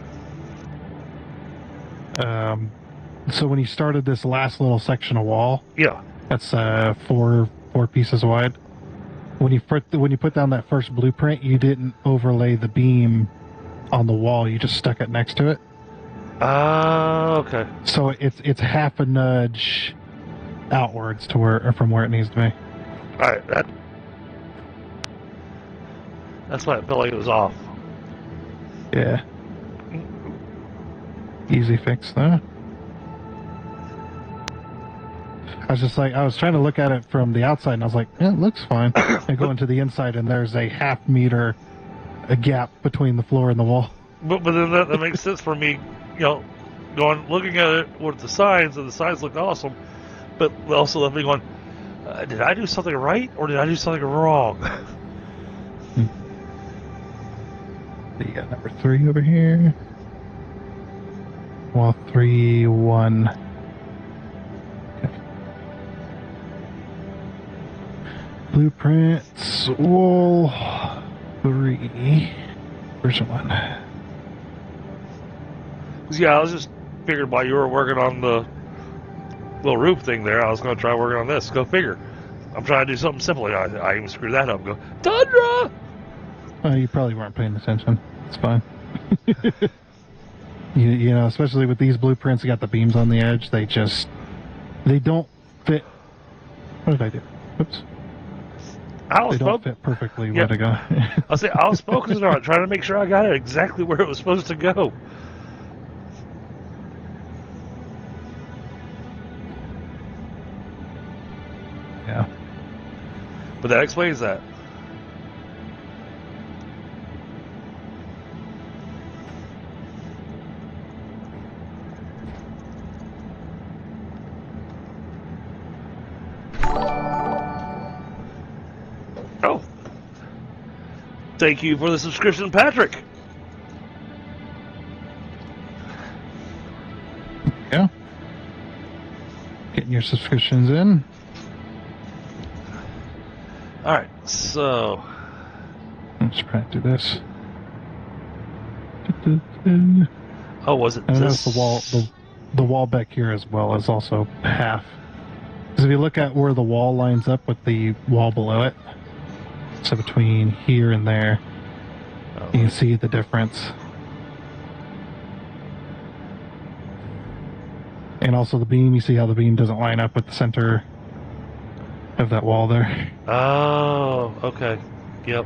So when you started this last little section of wall, Yeah. that's four pieces wide. When you put down that first blueprint, you didn't overlay the beam on the wall. You just stuck it next to it. Okay. So it's half a nudge outwards to from where it needs to be. All right. That's why it felt like it was off. Yeah. Easy fix though. I was trying to look at it from the outside, and I was like, yeah, it looks fine. I go into the inside, and there's a half-meter gap between the floor and the wall. But then that makes sense for me, looking at it with the signs, and the signs looked awesome. But also left me going, did I do something right, or did I do something wrong? You got number 3 over here. Wall 3, 1. Blueprints, wall 3. Where's one? Yeah, I was just figured while you were working on the little roof thing there, I was going to try working on this. Go figure. I'm trying to do something simple. I even screwed that up. Go, Tundra! You probably weren't paying attention. It's fine. you know, especially with these blueprints, you got the beams on the edge. They don't fit. What did I do? Oops. They don't fit perfectly where to go. I was focusing on it, trying to make sure I got it exactly where it was supposed to go. Yeah. But that explains that. Oh. Thank you for the subscription, Patrick. Yeah. Getting your subscriptions in. Alright, so Let's try to do this. oh, was it I this? noticed the wall back here as well is also half Because if you look at where the wall lines up with the wall below it, so between here and there, you can see the difference. And also the beam, you see how the beam doesn't line up with the center of that wall there. Oh, okay. Yep.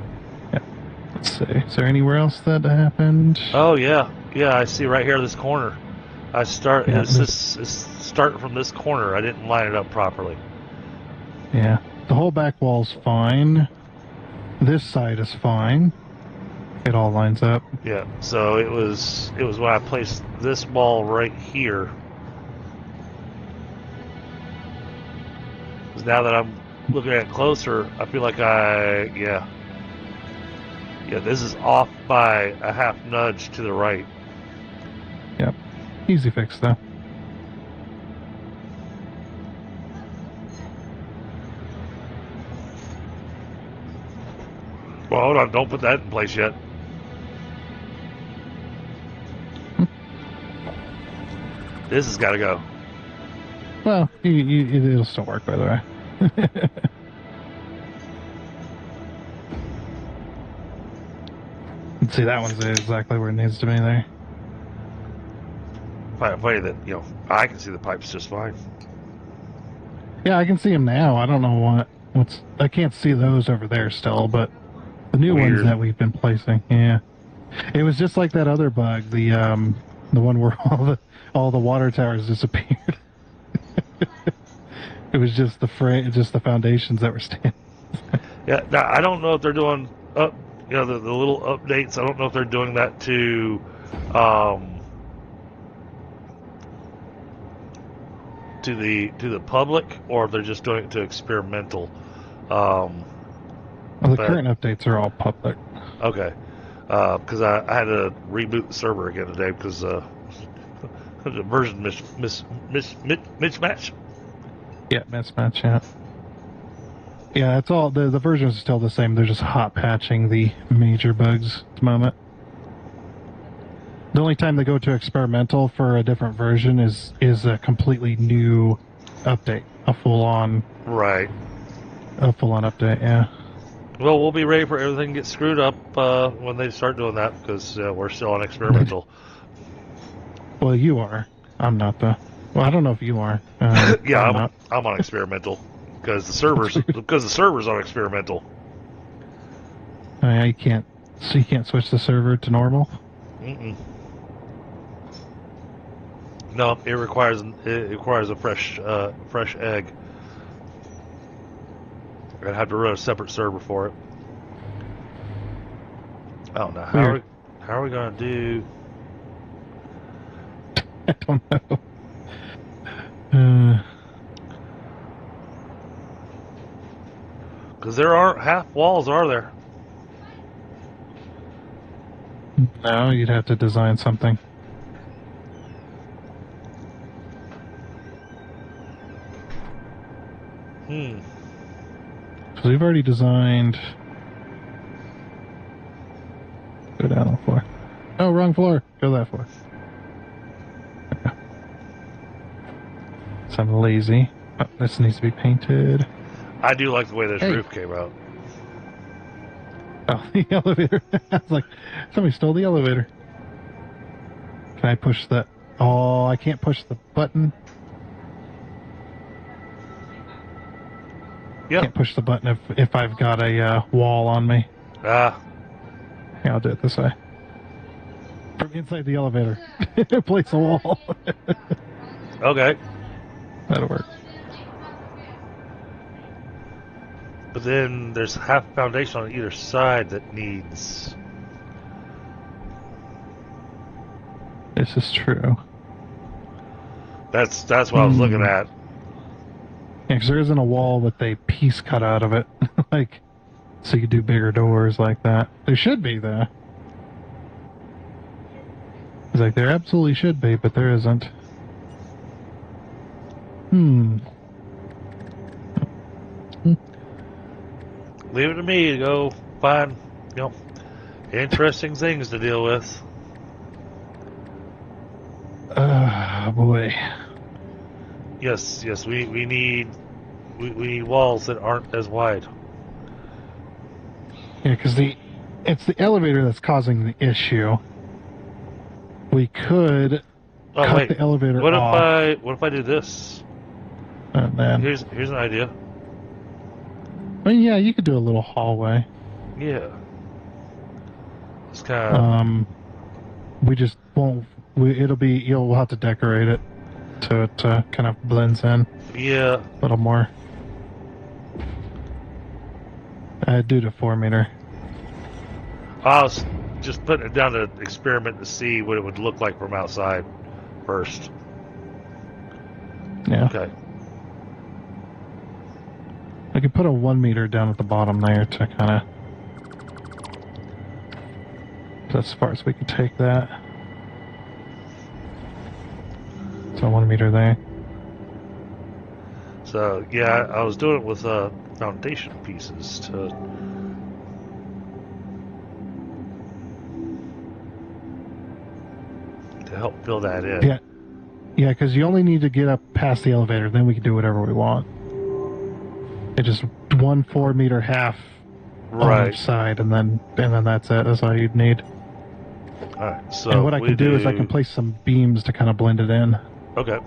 Let's see. Is there anywhere else that happened? Oh, yeah. Yeah, I see right here this corner. It's starting from this corner. I didn't line it up properly. Yeah. The whole back wall's fine. This side is fine. It all lines up. Yeah, so it was when I placed this wall right here. 'Cause now that I'm looking at it closer, I feel like yeah, this is off by a half nudge to the right. Yep. Easy fix, though. Well, hold on, don't put that in place yet. This has got to go. Well, it'll still work, by the way. Let's see, that one's exactly where it needs to be there. Funny that, I can see the pipes just fine. Yeah, I can see them now. I don't know I can't see those over there still, but the new ones that we've been placing, yeah. It was just like that other bug, the one where all the water towers disappeared. It was just the foundations that were standing. Yeah, now, I don't know if they're doing the little updates. I don't know if they're doing that to the public, or if they're just doing it to experimental. Well, the current updates are all public. Okay, because I had to reboot the server again today because the version mismatch. Yeah, mismatch. Yeah. Yeah, it's all the versions are still the same. They're just hot patching the major bugs at the moment. The only time they go to experimental for a different version is a completely new update, a full on update. Yeah. Well, we'll be ready for everything to get screwed up when they start doing that because we're still on experimental. Well, you are. I'm not though. Well, I don't know if you are. Yeah, I'm on experimental because the server's on experimental. Oh, yeah, you can't switch the server to normal. Mm-mm. No, it requires a fresh egg. I'd have to run a separate server for it. I don't know how are we gonna do. I don't know. Because there aren't half walls, are there? No, you'd have to design something. So we've already designed. Go down on the floor. Oh, wrong floor. Go that floor. Okay. So I'm lazy. Oh, this needs to be painted. I do like the way this roof came out. Oh, the elevator. I was like, somebody stole the elevator. Can I push that? Oh, I can't push the button. Yep. Can't push the button if I've got a wall on me. Yeah, I'll do it this way. From inside the elevator. Place a wall. Okay. That'll work. But then there's half foundation on either side that needs. This is true. That's what I was looking at. Yeah, because there isn't a wall with a piece cut out of it. So you could do bigger doors like that. There should be, though. It's like, there absolutely should be, but there isn't. Leave it to me to go find, interesting things to deal with. Boy. Yes, we need we need walls that aren't as wide. Yeah, because it's the elevator that's causing the issue. We could Oh cut wait, the elevator what off. if I do this? And then, Here's an idea. I mean, yeah, you could do a little hallway. Yeah. It's kind of We just won't. You'll have to decorate it to kind of blends in yeah. a little more. Do the 4 meter. I was just putting it down to experiment to see what it would look like from outside first. Yeah. Okay. I could put a 1 meter down at the bottom there to kind of. That's as far as we can take that. So 1 meter there. So yeah, I was doing it with foundation pieces to help fill that in. Yeah. Yeah, because you only need to get up past the elevator, then we can do whatever we want. It just 1 4 meter half on each side, and then that's it. That's all you'd need. Alright, so And what I can do is I can place some beams to kind of blend it in. Okay.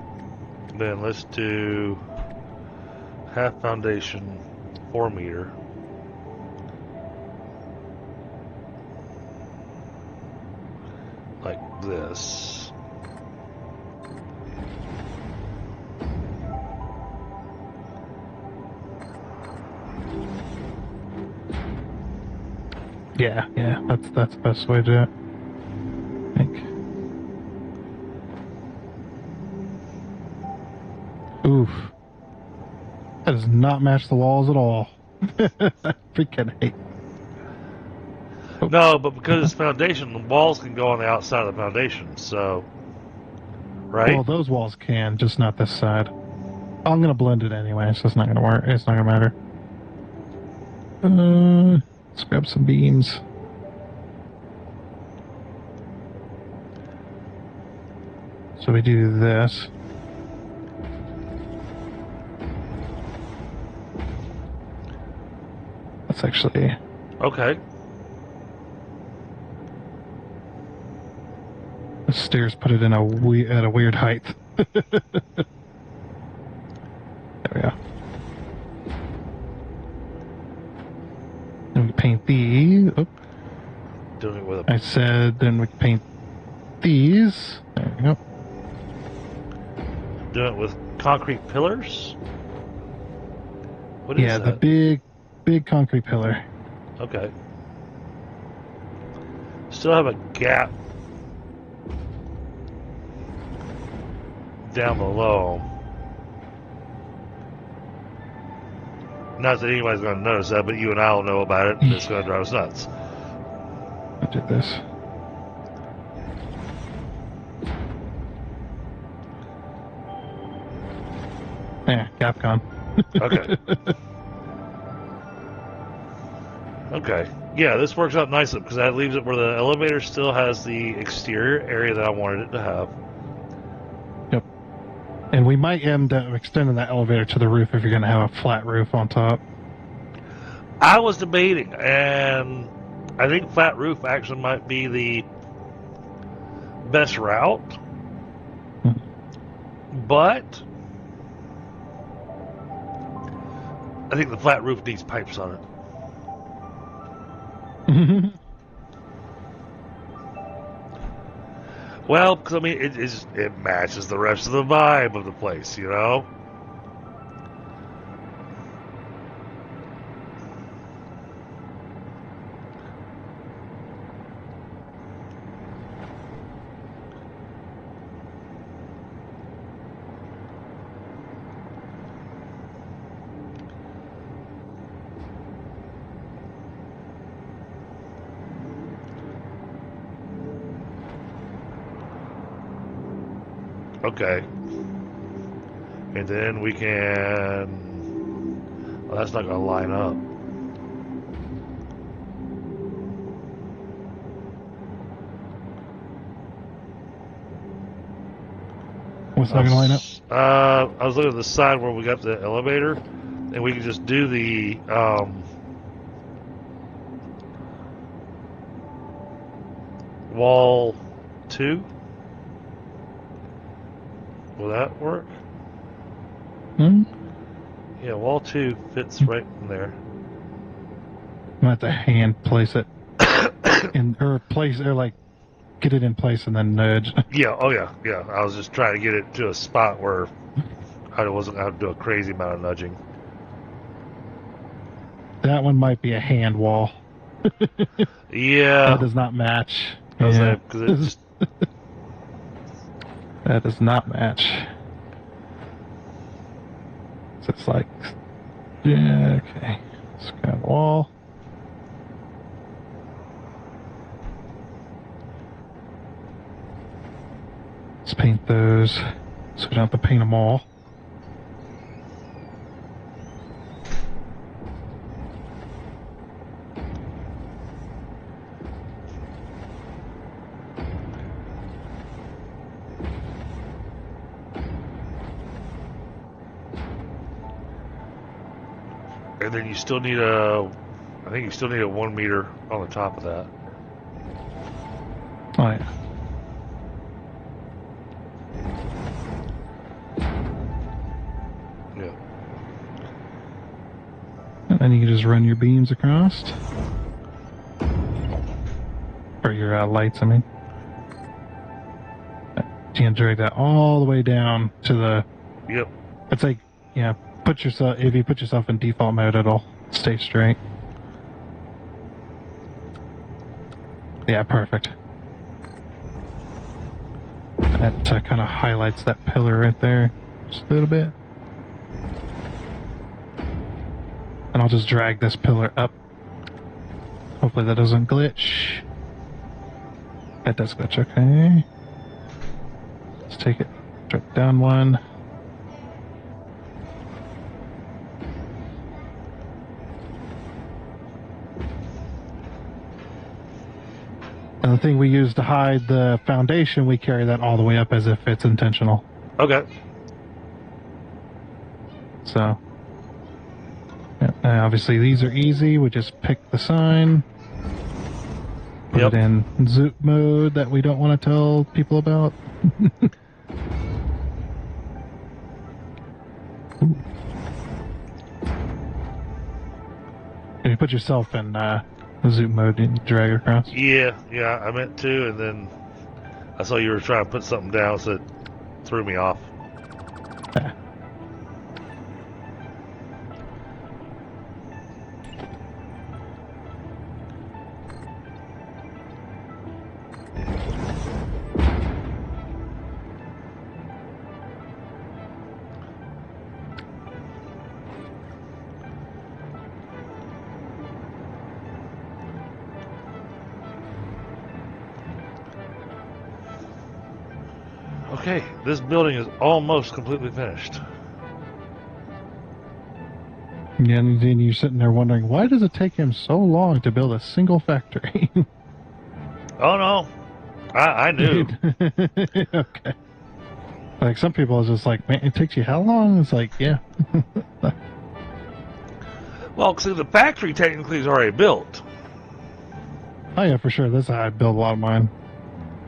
Then let's do half foundation, 4 meter. Like this. Yeah, that's the best way to do it. I think. Oof. That does not match the walls at all. Freaking hate. No, but because it's foundation, the walls can go on the outside of the foundation, so... Right? Well, those walls can, just not this side. I'm gonna blend it anyway, so it's not gonna work. It's not gonna matter. Let's grab some beams. So we do this. That's actually... Okay. The stairs put it in at a weird height. There we go. Then we paint these. Oh, Doing it with a... I said then we paint these. There we go. Doing it with concrete pillars? What is that? The big concrete pillar. Okay. Still have a gap down below. Not that anybody's going to notice that, but you and I will know about it, and it's going to drive us nuts. I did this. Yeah, gap gone. Okay. Okay. Yeah, this works out nicely because that leaves it where the elevator still has the exterior area that I wanted it to have. Yep. And we might end up extending that elevator to the roof if you're going to have a flat roof on top. I was debating, and I think flat roof actually might be the best route. But I think the flat roof needs pipes on it. Well, because I mean, it matches the rest of the vibe of the place, you know? Okay. And then we can... Well, that's not going to line up. What's not going to line up? I was looking at the side where we got the elevator. and we can just do the wall 2. Will that work? Hmm? Yeah, wall 2 fits right in there. I'm going to have to hand place it like get it in place and then nudge. Yeah, oh yeah. I was just trying to get it to a spot where I wasn't going to do a crazy amount of nudging. That one might be a hand wall. Yeah. That does not match. I was Yeah. like, because it just... That does not match. So it's like, yeah, okay. Let's grab the wall. Let's paint those so we don't have to paint them all. And then you still need I think you still need a 1 meter on the top of that. Oh, yeah. Yeah. And then you can just run your beams across. Or your lights, I mean. You can drag that all the way down to the... Yep. It's like, yeah, if you put yourself in default mode, it'll stay straight. Yeah, perfect. That kind of highlights that pillar right there just a little bit. And I'll just drag this pillar up. Hopefully that doesn't glitch. That does glitch, okay. Let's take it, drag down one. And the thing we use to hide the foundation, we carry that all the way up as if it's intentional. Okay. So, yeah, obviously these are easy. We just pick the sign, put Yep. it in zoop mode that we don't want to tell people about. If you put yourself in zoom mode and drag across. Yeah, I meant to, and then I saw you were trying to put something down, so it threw me off. Yeah. Okay, this building is almost completely finished. Yeah, and then you're sitting there wondering, why does it take him so long to build a single factory? Oh no, I knew. Okay. Like some people are just like, man, it takes you how long? It's like, yeah. Well, see, the factory technically is already built. Oh yeah, for sure. That's how I build a lot of mine.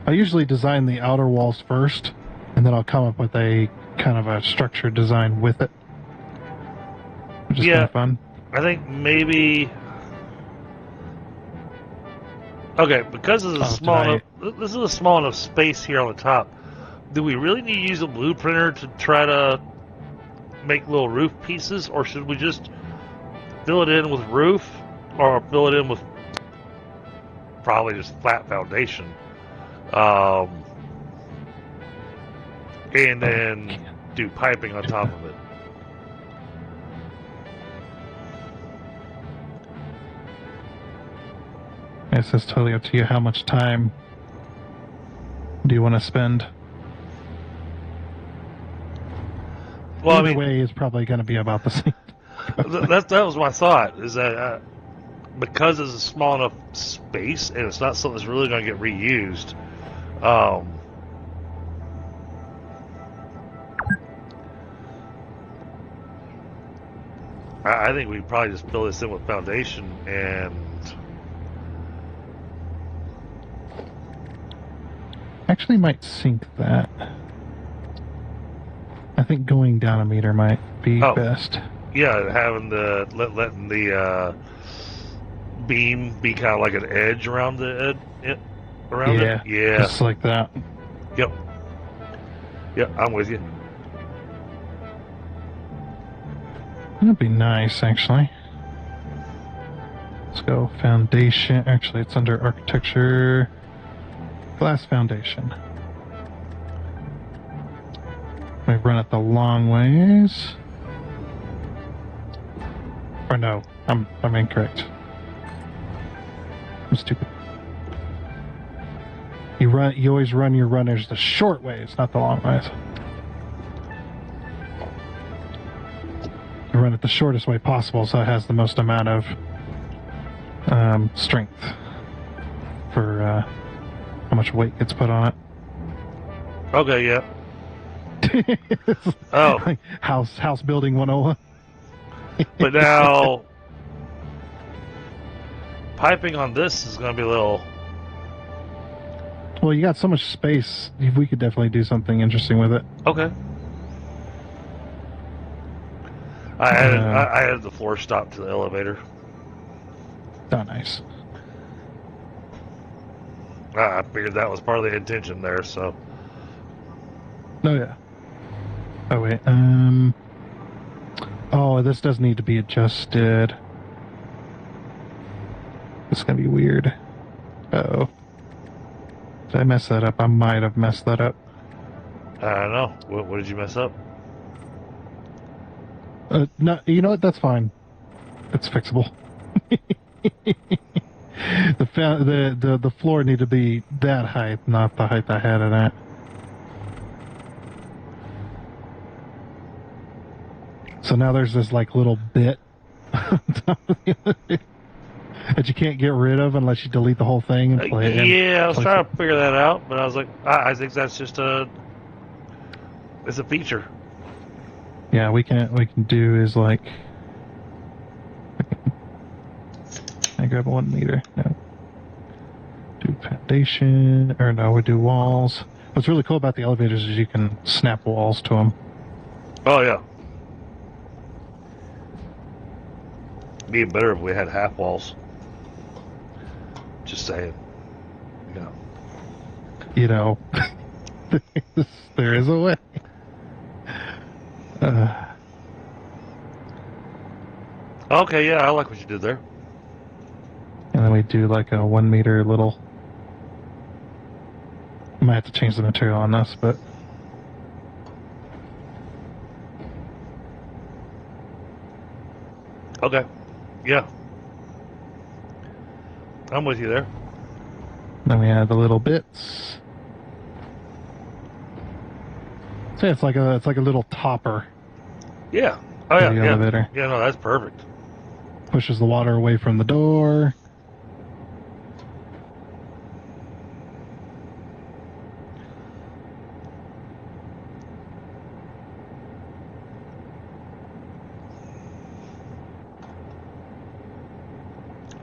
I usually design the outer walls first, and then I'll come up with a kind of a structured design with it. Which is kind of fun. I think maybe. Okay, because this is a small enough space here on the top. Do we really need to use a blueprinter to try to make little roof pieces, or should we just fill it in with roof, or fill it in with probably just flat foundation, and then do piping on top of it? It's just totally up to you how much time do you want to spend. Well, Either way is probably going to be about the same. that was my thought, is that because it's a small enough space and it's not something that's really going to get reused, I think we probably just fill this in with foundation and... Actually might sink that. I think going down a meter might be best. Yeah, having letting the beam be kind of like an edge around it. Yeah. Just like that. Yep. Yep, I'm with you. That'd be nice, actually. Let's go foundation. Actually, it's under architecture. Glass foundation. We run it the long ways. Or no, I'm incorrect. I'm stupid. You always run your runners the short ways, not the long ways. You run it the shortest way possible, so it has the most amount of strength for how much weight gets put on it. Okay, yeah. Oh, like house building 101. But now piping on this is going to be a little. Well, you got so much space. We could definitely do something interesting with it. Okay. I added the floor stop to the elevator. Oh, nice. I figured that was part of the intention there, so. Oh, yeah. Oh, wait. Oh, this does need to be adjusted. It's gonna be weird. Uh-oh. Did I mess that up? I might have messed that up. I don't know. What did you mess up? No, you know what? That's fine. It's fixable. The floor need to be that height, not the height I had it at. So now there's this like little bit on top of the elevator that you can't get rid of unless you delete the whole thing and play it. Yeah, I was trying to figure that out, but I was like, I think that's just it's a feature. Yeah, we can do is like, I grab 1 meter. No. Do foundation, or no, we do walls. What's really cool about the elevators is you can snap walls to them. Oh yeah. Be better if we had half walls. Just saying. You know, there is a way. Okay, yeah, I like what you did there. And then we do like a 1 meter little. Might have to change the material on this, but. Okay. Yeah. I'm with you there. Then we add the little bits. So it's like a little topper. Yeah. Oh yeah. The Yeah. elevator. Yeah. No, that's perfect. Pushes the water away from the door.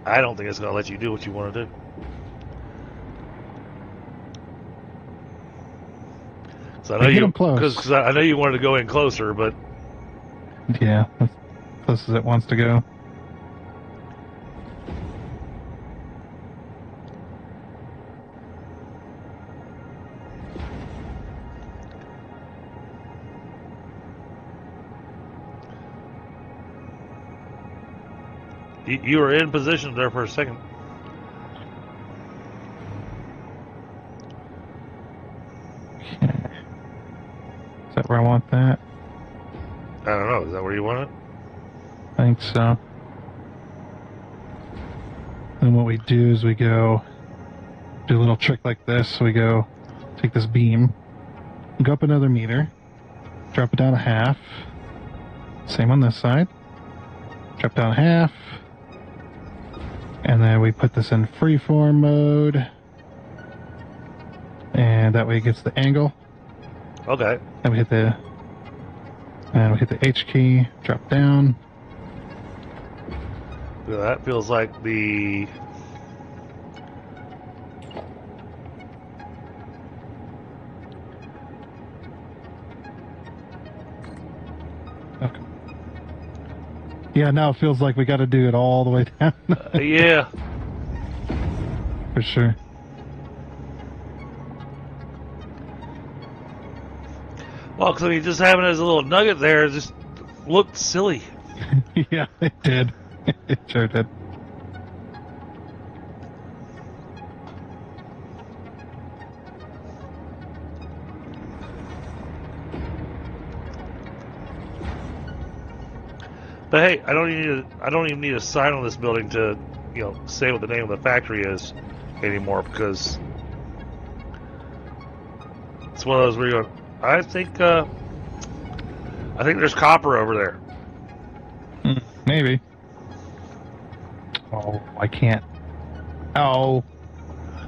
I don't think it's going to let you do what you want to do. So I know because I know you wanted to go in closer, but yeah, as close as it wants to go. you were in position there for a second. Okay. Is that where I want that? I don't know. Is that where you want it? I think so. And what we do is we go do a little trick like this. We go take this beam, go up another meter, drop it down a half. Same on this side. Drop down a half. And then we put this in freeform mode. And that way it gets the angle. Okay. And we hit the H key, drop down. That feels like the... Okay. Yeah, now it feels like we got to do it all the way down. yeah. For sure. Well, because I mean, just having it as a little nugget there just looked silly. Yeah, it did. It sure did. But hey, I don't even need a sign on this building to, say what the name of the factory is anymore, because it's one of those where you go, I think there's copper over there. Maybe. Oh, I can't. Oh,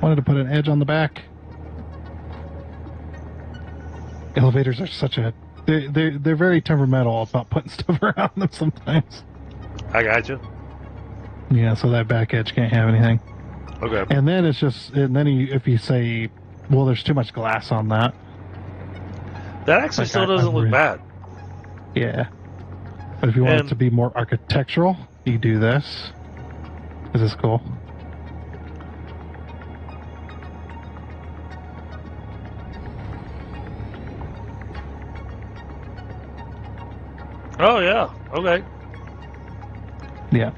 wanted to put an edge on the back. Elevators are such a... They're very temperamental about putting stuff around them sometimes. I got you. Yeah, so that back edge can't have anything. Okay. And then it's just... And then if you say, well, there's too much glass on that. That actually Like still doesn't look bad. Yeah. But if you want it to be more architectural, you do this. This is cool. Oh, yeah. Okay. Yeah.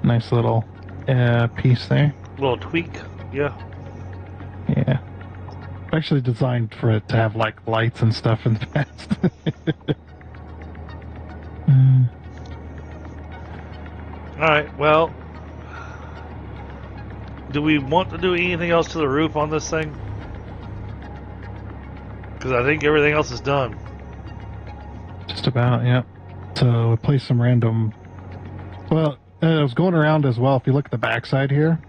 Nice little piece there. Little tweak. Yeah. Yeah. Actually designed for it to have like lights and stuff in the past. All right. Well, do we want to do anything else to the roof on this thing? Because I think everything else is done. Just about, yeah. So place some random... Well, I was going around as well. If you look at the backside here,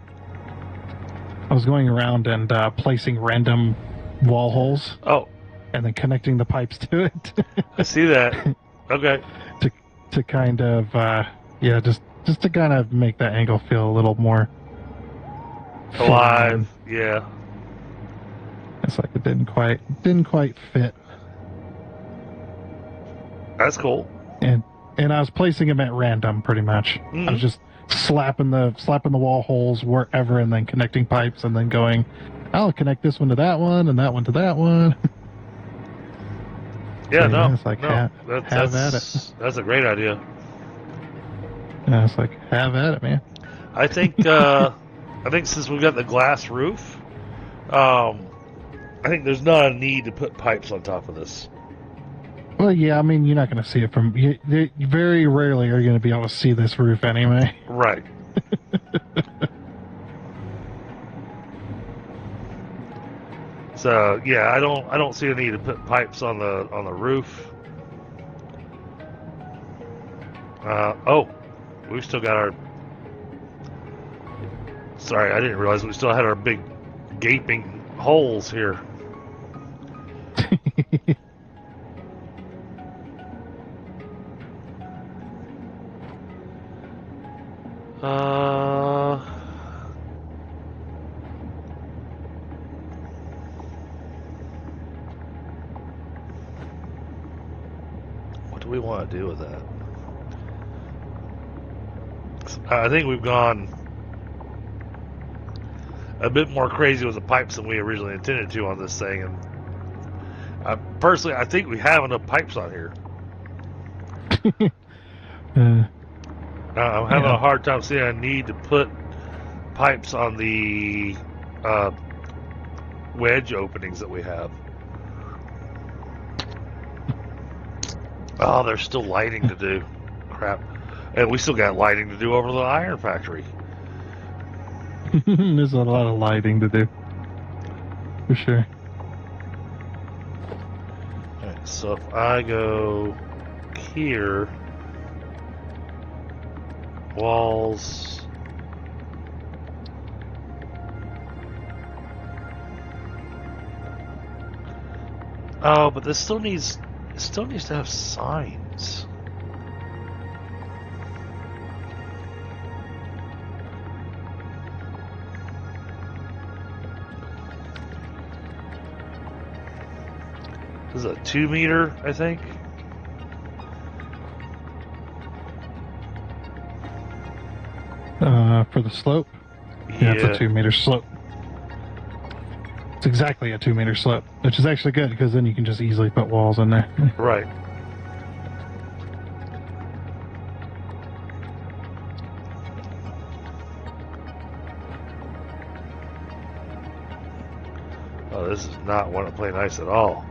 I was going around and placing random wall holes. Oh. And then connecting the pipes to it. I see that. Okay. To kind of, just to kind of make that angle feel a little more... alive. Yeah. It's like it didn't quite fit. That's cool. And I was placing them at random, pretty much. Mm-hmm. I was just slapping the wall holes wherever, and then connecting pipes, and then going, I'll connect this one to that one, and that one to that one. Yeah, so, it's like have at it. That's a great idea. Yeah, it's like have at it, man. I think since we've got the glass roof, I think there's not a need to put pipes on top of this. Well, yeah, I mean, you're not going to see it from... You very rarely are you going to be able to see this roof anyway. Right. So, yeah, I don't see a need to put pipes on the roof. We've still got our... Sorry, I didn't realize we still had our big gaping holes here. What do we want to do with that? I think we've gone a bit more crazy with the pipes than we originally intended to on this thing, and personally, I think we have enough pipes on here. I'm having a hard time seeing a need to put pipes on the wedge openings that we have. Oh, there's still lighting to do. Crap. And we still got lighting to do over the iron factory. There's a lot of lighting to do. For sure. Alright, so if I go here, walls. Oh, but this still needs to have signs. This is a 2 meter, I think. For the slope? Yeah, it's a 2 meter slope. It's exactly a 2 meter slope, which is actually good because then you can just easily put walls in there. Right. Oh, this is not want to play nice at all.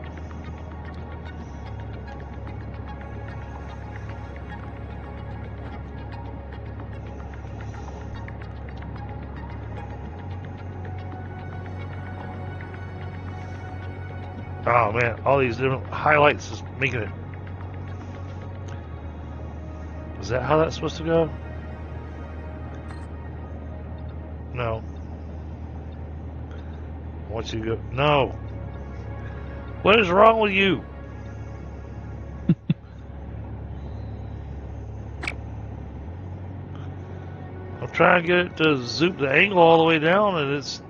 Oh man, all these different highlights is making it. Is that how that's supposed to go? No. Once you go, no. What is wrong with you? I'm trying to get it to zoom the angle all the way down, and it's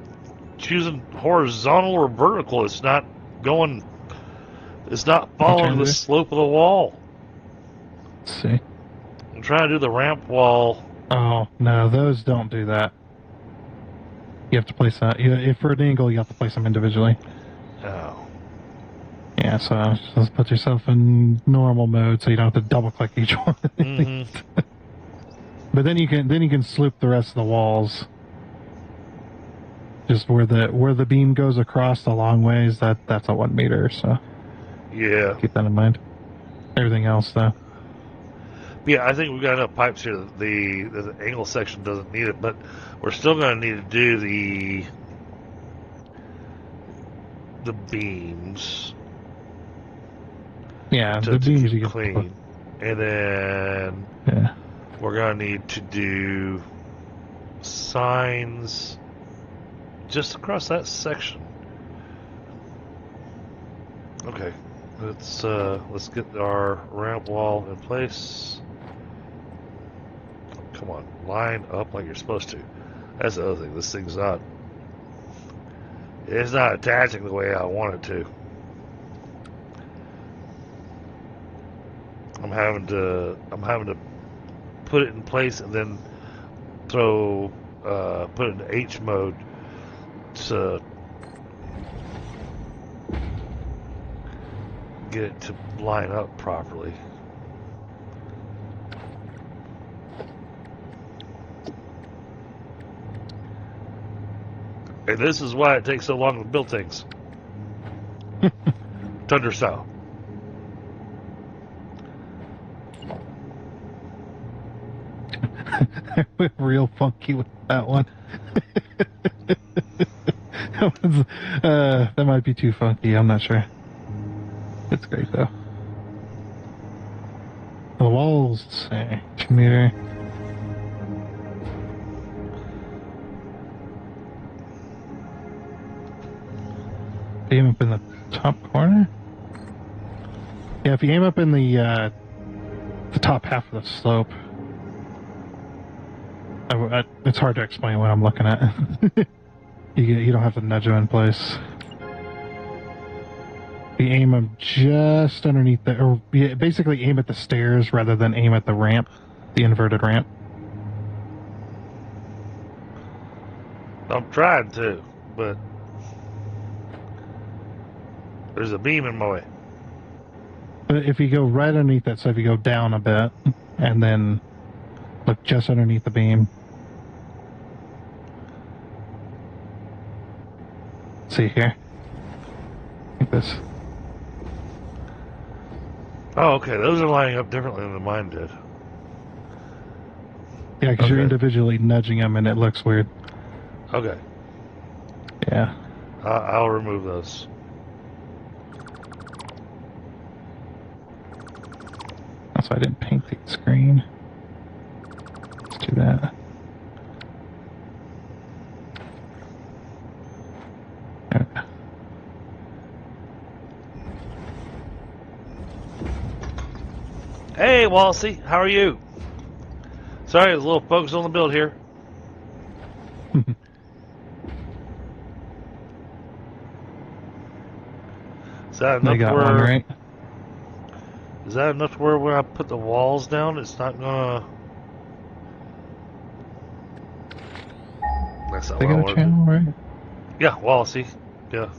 choosing horizontal or vertical. It's not going. It's not following the slope of the wall. Let's see. I'm trying to do the ramp wall. Oh no, those don't do that. You have to place that. If for an angle, you have to place them individually. Oh. Yeah, so just put yourself in normal mode so you don't have to double click each one. Mm-hmm. But then you can sloop the rest of the walls. Just where the beam goes across the long ways, that's a 1 meter, so Yeah. keep that in mind. Everything else though. Yeah, I think we've got enough pipes here that the angle section doesn't need it, but we're still going to need to do the beams. Yeah, to the beams keep you can clean, and then we're going to need to do signs just across that section. Okay, let's get our ramp wall in place. Come on, line up like you're supposed to. That's the other thing. This thing's not. It's not attaching the way I want it to. I'm having to put it in place and then put it in H mode to get it to line up properly. And this is why it takes so long to build things. Tundra style. I went real funky with that one. That might be too funky, I'm not sure. It's great though. The walls, say, 2 meter. Aim up in the top corner? Yeah, if you aim up in the top half of the slope. It's hard to explain what I'm looking at. You don't have to nudge them in place. You aim them just underneath or basically aim at the stairs rather than aim at the ramp, the inverted ramp. I'm trying to, but there's a beam in my way. But if you go right underneath that, so if you go down a bit and then look just underneath the beam. See here. Like this. Oh, okay. Those are lining up differently than mine did. Yeah, because you're individually nudging them and it looks weird. Okay. Yeah. I'll remove those. Also, I didn't paint the screen. Let's do that. Okay. Hey, Walsey, how are you? Sorry, there's a little focus on the build here. Is that They enough got where? one, right? Is that enough to where when I put the walls down, it's not gonna? That's not They what I got a wanted. channel, right? Yeah, Wallacey. Yeah.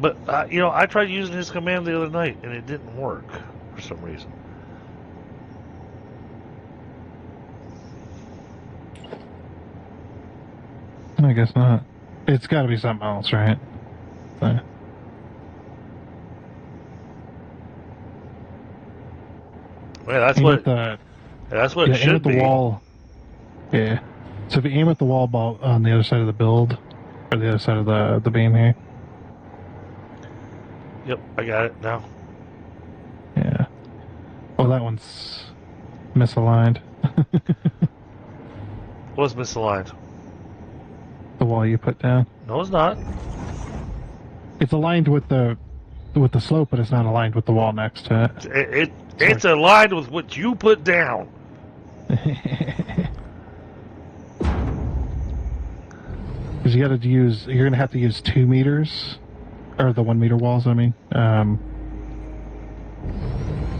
But I tried using his command the other night and it didn't work for some reason. I guess not. It's got to be something else, right? So, Yeah, that's aim what. at the That's what it aim should at the be. wall. Yeah. So if you aim at the wall ball on the other side of the build, or the other side of the beam here. Yep, I got it now. Yeah. Oh, that one's misaligned. Was misaligned. The wall you put down. No, it's not. It's aligned with the slope, but it's not aligned with the wall next to It's aligned with what you put down. it. Because you're gonna have to use 2 meters, or the 1 meter walls. I mean,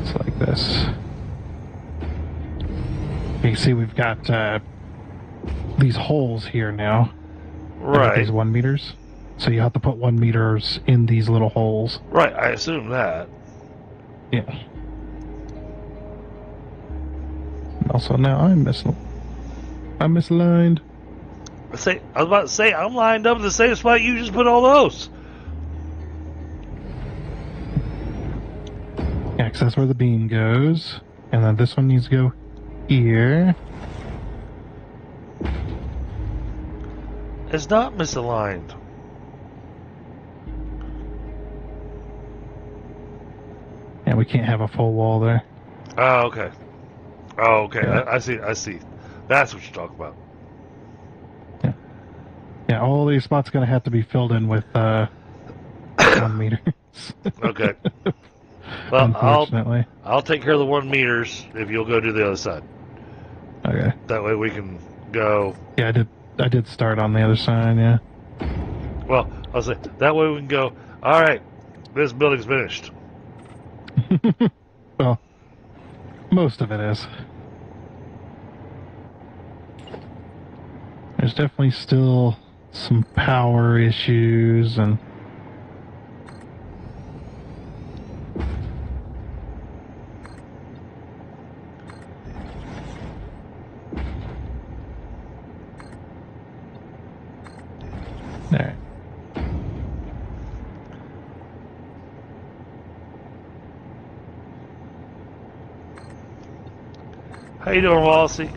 it's like this. You can see we've got these holes here now. Right. These 1 meters. So you have to put 1 meters in these little holes. Right, I assume that. Yeah. And also now I'm misaligned. I was about to say, I'm lined up in the same spot you just put all those. Yeah, 'cause that's where the beam goes. And then this one needs to go here. It's not misaligned. And we can't have a full wall there. Oh, okay. Oh, okay. Yeah. I see. That's what you're talking about. Yeah, all these spots going to have to be filled in with 1 meters. Okay. Well, Unfortunately. I'll take care of the 1 meters if you'll go do the other side. Okay. That way we can go. Yeah, I did start on the other side, yeah. Well, I'll say that way we can go. All right, this building's finished. Well, most of it is. There's definitely still some power issues and there. How you doing, Wallacey?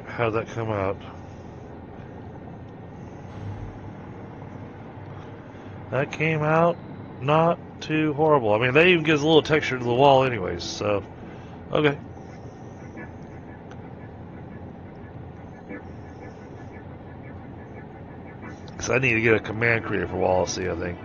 How'd that come out? That came out not too horrible. I mean, that even gives a little texture to the wall anyways, so... Okay. Because I need to get a command creator for Wallacey, I think.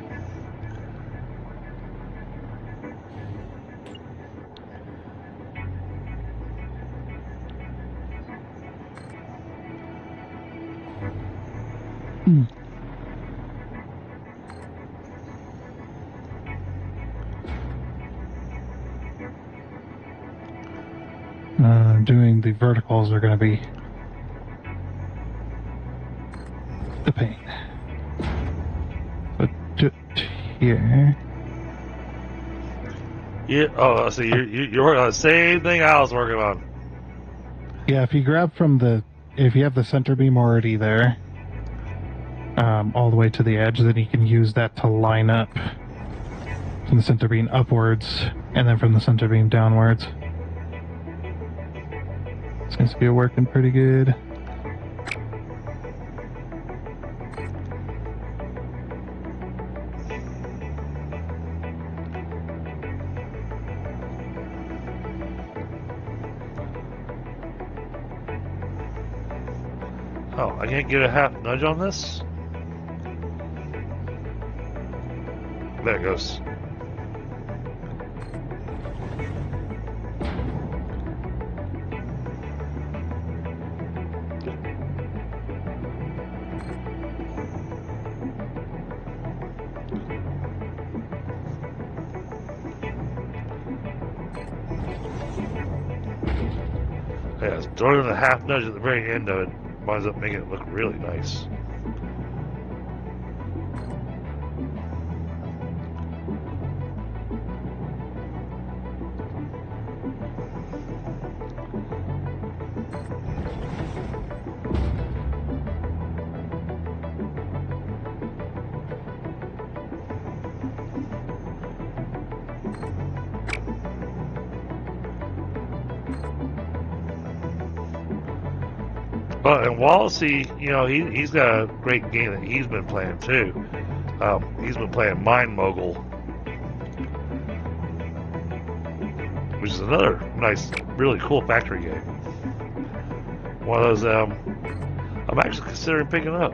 Doing the verticals are going to be the pain. But just here. Yeah. Oh, see, you're working on the same thing I was working on. Yeah, if you grab if you have the center beam already there, all the way to the edge, then you can use that to line up from the center beam upwards, and then from the center beam downwards. Seems to be working pretty good. Oh, I can't get a half nudge on this? There it goes. Yeah, throwing the half nudge at the very end of it winds up making it look really nice. And Wallace, he's got a great game that he's been playing too. He's been playing Mind Mogul, which is another nice, really cool factory game. One of those I'm actually considering picking up.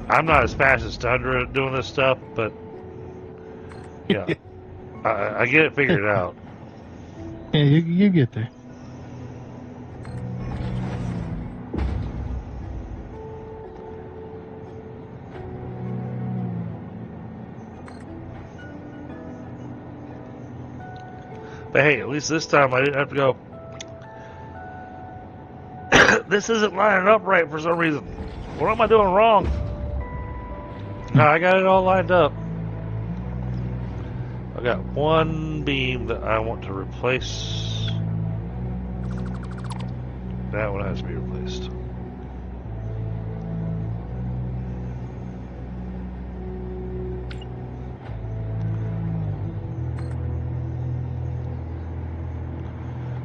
I'm not as fast as Tundra at doing this stuff, but yeah, I get it figured out. Yeah, you get there. But hey, at least this time I didn't have to go, this isn't lining up right for some reason. What am I doing wrong? No, I got it all lined up. I got one beam that I want to replace. That one has to be replaced.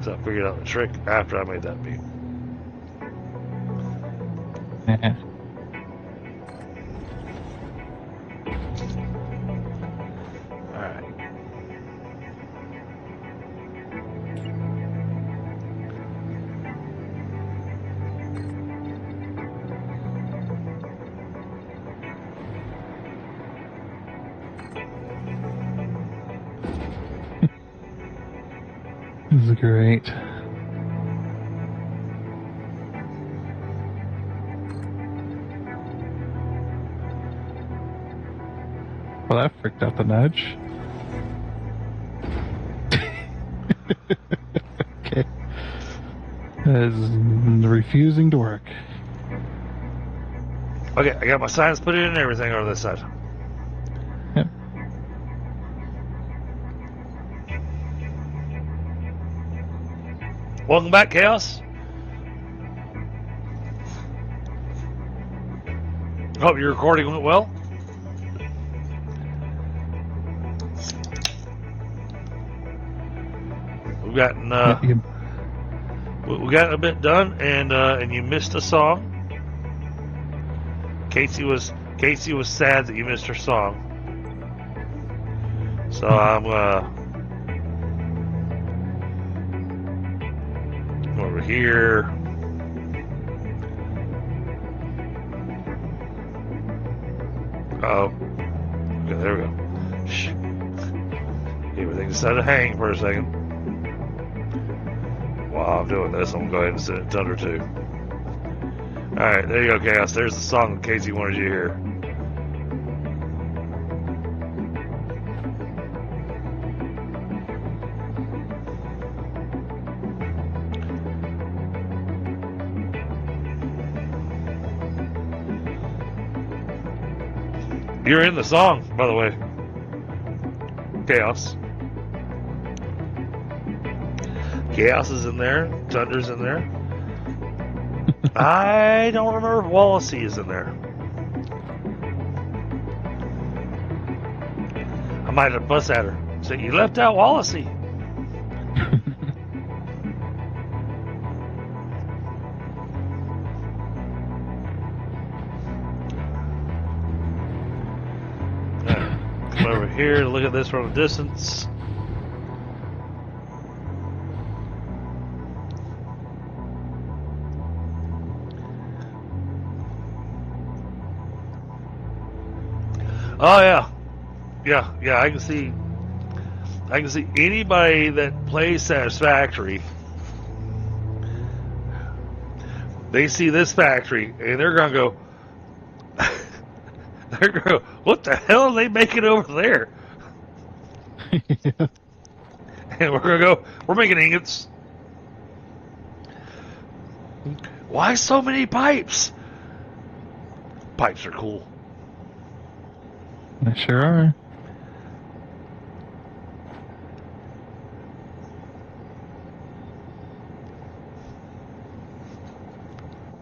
So I figured out the trick after I made that beam. Alright. This is great. Well, that freaked out the nudge. Okay. That is refusing to work. Okay, I got my signs put in and everything over this side. Yep. Welcome back, Chaos. Hope your recording went well. We've gotten we got a bit done, and you missed a song. Casey was sad that you missed her song. So I'm over here. Oh, okay, there we go. Shh. Everything decided to hang for a second. While I'm doing this, I'm going to go ahead and send it to Tundra too. Alright, there you go, Chaos. There's the song that Casey wanted you to hear. You're in the song, by the way. Chaos. Chaos is in there. Tundra's in there. I don't remember if Wallacey is in there. I might have fussed at her. Say, you left out Wallacey. Come over here to look at this from a distance. Oh yeah, yeah. I can see anybody that plays Satisfactory. They see this factory and they're gonna go. They're gonna go, what the hell are they making over there? Yeah. And we're gonna go. We're making ingots. Why so many pipes? Pipes are cool. They sure are.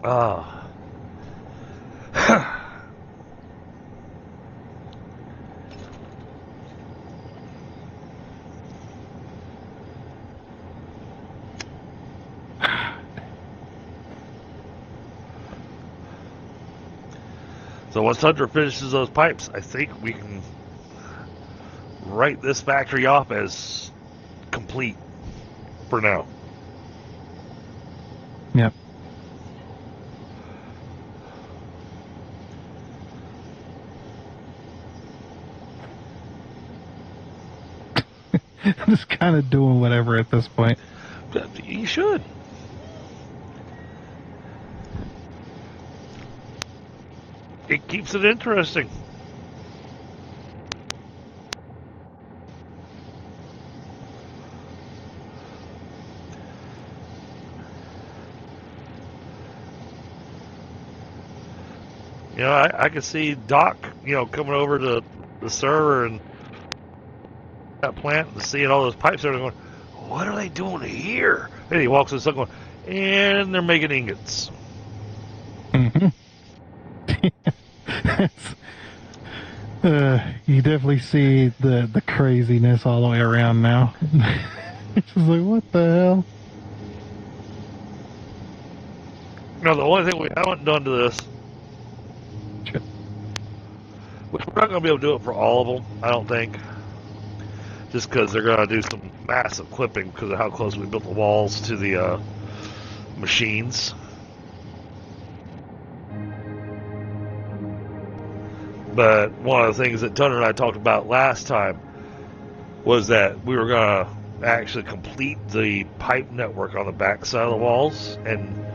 Ah. So once Tundra finishes those pipes, I think we can write this factory off as complete for now. Yep. Just kind of doing whatever at this point. You should. It keeps it interesting. You know, I can see Doc, coming over to the server and that plant and seeing all those pipes there and going, what are they doing here? And he walks inside going, and they're making ingots. Mm-hmm. You definitely see the craziness all the way around now. It's just like, what the hell? No, the only thing we haven't done to this, Shit. which we're not going to be able to do it for all of them, I don't think. Just because they're going to do some massive clipping because of how close we built the walls to the machines. But one of the things that Tundra and I talked about last time was that we were going to actually complete the pipe network on the back side of the walls and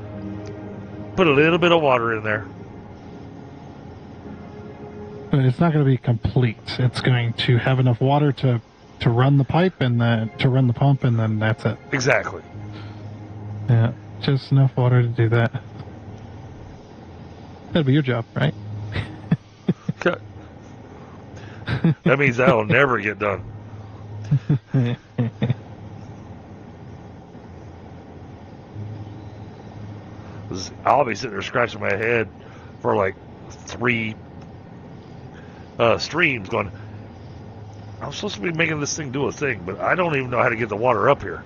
put a little bit of water in there. But it's not going to be complete. It's going to have enough water to run the pipe and then to run the pump, and then that's it. Exactly. Yeah, just enough water to do that. That'll be your job, right? Okay. That means that'll never get done. I'll be sitting there scratching my head for like 3 streams going, I'm supposed to be making this thing do a thing, but I don't even know how to get the water up here.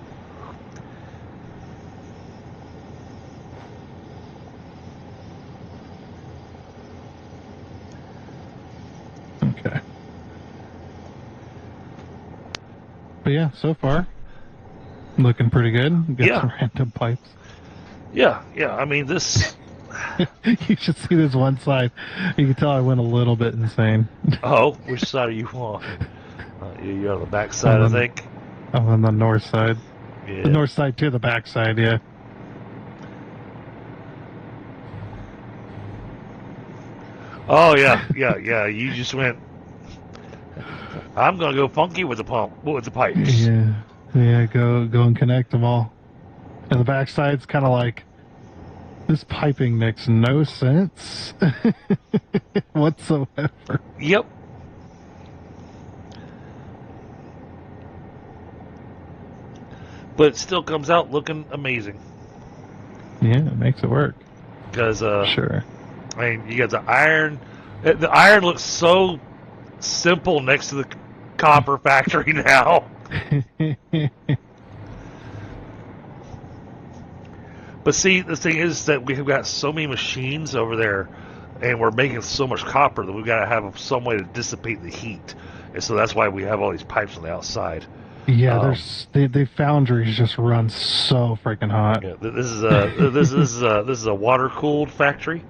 Okay. But yeah, so far, looking pretty good. Got Yeah. some random pipes. Yeah. I mean, this... You should see this one side. You can tell I went a little bit insane. Oh, which side are you on? You're on the back side, I think. I'm on the north side. Yeah. The north side to the back side, yeah. Oh, yeah. You just went... I'm going to go funky with the pump, with the pipes. Yeah, go and connect them all. And the back side's kind of like, this piping makes no sense whatsoever. Yep. but it still comes out looking amazing. Yeah, it makes it work. Because, Sure. I mean, you got the iron. The iron looks so simple next to the copper factory now. But see, the thing is that we have got so many machines over there, and we're making so much copper that we've got to have some way to dissipate the heat. And so that's why we have all these pipes on the outside. Yeah, the foundries just run so freaking hot. Yeah, this is a water cooled factory.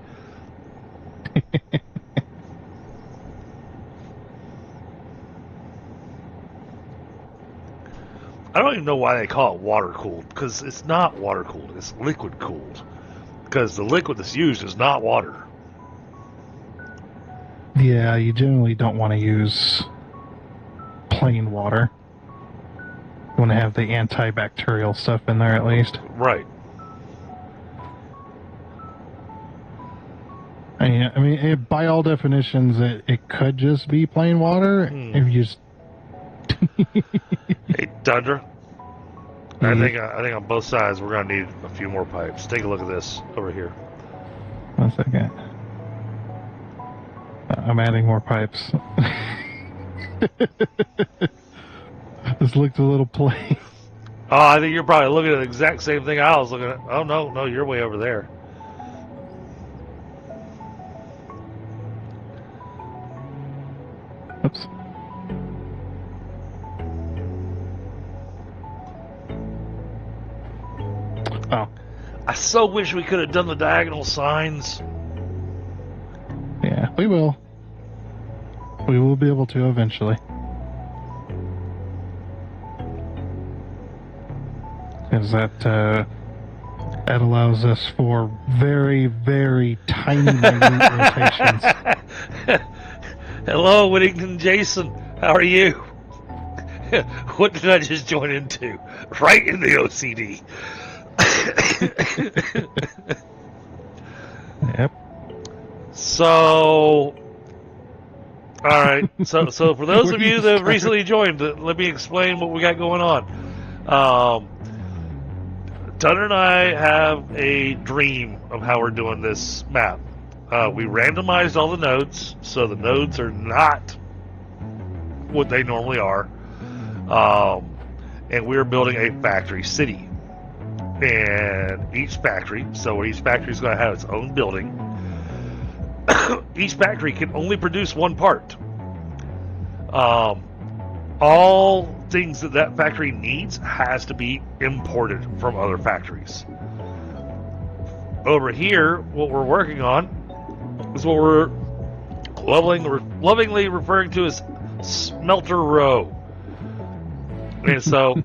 I don't even know why they call it water cooled, because it's not water cooled, it's liquid cooled. Because the liquid that's used is not water. Yeah, you generally don't want to use plain water. You want to have the antibacterial stuff in there at least. Right. I mean, by all definitions, it could just be plain water if you just. Hey, Tundra. I think on both sides we're gonna need a few more pipes. Take a look at this over here. 1 second. I'm adding more pipes. This looked a little plain. Oh, I think you're probably looking at the exact same thing I was looking at. Oh no, you're way over there. Oops. Oh. I so wish we could have done the diagonal signs. Yeah, we will. We will be able to eventually. Because that allows us for very, very tiny minute rotations. Hello, Whittington Jason. How are you? What did I just join into? Right in the OCD. Yep. So, all right. So for those of you that have recently joined, let me explain what we got going on. Tundra and I have a dream of how we're doing this map. We randomized all the nodes, so the nodes are not what they normally are. And we're building a factory city. And each factory is going to have its own building. Each factory can only produce one part. All things that factory needs has to be imported from other factories. Over here, what we're working on is what we're lovingly referring to as smelter row. And so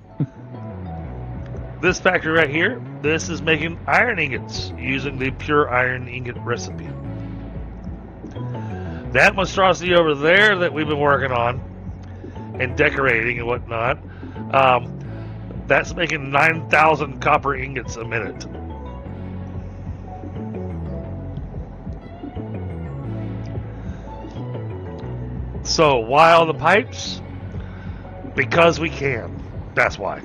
this factory right here, this is making iron ingots using the pure iron ingot recipe. That monstrosity over there that we've been working on and decorating and whatnot, that's making 9,000 copper ingots a minute. So why all the pipes? Because we can. That's why.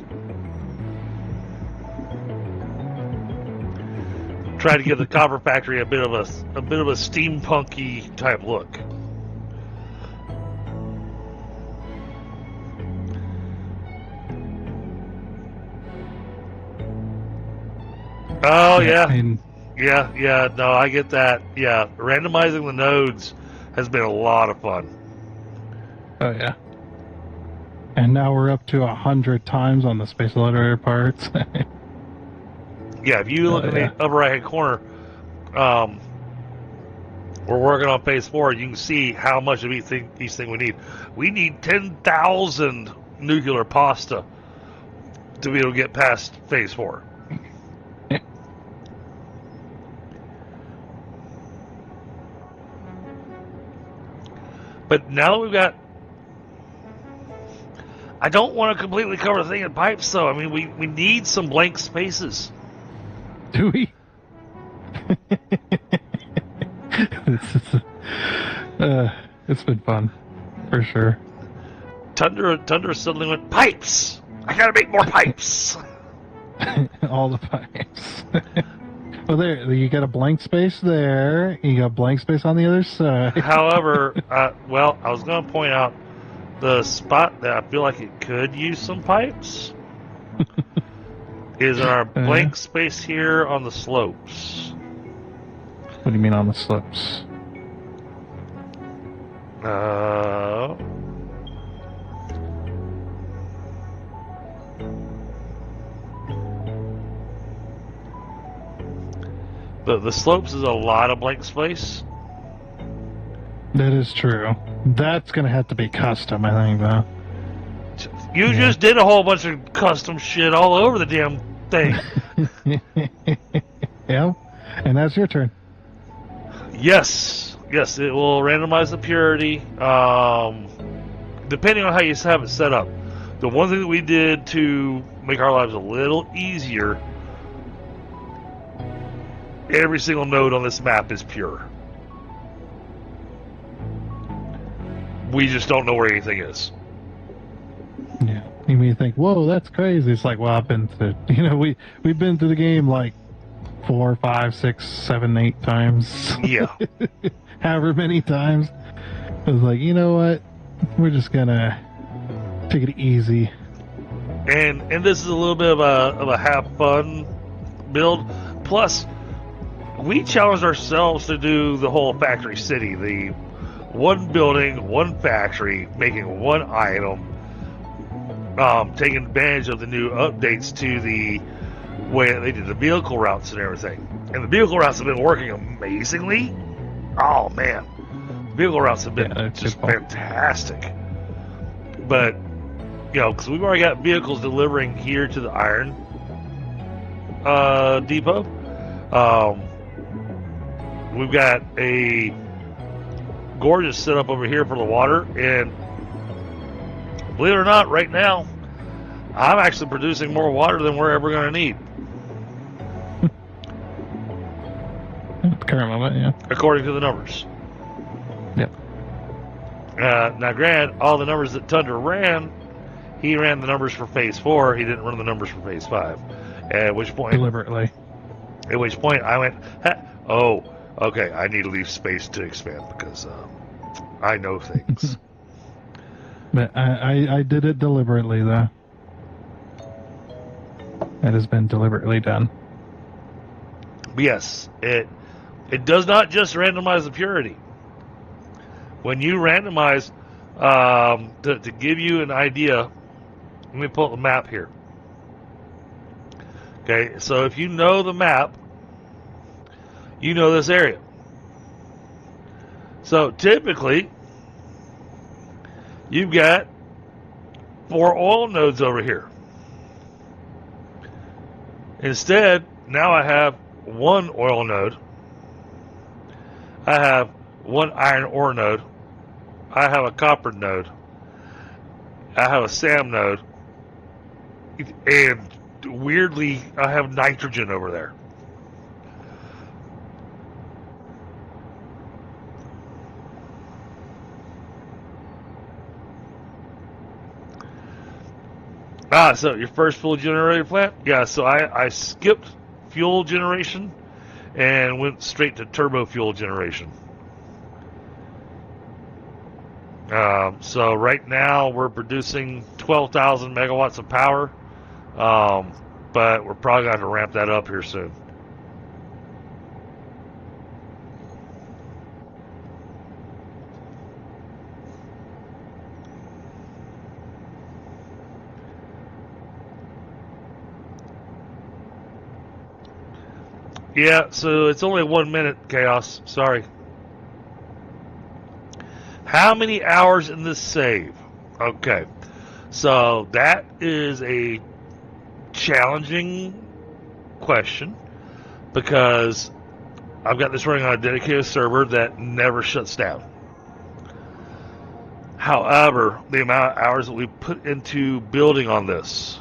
Try to give the copper factory a bit of a steampunky type look. Oh yeah. Yeah, no, I get that. Yeah, randomizing the nodes has been a lot of fun. Oh yeah. And now we're up to 100 times on the space elevator parts. Yeah, if you look at the upper right hand corner, we're working on phase 4. You can see how much of each thing we need. We need 10,000 nuclear pasta to be able to get past phase 4. But now that we've got, I don't want to completely cover the thing in pipes, though. I mean, we need some blank spaces. Do we? It's been fun, for sure. Tundra suddenly went, pipes! I gotta make more pipes! All the pipes. Well, there you got a blank space there. You got blank space on the other side. However, well, I was going to point out the spot that I feel like it could use some pipes is in our blank space here on the slopes. What do you mean on the slopes? The slopes is a lot of blank space. That is true. That's going to have to be custom, I think, though. You just did a whole bunch of custom shit all over the damn thing. Yeah, and that's your turn. Yes, it will randomize the purity. Depending on how you have it set up. The one thing that we did to make our lives a little easier, every single node on this map is pure. We just don't know where anything is. Yeah, you mean think, whoa, that's crazy. It's like, well, I've been to, we've been to the game like 4, 5, 6, 7, 8 times. Yeah. However many times. I was like, you know what? We're just gonna take it easy. And this is a little bit of a have fun build. Plus, we challenged ourselves to do the whole factory city, the one building, one factory, making one item, taking advantage of the new updates to the way that they did the vehicle routes and everything. And the vehicle routes have been working amazingly. Oh man, vehicle routes have been just fantastic. But because we've already got vehicles delivering here to the iron depot. We've got a gorgeous setup over here for the water, and believe it or not, right now I'm actually producing more water than we're ever going to need. At the current moment, yeah. According to the numbers. Yep. Now, granted, all the numbers that Tundra ran, he ran the numbers for Phase 4. He didn't run the numbers for Phase 5. At which point... Deliberately. At which point I went, oh, okay, I need to leave space to expand because I know things. But I did it deliberately, though. It has been deliberately done. But yes, it does not just randomize the purity. When you randomize, to give you an idea, let me pull up the map here. Okay, so if you know the map, you know this area. So typically, you've got 4 oil nodes over here. Instead, now I have 1 oil node. I have 1 iron ore node. I have a copper node. I have a SAM node. And weirdly, I have nitrogen over there. So your first fuel generator plant? Yeah, so I skipped fuel generation and went straight to turbo fuel generation. So right now we're producing 12,000 megawatts of power, but we're probably going to have to ramp that up here soon. Yeah, so it's only 1 minute, Chaos. Sorry. How many hours in this save? Okay. So that is a challenging question because I've got this running on a dedicated server that never shuts down. However, the amount of hours that we put into building on this,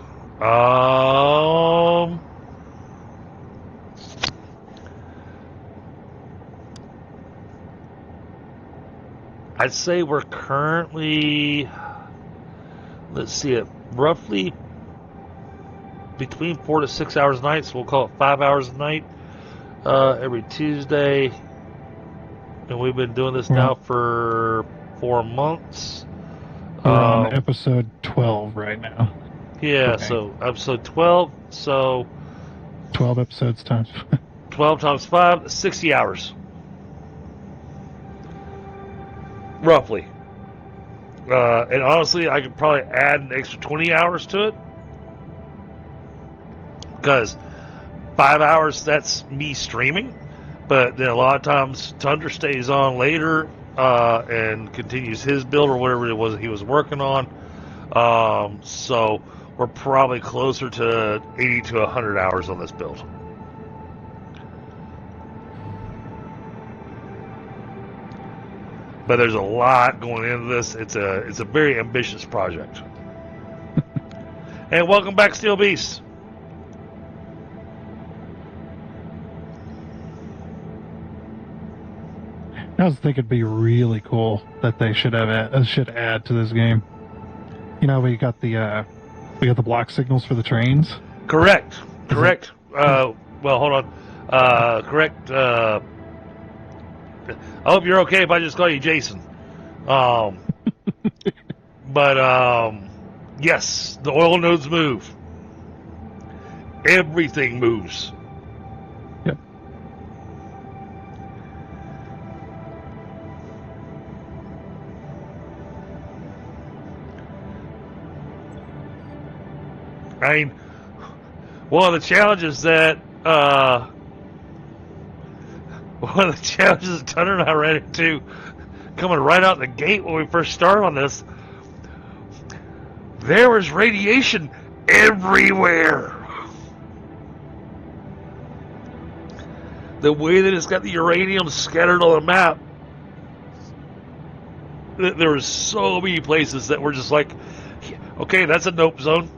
I'd say we're currently, let's see it, roughly between 4 to 6 hours a night, so we'll call it 5 hours a night every Tuesday. And we've been doing this now for 4 months. We're on episode 12 right now. Yeah, Okay. so episode 12. So 12 episodes times 12 times 5, 60 hours. Roughly. And honestly, I could probably add an extra 20 hours to it. Because 5 hours, that's me streaming. But then a lot of times, Tundra stays on later and continues his build or whatever it was that he was working on. So we're probably closer to 80 to 100 hours on this build. But there's a lot going into this. It's a very ambitious project. And welcome back, Steel Beast. I was thinking it'd be really cool that they should add to this game. You know, we got the block signals for the trains. Correct. Well, hold on. Correct. I hope you're okay if I just call you Jason. But yes, the oil nodes move. Everything moves. Yep. I mean, one of the challenges that Tundra and I ran into coming right out the gate when we first started on this, there was radiation everywhere. The way that it's got the uranium scattered on the map, there were so many places that were just like, okay, that's a nope zone.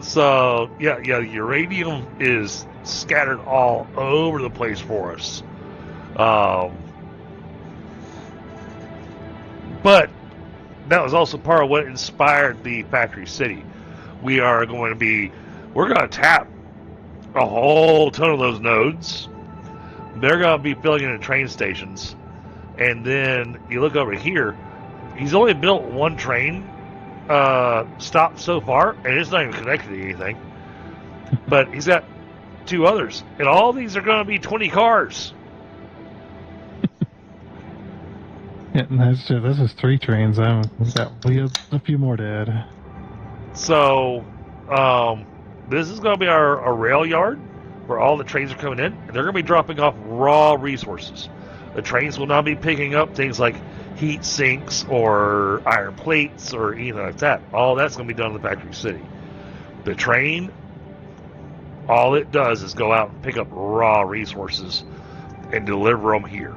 So, yeah, uranium is scattered all over the place for us. But that was also part of what inspired the factory city. We're going to tap a whole ton of those nodes. They're going to be filling into train stations. And then you look over here, he's only built one train stop so far, and it's not even connected to anything. But he's got 2 others, and all these are going to be 20 cars. Yeah, and this is 3 trains. We have a few more to add. So, this is going to be our rail yard where all the trains are coming in, and they're going to be dropping off raw resources. The trains will not be picking up things like heat sinks or iron plates or anything like that. All that's going to be done in the factory city. The train, all it does is go out and pick up raw resources and deliver them here.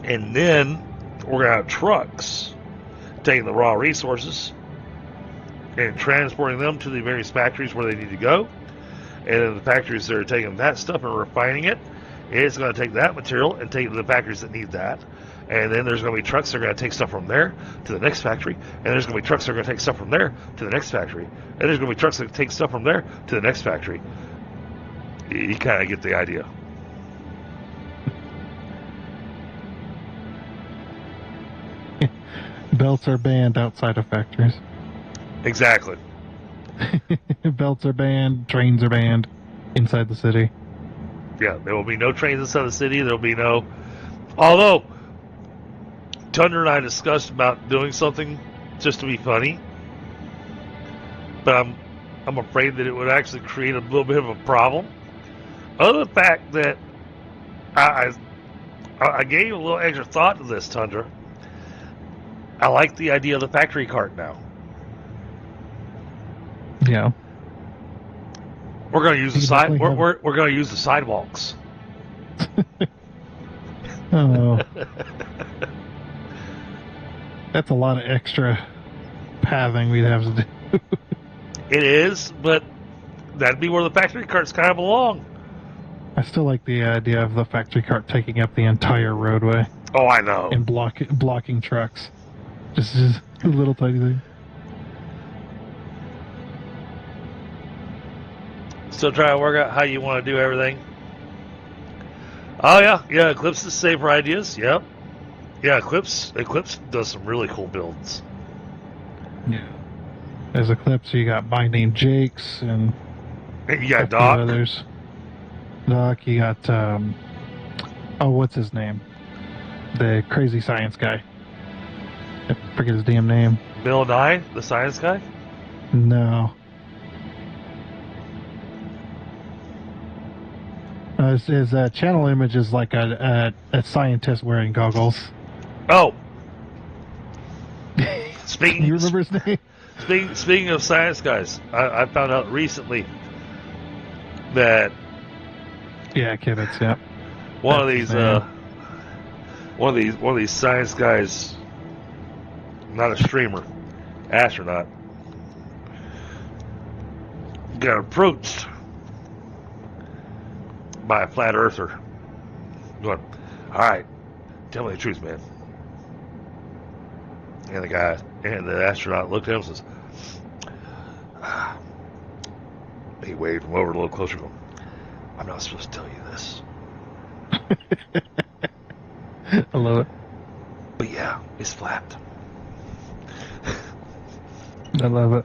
And then we're going to have trucks taking the raw resources and transporting them to the various factories where they need to go. And then the factories that are taking that stuff and refining it, it's going to take that material and take it to the factories that need that. And then there's going to be trucks that are going to take stuff from there to the next factory. And there's going to be trucks that are going to take stuff from there to the next factory. And there's going to be trucks that take stuff from there to the next factory. You kind of get the idea. Belts are banned outside of factories. Exactly. Belts are banned, trains are banned inside the city. Yeah, there will be no trains inside the city. There will be no... Although, Tundra and I discussed about doing something just to be funny. But I'm afraid that it would actually create a little bit of a problem. Other than the fact that I gave a little extra thought to this, Tundra. I like the idea of the factory cart now. Yeah. We're going to use we're going to use the sidewalks. Oh. That's a lot of extra pathing we'd have to do. It is, but that'd be where the factory carts kind of belong. I still like the idea of the factory cart taking up the entire roadway. Oh, I know. and blocking trucks. Just a little tiny thing. Still trying to work out how you want to do everything. Oh yeah, Eclipse is save for ideas. Yep. Yeah, Eclipse does some really cool builds. Yeah. There's Eclipse, you got My Name Jakes, and And you got a few Doc. others. Doc, you got, what's his name? The crazy science guy. I forget his damn name. Bill Nye, the science guy. No. His channel image is like a scientist wearing goggles. Oh. You remember his name? Speaking of science guys, I found out recently that Yeah, Kivitz. Yeah. one of these science guys, not a streamer, astronaut, got approached by a flat earther. Going, all right, tell me the truth, man. And the astronaut looked at him and says, he waved him over a little closer, going, I'm not supposed to tell you this. I love it. But yeah, it's flat. I love it.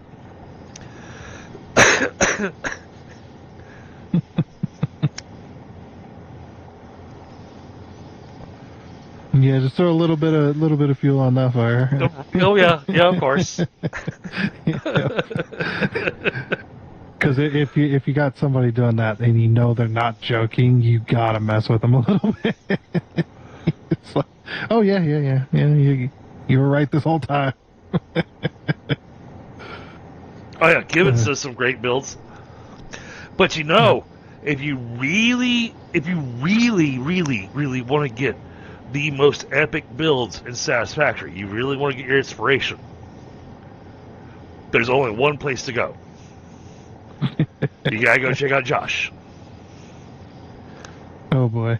Yeah, just throw a little bit of fuel on that fire. Oh yeah, of course. Because if you got somebody doing that and you know they're not joking, you gotta mess with them a little bit. It's like, oh yeah, you were right this whole time. Oh yeah, Gibbons does some great builds. But you know, if you really want to get the most epic builds in Satisfactory, you really want to get your inspiration, there's only one place to go. You gotta go check out Josh. Oh boy.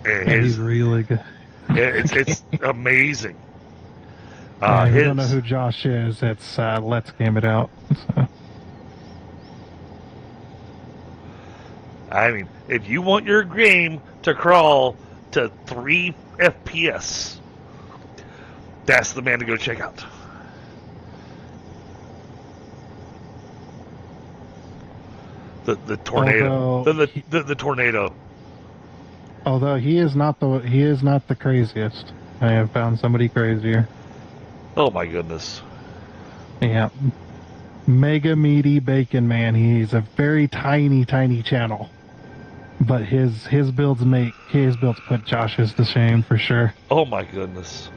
And He's really good. it's amazing. If you don't know who Josh is, it's Let's Game It Out. So. I mean, if you want your game to crawl to 3 FPS, that's the man to go check out. The tornado. The tornado. Although he is not the craziest. I have found somebody crazier. Oh my goodness. Yeah. Mega Meaty Bacon Man. He's a very tiny channel. But his builds put Josh's to shame for sure. Oh my goodness.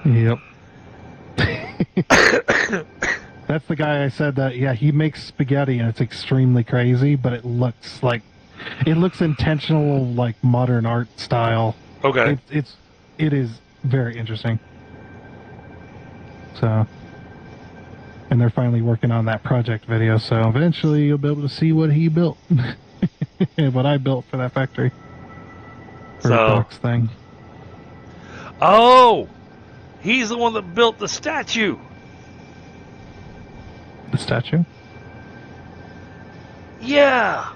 Yep. That's the guy I said that, yeah, he makes spaghetti and it's extremely crazy, but it looks intentional, like modern art style. Okay. It is very interesting. So, and they're finally working on that project video, so eventually you'll be able to see what he built. What I built for that factory. For the box thing. Oh! He's the one that built the statue. The statue? Yeah.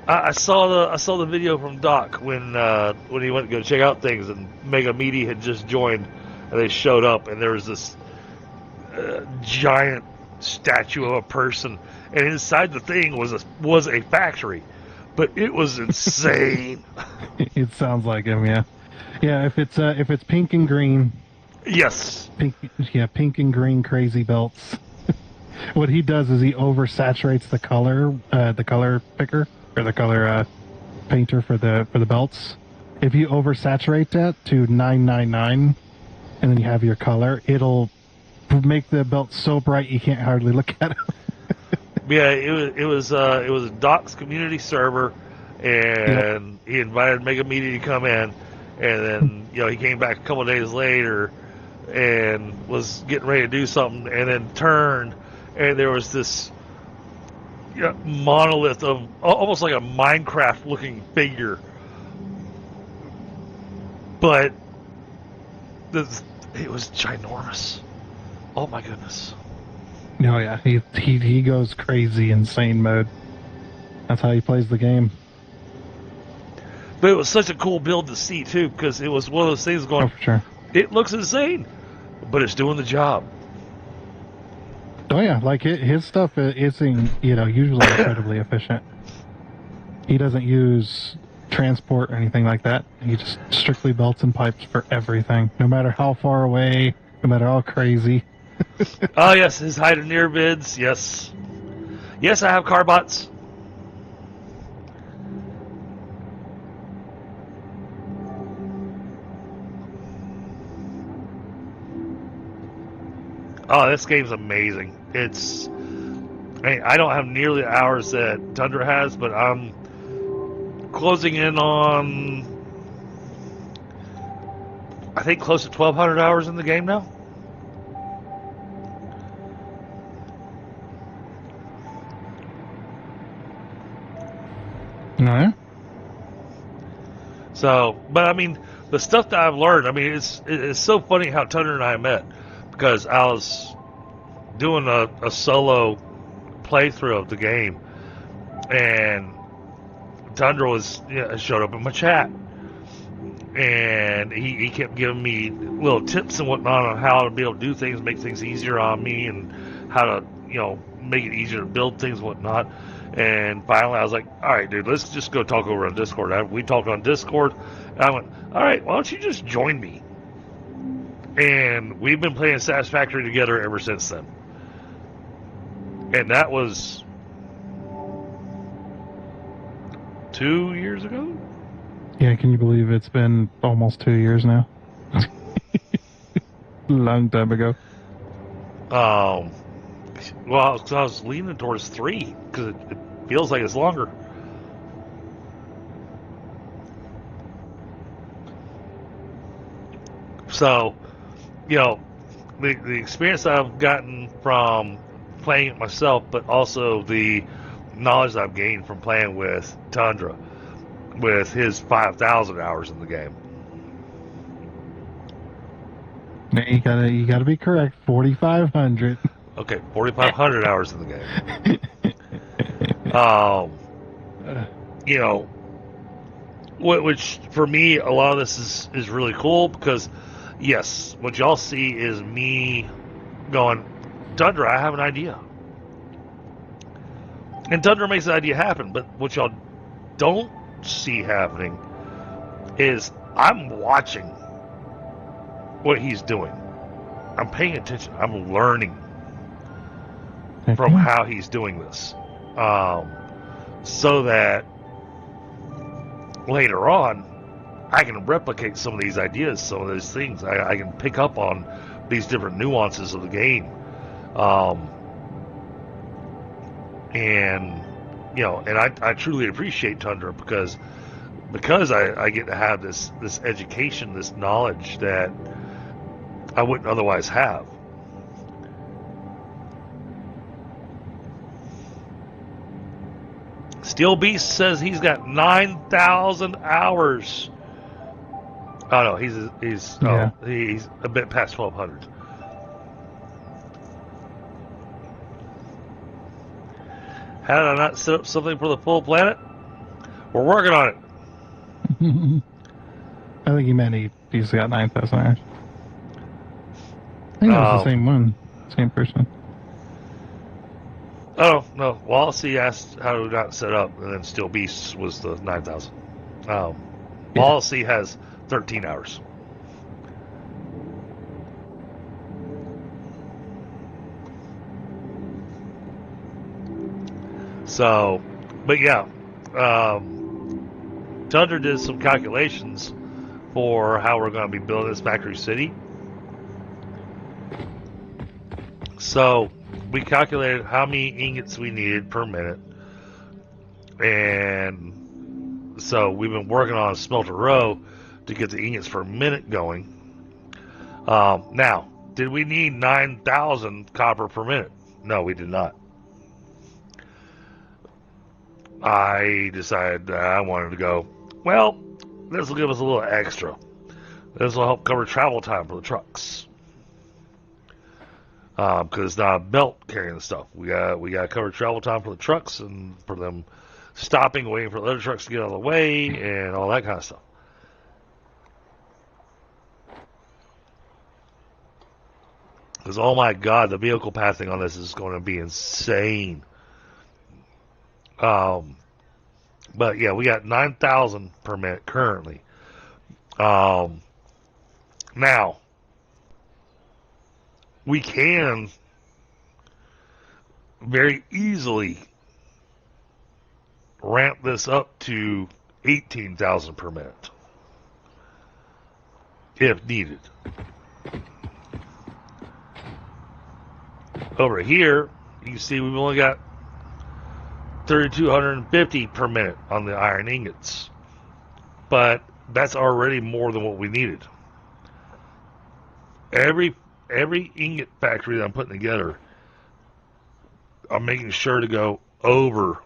I saw the video from Doc when he went to go check out things, and Mega Meaty had just joined, and they showed up, and there was this giant statue of a person, and inside the thing was a factory, but it was insane. It sounds like him, yeah. Yeah, if it's pink and green. Yes. Pink and green crazy belts. What he does is he oversaturates the color picker or the color painter for the belts. If you oversaturate that to 999, and then you have your color, it'll make the belt so bright you can't hardly look at it. Yeah, it was a Doc's community server, and he invited Mega Media to come in, and then he came back a couple of days later and was getting ready to do something, and then turned, and there was this monolith of almost like a Minecraft looking figure But it was ginormous. Oh my goodness. Oh yeah, he goes crazy, insane mode. That's how he plays the game. But it was such a cool build to see too, because it was one of those things going. Oh, for sure. It looks insane, but it's doing the job. Oh yeah, like his stuff is usually incredibly efficient. He doesn't use transport or anything like that. He just strictly belts and pipes for everything, no matter how far away, no matter how crazy. Oh yes, his hide and near bids. Yes, yes, I have car bots. Oh, this game's amazing. I don't have nearly the hours that Tundra has, but I'm closing in on, I think, close to 1,200 hours in the game now. No, yeah? So, but I mean, the stuff that I've learned, I mean, it's so funny how Tundra and I met, because I was doing a solo playthrough of the game, and Tundra showed up in my chat, and he kept giving me little tips and whatnot on how to be able to do things, make things easier on me, and how to make it easier to build things and whatnot. And finally, I was like, all right, dude, let's just go talk over on Discord. We talked on Discord, and I went, all right, why don't you just join me? And we've been playing Satisfactory together ever since then. And that was 2 years ago? Yeah, can you believe it's been almost 2 years now? Long time ago. Well, I was leaning towards 3, because it feels like it's longer. So, the experience I've gotten from playing it myself, but also the knowledge that I've gained from playing with Tundra, with his 5,000 hours in the game. You gotta be correct. 4,500. Okay, 4,500 hours in the game. Which for me, a lot of this is really cool, because yes, what y'all see is me going, Tundra, I have an idea. And Tundra makes the idea happen, but what y'all don't see happening is I'm watching what he's doing. I'm paying attention. I'm learning from how he's doing this. So that later on, I can replicate some of these ideas, some of those things. I can pick up on these different nuances of the game. And I truly appreciate Tundra, because I get to have this education, this knowledge that I wouldn't otherwise have. Steel Beast says he's got 9,000 hours. Oh no, he's a bit past 1,200. How did I not set up something for the full planet? We're working on it. I think he meant he's got 9,000 hours. I think it was the same one, same person. Oh no, Wallacey asked how to not set up, and then Steel Beast was the 9,000. Wallacey has 13 hours. So, but yeah, Tundra did some calculations for how we're going to be building this factory city. So we calculated how many ingots we needed per minute, and so we've been working on a smelter row to get the ingots per minute going. Now, did we need 9,000 copper per minute? No, we did not. I decided that I wanted to go, well, this will give us a little extra. This will help cover travel time for the trucks. Because it's not a belt carrying the stuff. We got to cover travel time for the trucks and for them stopping, waiting for the other trucks to get out of the way, and all that kind of stuff. Because, oh my God, the vehicle pathing on this is going to be insane. But yeah, we got 9,000 per minute currently. Now, we can very easily ramp this up to 18,000 per minute if needed. Over here, you can see we've only got 3,250 per minute on the iron ingots, but that's already more than what we needed. Every ingot factory that I'm putting together, I'm making sure to go over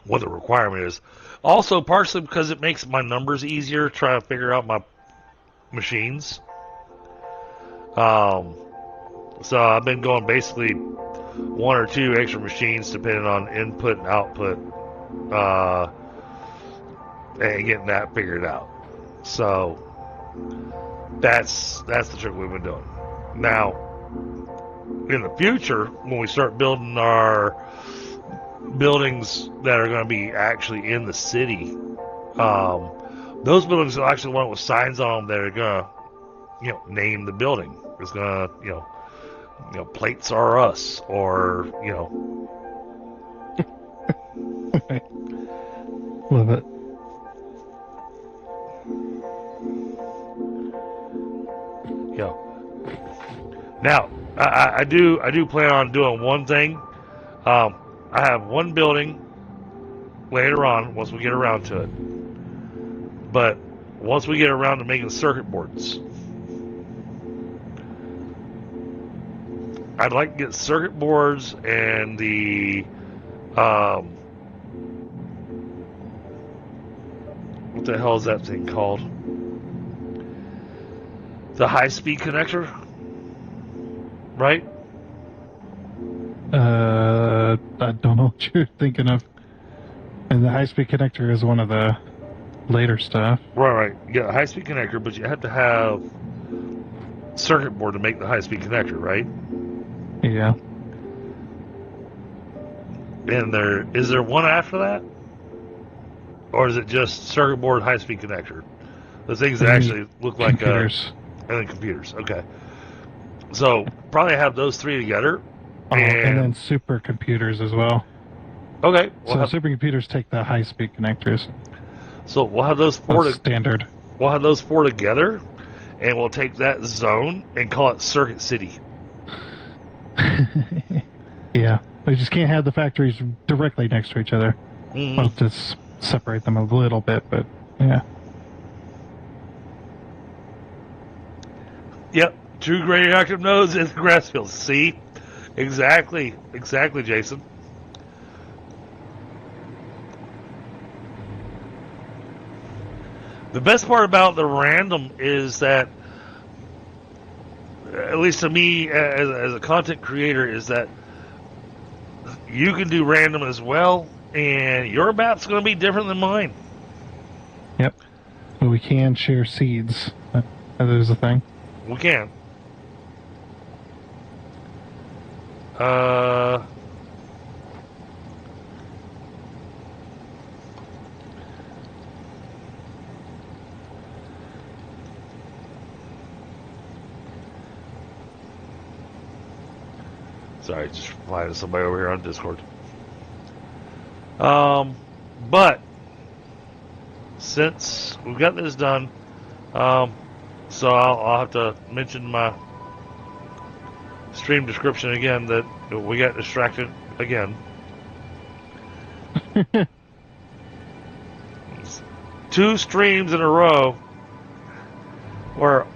what the requirement is. Also, partially because it makes my numbers easier trying to figure out my machines. So I've been going basically 1 or 2 extra machines depending on input and output, and getting that figured out. So that's the trick we've been doing. Now, in the future, when we start building our buildings that are going to be actually in the city, those buildings will actually want with signs on them that are going to, name the building. It's going to, plates are us, or, Love it. Now, I do plan on doing one thing. I have one building later on once we get around to it. But once we get around to making circuit boards, I'd like to get circuit boards and the what the hell is that thing called? The high-speed connector, right? I don't know what you're thinking of. And the high-speed connector is one of the later stuff. Right. Yeah, high-speed connector, but you have to have circuit board to make the high-speed connector, right? Yeah. And is there one after that? Or is it just circuit board, high-speed connector? The things that actually look like computers. And then computers, okay. So, probably have those 3 together. And then supercomputers as well. Okay. So supercomputers take the high-speed connectors. So we'll have those 4 standard. We'll have those 4 together, and we'll take that zone and call it Circuit City. Yeah. We just can't have the factories directly next to each other. Mm-hmm. We'll just separate them a little bit, but yeah. Yep. 2 radioactive nodes in the grass fields. See? Exactly, Jason. The best part about the random is that, at least to me as a content creator, is that you can do random as well, and your map's going to be different than mine. Yep. But we can share seeds. That is a thing. We can. Sorry, just replying to somebody over here on Discord. But since we've got this done, so I'll have to mention my stream description again that we got distracted again. 2 streams in a row where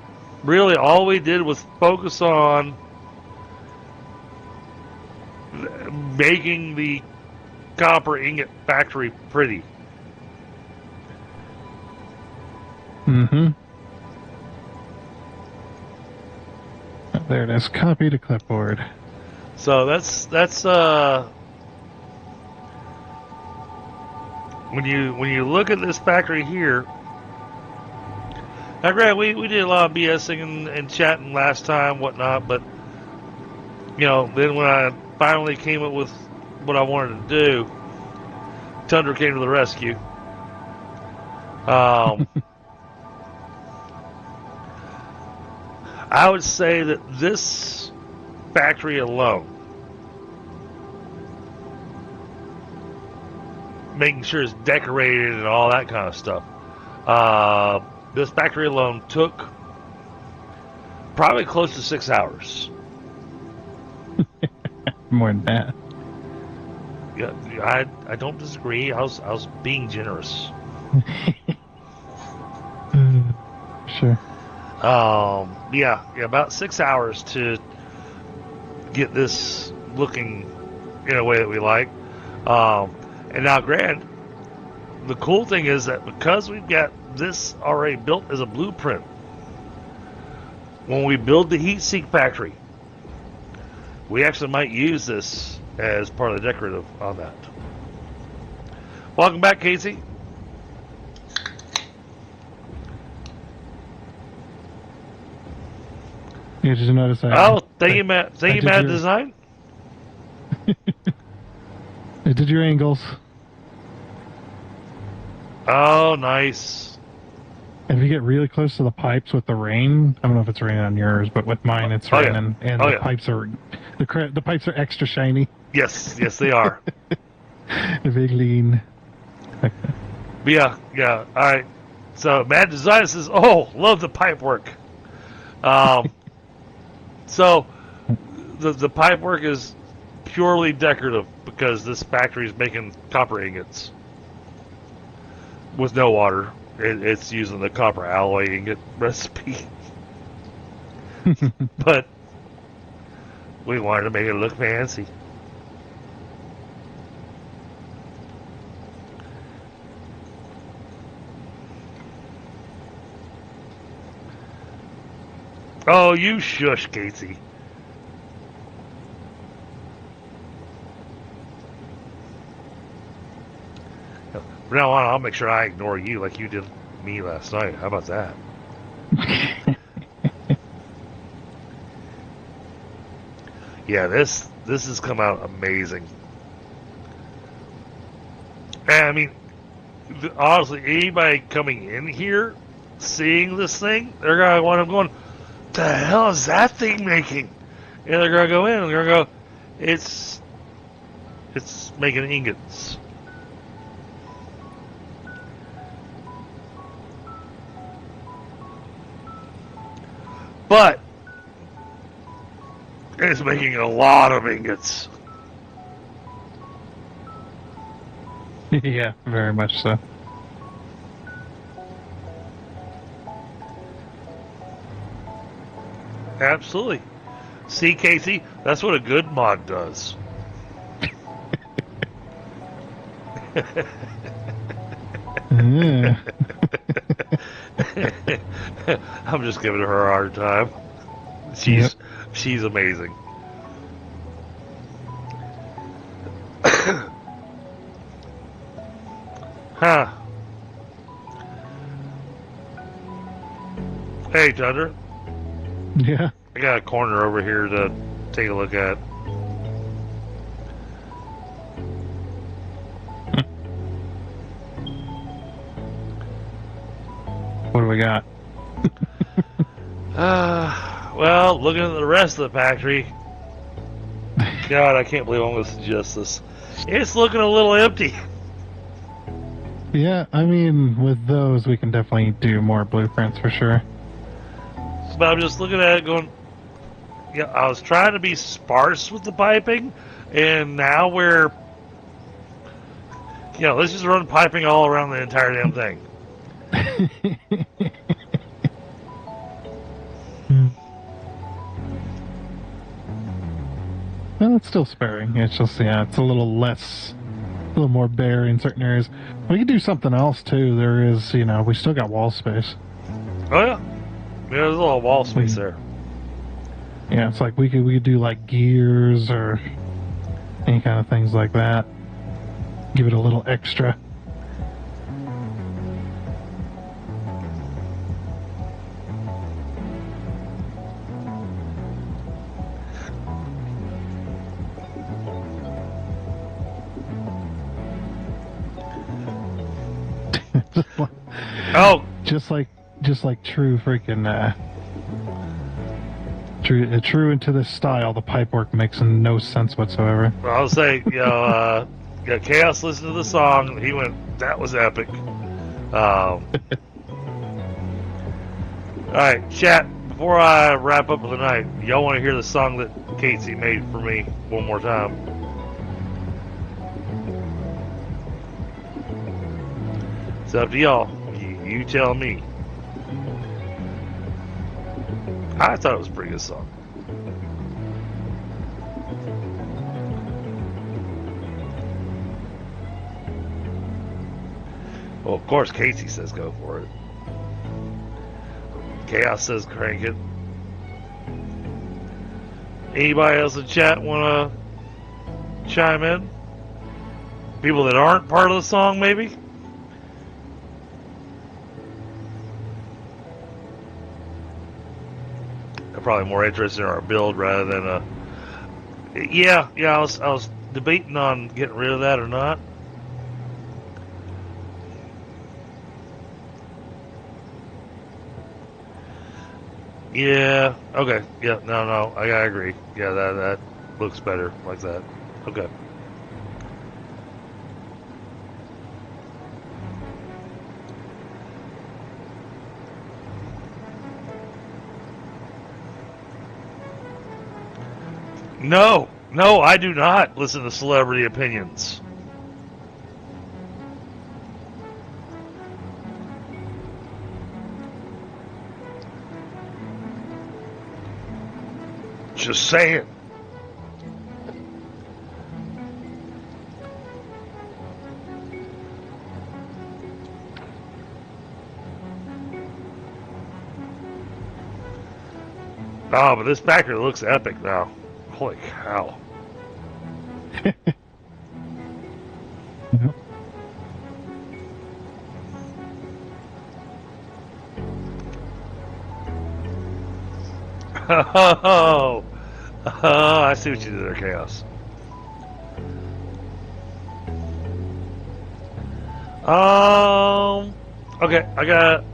really all we did was focus on making the copper ingot factory pretty. Mm-hmm. Oh, there it is. Copy to clipboard. So that's when you look at this factory here. Now, Grant, we did a lot of BSing and chatting last time, whatnot, but then when I finally came up with what I wanted to do, Tundra came to the rescue. I would say that this factory alone, making sure it's decorated and all that kind of stuff, this factory alone took probably close to 6 hours. More than that. Yeah, I don't disagree. I was being generous. Sure. Yeah, about 6 hours to get this looking in a way that we like. And now, Grant, the cool thing is that because we've got this already built as a blueprint, when we build the heat sink factory, we actually might use this as part of the decorative on that. Welcome back, Casey. Yeah, did you notice that? Oh, thank you, Matt. Thank you, Matt Design. I did your angles. Oh, nice. If you get really close to the pipes with the rain, I don't know if it's raining on yours, but with mine it's raining, and the pipes are the pipes are extra shiny. Yes, they are. The big lean. Yeah. All right. So Mad Design says, "Oh, love the pipe work." So the pipe work is purely decorative because this factory is making copper ingots with no water. It's using the copper alloy ingot recipe, but we wanted to make it look fancy. Oh, you shush, Casey. From now on, I'll make sure I ignore you like you did me last night. How about that? Yeah, this has come out amazing. And I mean, honestly, anybody coming in here seeing this thing, they're gonna want to going, "The hell is that thing making?" And they're gonna go in and they're gonna go, "It's making ingots." But it's making a lot of ingots. Yeah, very much so. Absolutely. See, Casey, that's what a good mod does. I'm just giving her a hard time. She's amazing. Huh. Hey, Tundra. Yeah. I got a corner over here to take a look at. What do we got? Well, looking at the rest of the factory, God, I can't believe I'm going to suggest this. It's looking a little empty. Yeah, I mean, with those, we can definitely do more blueprints for sure. But I'm just looking at it going, yeah, I was trying to be sparse with the piping, and now we're, let's just run piping all around the entire damn thing. Well, it's still sparing. It's just, it's a little more bare in certain areas. We could do something else, too. There is, we still got wall space. Oh yeah, there's a little wall space there. Yeah, it's like we could do like gears or any kind of things like that. Give it a little extra. Oh, just like true freaking true into this style, the pipework makes no sense whatsoever. I'll say, yeah, Chaos listened to the song. He went, that was epic. All right, chat. Before I wrap up for the night, y'all want to hear the song that Casey made for me one more time? It's up to y'all. You tell me. I thought it was a pretty good song. Well, of course, Casey says go for it. Chaos says crank it. Anybody else in chat want to chime in? People that aren't part of the song, maybe? They're probably more interested in our build rather than yeah. I was debating on getting rid of that or not. Yeah. Okay. Yeah. No. I agree. Yeah. That looks better like that. Okay. No, I do not listen to celebrity opinions. Just saying. Oh, but this factory looks epic now. Holy cow. Oh, I see what you did there, Chaos. Okay, I got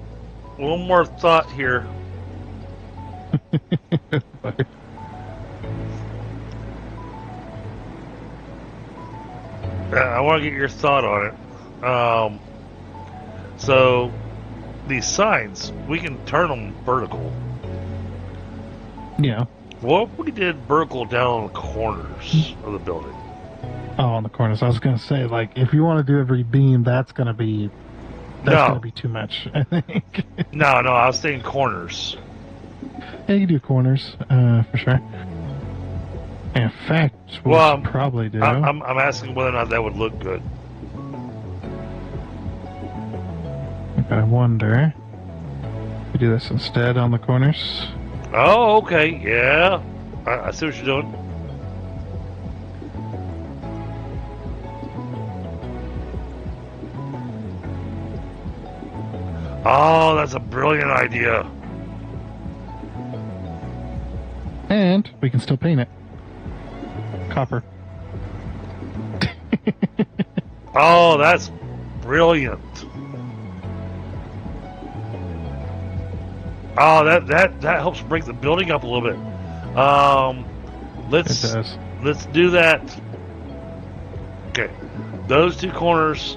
one more thought here. I want to get your thought on it. So these signs, we can turn them vertical. Yeah. What if we did vertical down on the corners of the building? Oh, on the corners. I was gonna say, like, if you want to do every beam, that's gonna be too much, I think. No, I was thinking corners. Yeah, you can do corners, for sure. In fact, what we should probably do. I'm asking whether or not that would look good. I wonder. We do this instead on the corners. Oh, okay, yeah. I see what you're doing. Oh, that's a brilliant idea. And we can still paint it. Copper. Oh, that's brilliant. Oh, that helps break the building up a little bit. Let's do that. Okay, those two corners,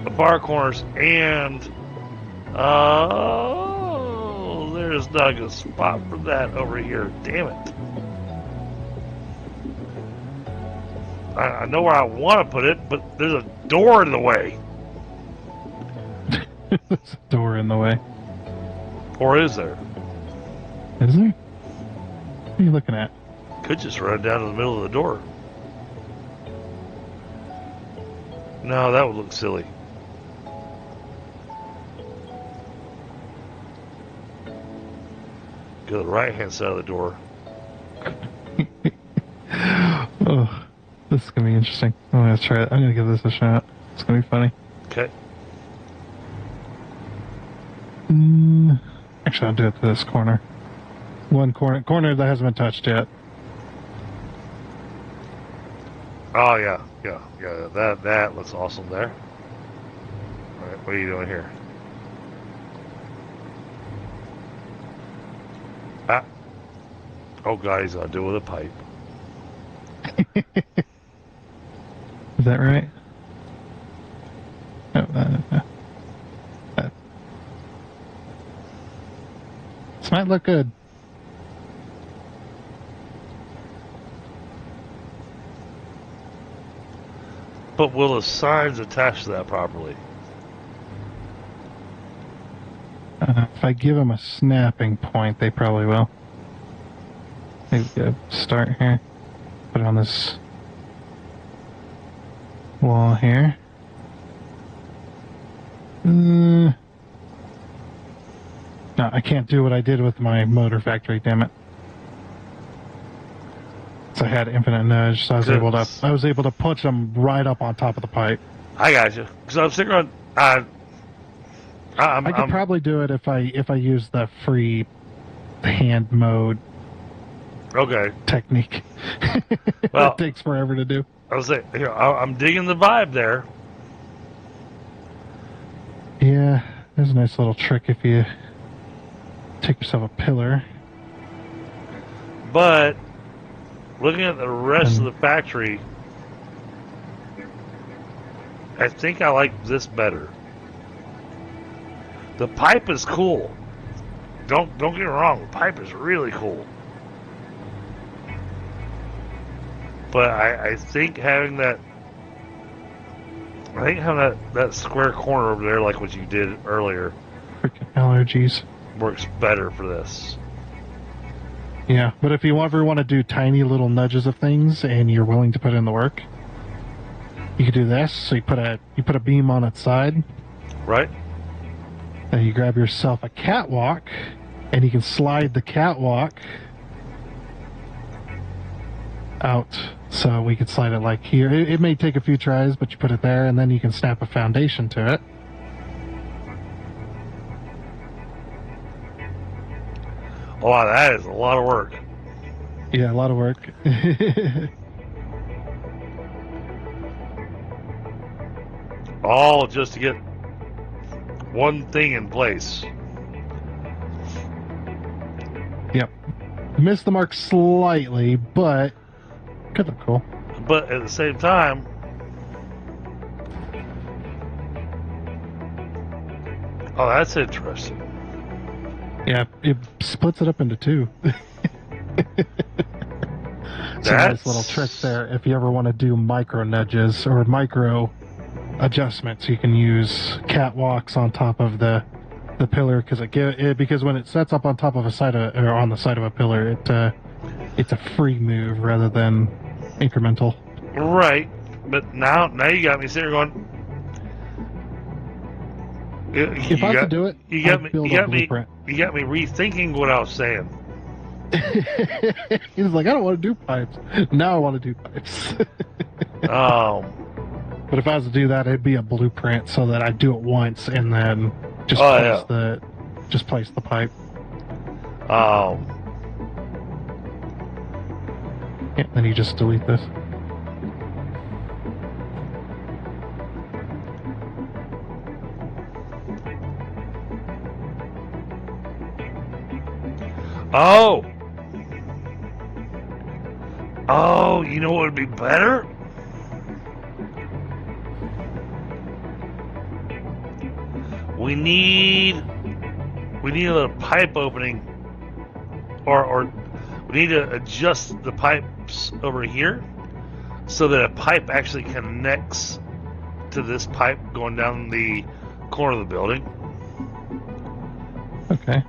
the far corners, and there's not a good spot for that over here. Damn it! I know where I want to put it, but there's a door in the way. There's a door in the way. Or is there? Is there? What are you looking at? Could just run down to the middle of the door. No, that would look silly. Go to the right-hand side of the door. Oh, this is gonna be interesting. I'm gonna try it. I'm gonna give this a shot. It's gonna be funny. Okay. Actually, I'll do it to this corner. One corner that hasn't been touched yet. Oh, yeah. That looks awesome there. All right, what are you doing here? Ah. Oh, God, he's gonna do it with a pipe. Is that right? Oh, this might look good. But will the signs attach to that properly? If I give them a snapping point, they probably will. Maybe start here. Put it on this wall here. No, I can't do what I did with my motor factory, damn it. So I had infinite nudge, so I was able to punch them right up on top of the pipe. I got you. Because I'm sitting on. I could probably do it if I use the free hand mode technique. Well, it takes forever to do. I was saying, here, I'm digging the vibe there. Yeah, there's a nice little trick if you take yourself a pillar. But looking at the rest of the factory, I think I like this better. The pipe is cool. Don't get me wrong, the pipe is really cool. But I think having that square corner over there, like what you did earlier, freaking allergies, works better for this. Yeah, but if you ever want to do tiny little nudges of things and you're willing to put in the work, you could do this. So you put a beam on its side, right? And you grab yourself a catwalk, and you can slide the catwalk out. So we could slide it like here. It may take a few tries, but you put it there, and then you can snap a foundation to it. Oh, wow, that is a lot of work. Yeah, a lot of work. All just to get one thing in place. Yep. Missed the mark slightly, but could look cool. But at the same time, oh, that's interesting. Yeah, it splits it up into two. It's a nice little trick there. If you ever want to do micro nudges or micro adjustments, you can use catwalks on top of the pillar because when it sets up on top of on the side of a pillar, it's a free move rather than incremental. Right, but now you got me sitting there going. If I could do it, you got me rethinking what I was saying. He was like, I don't want to do pipes. Now I want to do pipes. But if I was to do that, it'd be a blueprint so that I do it once and then just place the pipe. Yeah, then you just delete this. Oh, you know what would be better? We need a pipe opening, or we need to adjust the pipes over here so that a pipe actually connects to this pipe going down the corner of the building. Okay.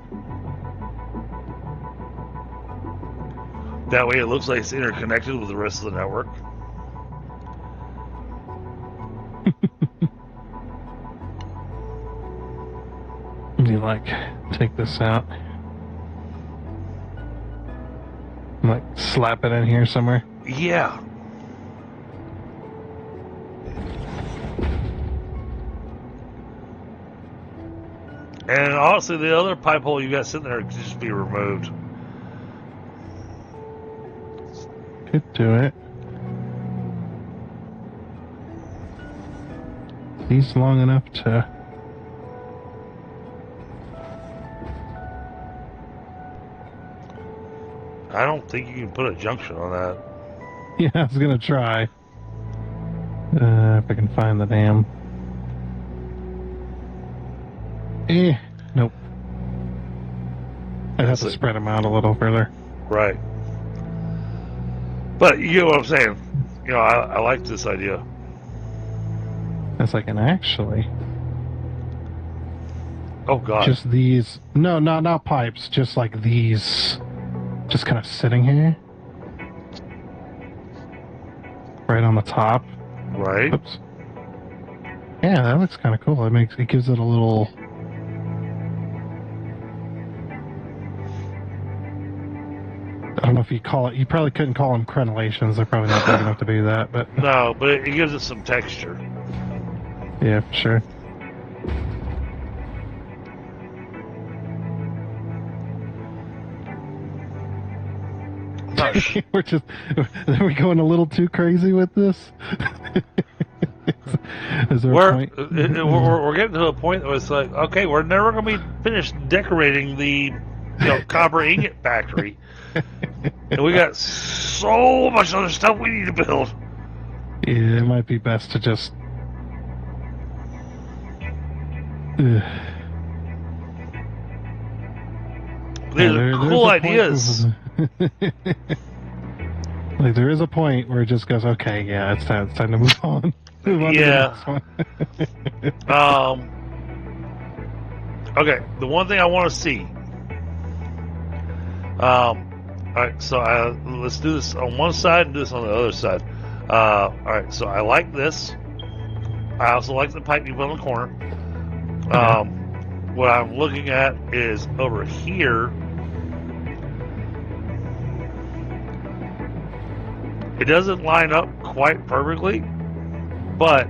That way it looks like it's interconnected with the rest of the network. You take this out. slap it in here somewhere. Yeah. And honestly, the other pipe hole you got sitting there could just be removed. Could do it. He's long enough to... I don't think you can put a junction on that. Yeah, I was gonna try. If I can find the damn... Nope. I'd have to spread them out a little further. Right. But you get what I'm saying. You know, I like this idea. That's like an actually... Oh, God. Just these... No, not pipes. Just like these... Just kind of sitting here. Right on the top. Right. Oops. Yeah, that looks kind of cool. It gives it a little... I don't know if you call it... You probably couldn't call them crenellations. They're probably not big enough to do that, but... No, but it gives it some texture. Yeah, for sure. Are we going a little too crazy with this? Is there a point? We're getting to a point where it's like, okay, we're never going to be finished decorating the copper ingot factory. And we got so much other stuff we need to build. Yeah, it might be best to just... There's cool ideas. Like, there is a point where it just goes, okay, yeah, it's time to move on. Yeah. Okay, the one thing I want to see. Alright, so let's do this on one side and do this on the other side. Alright, so I like this. I also like the pipe you put on the corner. What I'm looking at is over here. It doesn't line up quite perfectly, but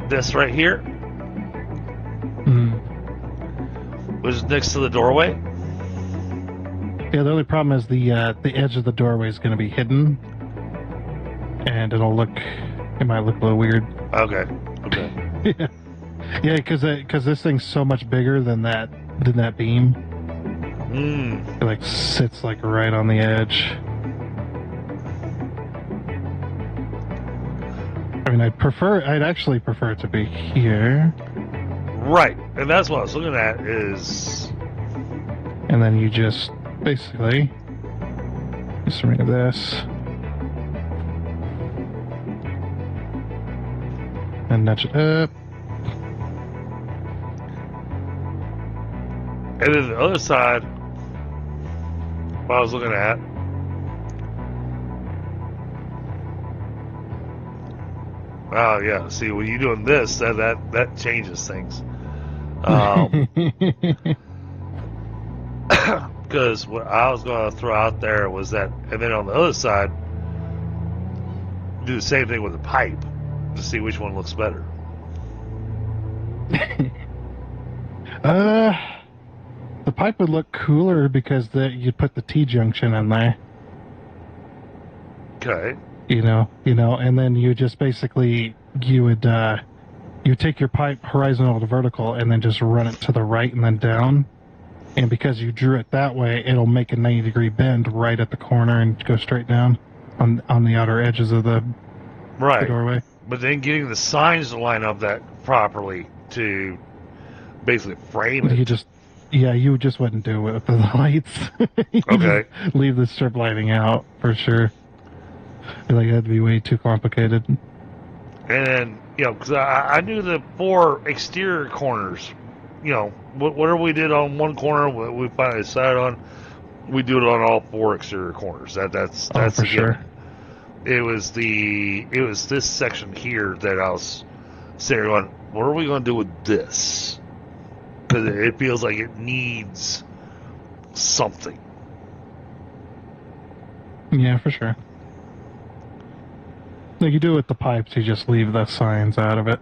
this right here was next to the doorway. Yeah, the only problem is the edge of the doorway is going to be hidden, and it might look a little weird. Okay. Yeah, because this thing's so much bigger than that beam. It like sits like right on the edge. I mean, I'd actually prefer it to be here. Right, and that's what I was looking at is... And then you just basically just remove this and nudge it up. And then the other side, what I was looking at, oh yeah, see, when you're doing this, that changes things. Because what I was going to throw out there was that, and then on the other side, do the same thing with the pipe to see which one looks better. The pipe would look cooler because you'd put the T-junction in there. Okay. You know, and then you just basically, you would take your pipe horizontal to vertical and then just run it to the right and then down. And because you drew it that way, it'll make a 90-degree bend right at the corner and go straight down on the outer edges of the doorway. But then getting the signs to line up that properly to basically frame it. You just wouldn't do it with the lights. Okay. Leave the strip lighting out for sure. I feel like that'd be way too complicated. And then, because I knew the 4 exterior corners, whatever we did on one corner, we finally decided on, we do it on all 4 exterior corners. That's for sure. It was this section here that I was sitting on. What are we going to do with this? Because it feels like it needs something. Yeah, for sure. Like you do with the pipes, you just leave the signs out of it.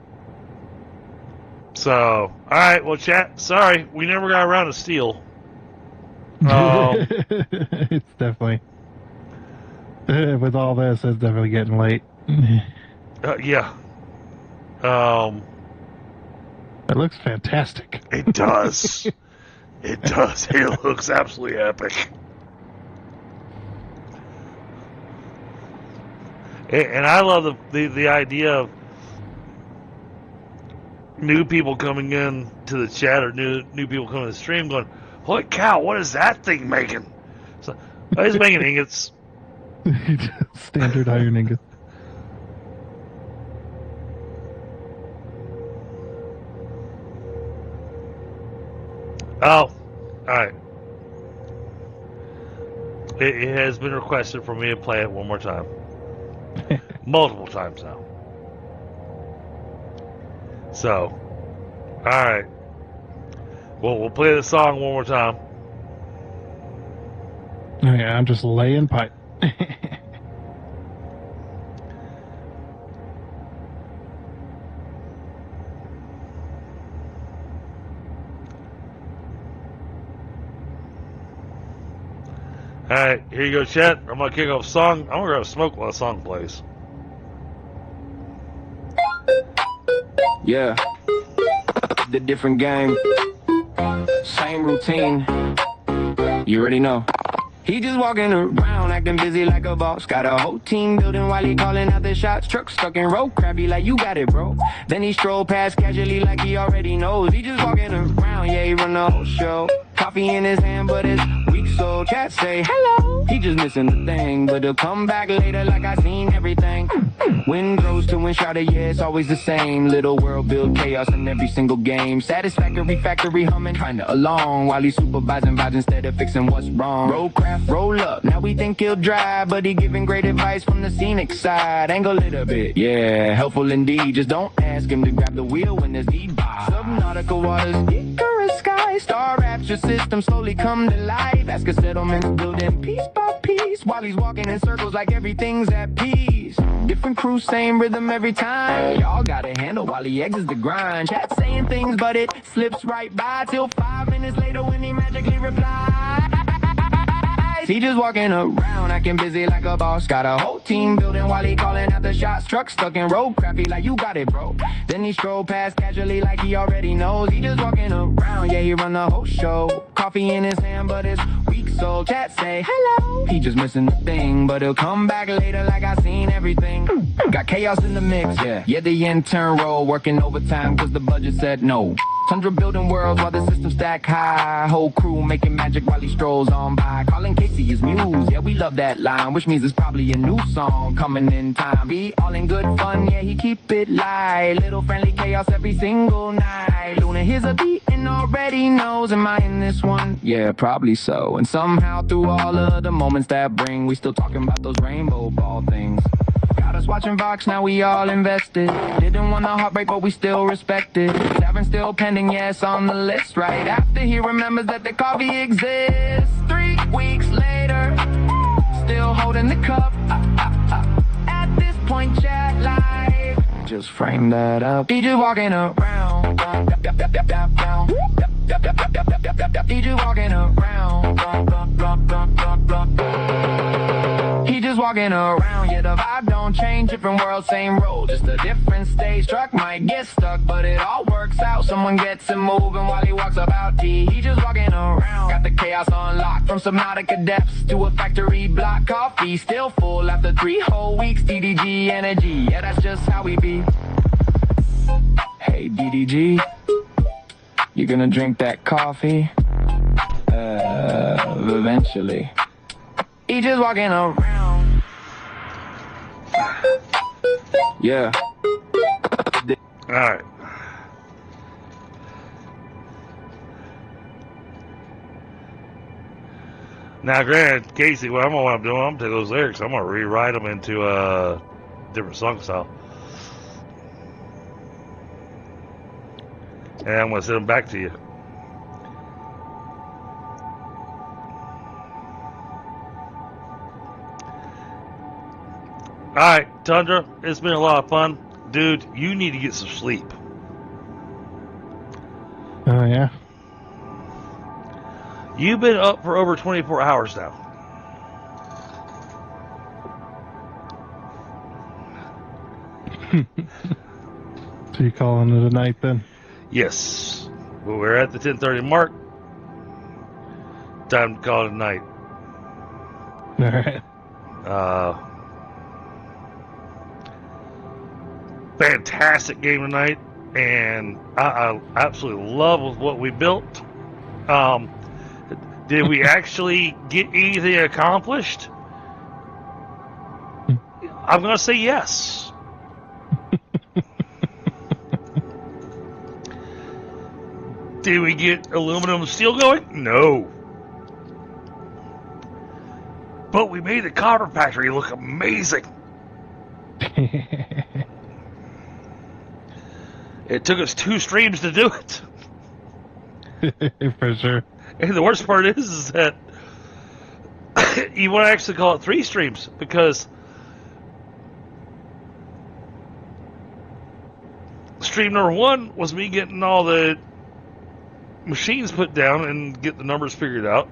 So, all right, well, chat. Sorry, we never got around to steel. It's definitely with all this, it's definitely getting late. Yeah. It looks fantastic. It does. It does. It looks absolutely epic. And I love the idea of new people coming in to the chat or new people coming to the stream going, holy cow, what is that thing making? So he's making ingots. Standard iron ingot. Oh, alright. It has been requested for me to play it one more time. Multiple times now. So, alright. Well, we'll play the song one more time. Oh yeah, I'm just laying pipe. Alright, here you go, chat. I'm gonna kick off the song. I'm gonna grab a smoke while the song plays. Yeah. The different game. Same routine. You already know. He just walking around acting busy like a boss. Got a whole team building while he calling out the shots. Truck stuck in road, crabby like you got it, bro. Then he stroll past casually like he already knows. He just walking around, yeah, he run the whole show. Coffee in his hand, but it's weak, so cats say hello. He just missing the thing, but he'll come back later like I seen everything. Wind grows to wind shouted, yeah, it's always the same. Little world build chaos in every single game. Satisfactory factory humming, kinda along while he's supervising vibes instead of fixing what's wrong. Roadcraft, roll up, now we think he'll drive, but he giving great advice from the scenic side. Angle it a bit, yeah, helpful indeed. Just don't ask him to grab the wheel when there's need by. Subnautical waters, Icarus sky, star rapture system slowly come to life. Ask a settlements building piece by piece while he's walking in circles like everything's at peace. Different crew, same rhythm every time. Y'all gotta handle while he exits the grind. Chat saying things, but it slips right by till 5 minutes later when he magically replies. He just walking around acting busy like a boss. Got a whole team building while he calling out the shots. Truck stuck in road, crappy like you got it, bro. Then he stroll past casually like he already knows. He just walking around, yeah, he run the whole show. Coffee in his hand, but it's weak, so chat say hello. He just missing the thing, but he'll come back later like I seen everything. Got chaos in the mix, yeah, the intern role working overtime cause the budget said no. Tundra building worlds while the system stack high. Whole crew making magic while he strolls on by. Calling Casey his muse, yeah, we love that line. Which means it's probably a new song coming in time. Be all in good fun, yeah, he keep it light. Little friendly chaos every single night. Luna hears a beat and already knows, am I in this one? Yeah, probably so. And somehow through all of the moments that bring, we still talking about those rainbow ball things. Got us watching Vox, now we all invested. Didn't want a heartbreak, but we still respect it. Seven still pending, yes, on the list. Right after he remembers that the coffee exists. 3 weeks later, still holding the cup. At this point, chat live. Just frame that up. He just walking around. He just walking around. He just walking around, yeah, the vibe don't change. Different world, same road, just a different stage. Truck might get stuck, but it all works out. Someone gets him moving while he walks about T. He just walking around, got the chaos unlocked. From Subnautica depths to a factory block. Coffee still full after 3 whole weeks. DDG energy, yeah, that's just how we be. Hey, DDG, you gonna drink that coffee? Eventually. He just walking around. Yeah. Alright. Now, granted, Casey, what I'm doing, I'm gonna take those lyrics, I'm gonna rewrite them into a different song style. And I'm gonna send them back to you. Alright, Tundra, it's been a lot of fun. Dude, you need to get some sleep. Oh, yeah? You've been up for over 24 hours now. So you calling it a night then? Yes. Well, we're at the 10:30 mark. Time to call it a night. All right. Fantastic game tonight, and I absolutely love what we built. Did we actually get anything accomplished? I'm going to say yes. Did we get aluminum and steel going? No. But we made the copper factory look amazing. It took us 2 streams to do it. For sure. And the worst part is that you want to actually call it 3 streams, because stream number 1 was me getting all the machines put down and get the numbers figured out.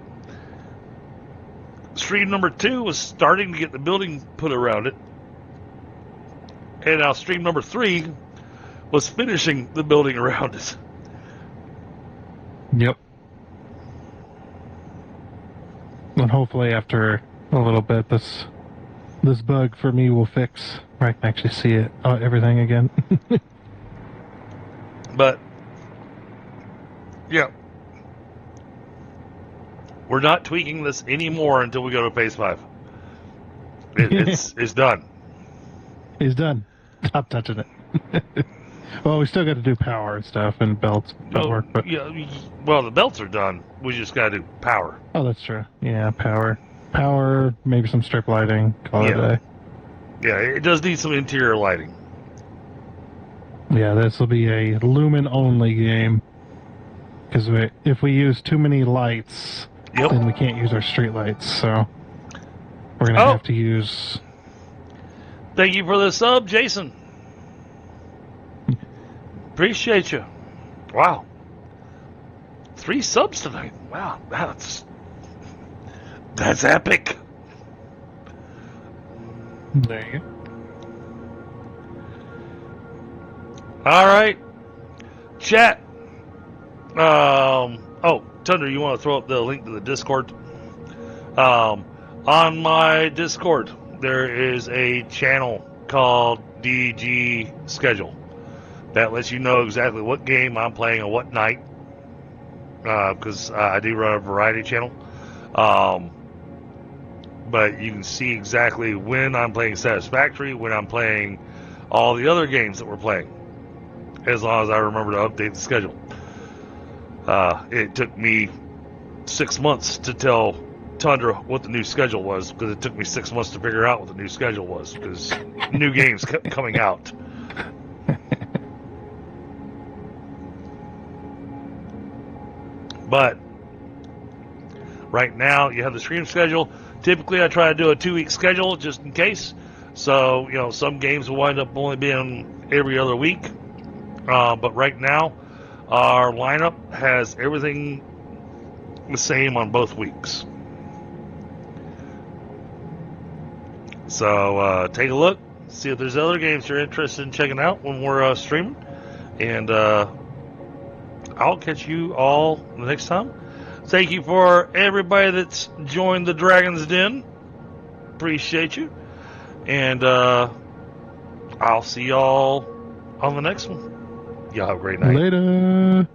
Stream number 2 was starting to get the building put around it. And now stream number 3 was finishing the building around it. Yep. And hopefully after a little bit, this bug for me will fix, where I can actually see it, everything again. But, yeah. We're not tweaking this anymore until we go to phase 5. It's done. He's done. Stop touching it. Well, we still got to do power and stuff and belts work, but yeah, well, the belts are done. We just got to do power. oh, that's true. Yeah, power, maybe some strip lighting. Call it a day. Yeah, it does need some interior lighting. Yeah, this will be a lumen only game, because if we use too many lights, then we can't use our street lights. So we're gonna have to use. Thank you for the sub, Jason. Appreciate you. Wow. 3 subs tonight. Wow, that's epic. There you go. All right, chat. Tundra, you want to throw up the link to the Discord? On my Discord, there is a channel called DG Schedule that lets you know exactly what game I'm playing on what night, because I do run a variety channel. But you can see exactly when I'm playing Satisfactory, when I'm playing all the other games that we're playing, as long as I remember to update the schedule. It took me 6 months to tell Tundra what the new schedule was, because it took me 6 months to figure out what the new schedule was, because new games kept coming out. But right now you have the stream schedule. Typically I try to do a 2-week schedule just in case. So, some games will wind up only being every other week. But right now our lineup has everything the same on both weeks. So take a look, see if there's other games you're interested in checking out when we're streaming. And I'll catch you all the next time. Thank you for everybody that's joined the Dragon's Den. Appreciate you. And I'll see y'all on the next one. Y'all have a great night. Later.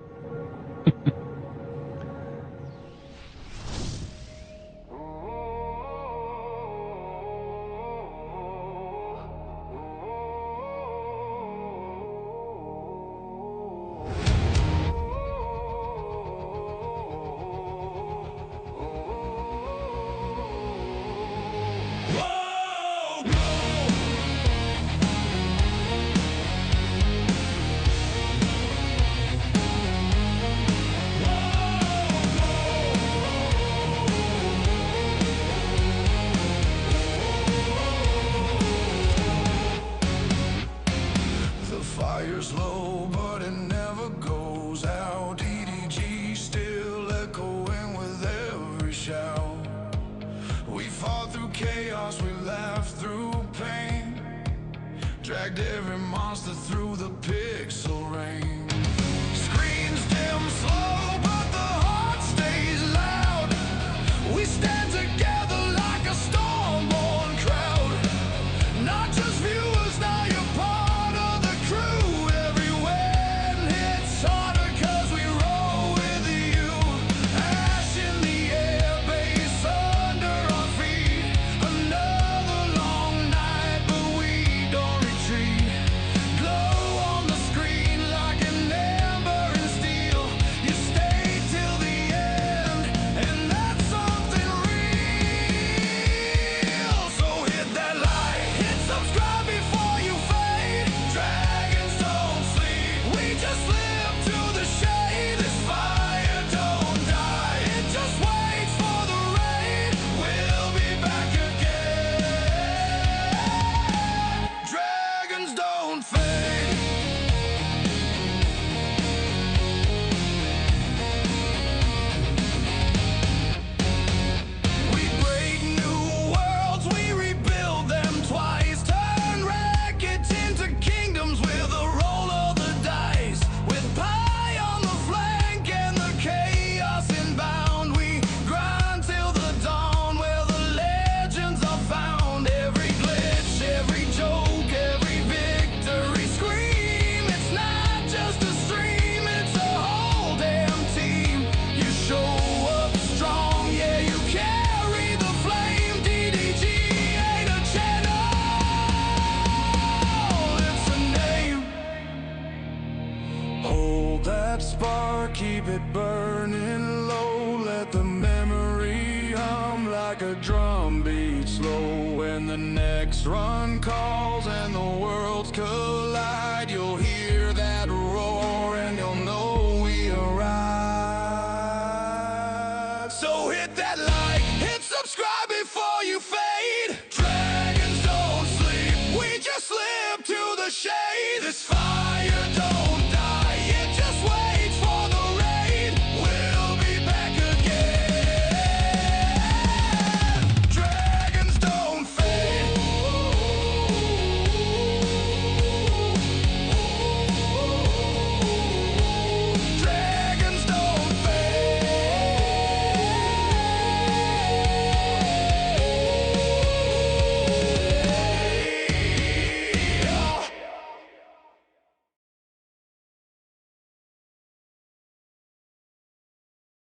chaos, we laughed through pain, dragged every monster through the pixel rain. Screens dim slow, but the heart stays loud. We stand together like a storm-born crowd. Not just viewers, now you're part of the crew. Every win hits harder 'cause we roll with you. Ash in the air, base under our feet. Another long night, but we don't retreat. Glow on the screen like an ember in steel. You stay till the end, and that's something real. So hit that like, hit subscribe before you fade. Dragons don't sleep, we just live to the shade. This fire don't die, it just waits for the rain. We'll be back again. Dragons don't fade. We break new worlds, we rebuild them twice. Turn wreckage into kingdoms with a roll of the dice. With pie on the flank and the chaos inbound, we grind till the dawn where the legends are found. Every glitch, every joke, every victory scream. It's not just a stream, it's a whole damn team. You show up strong, yeah, you carry the flame. DDG ain't a channel, it's a name. Hold that spark, keep it burning low. Let the memory hum like a drum beat slow. When the next run calls and the world's collapsing,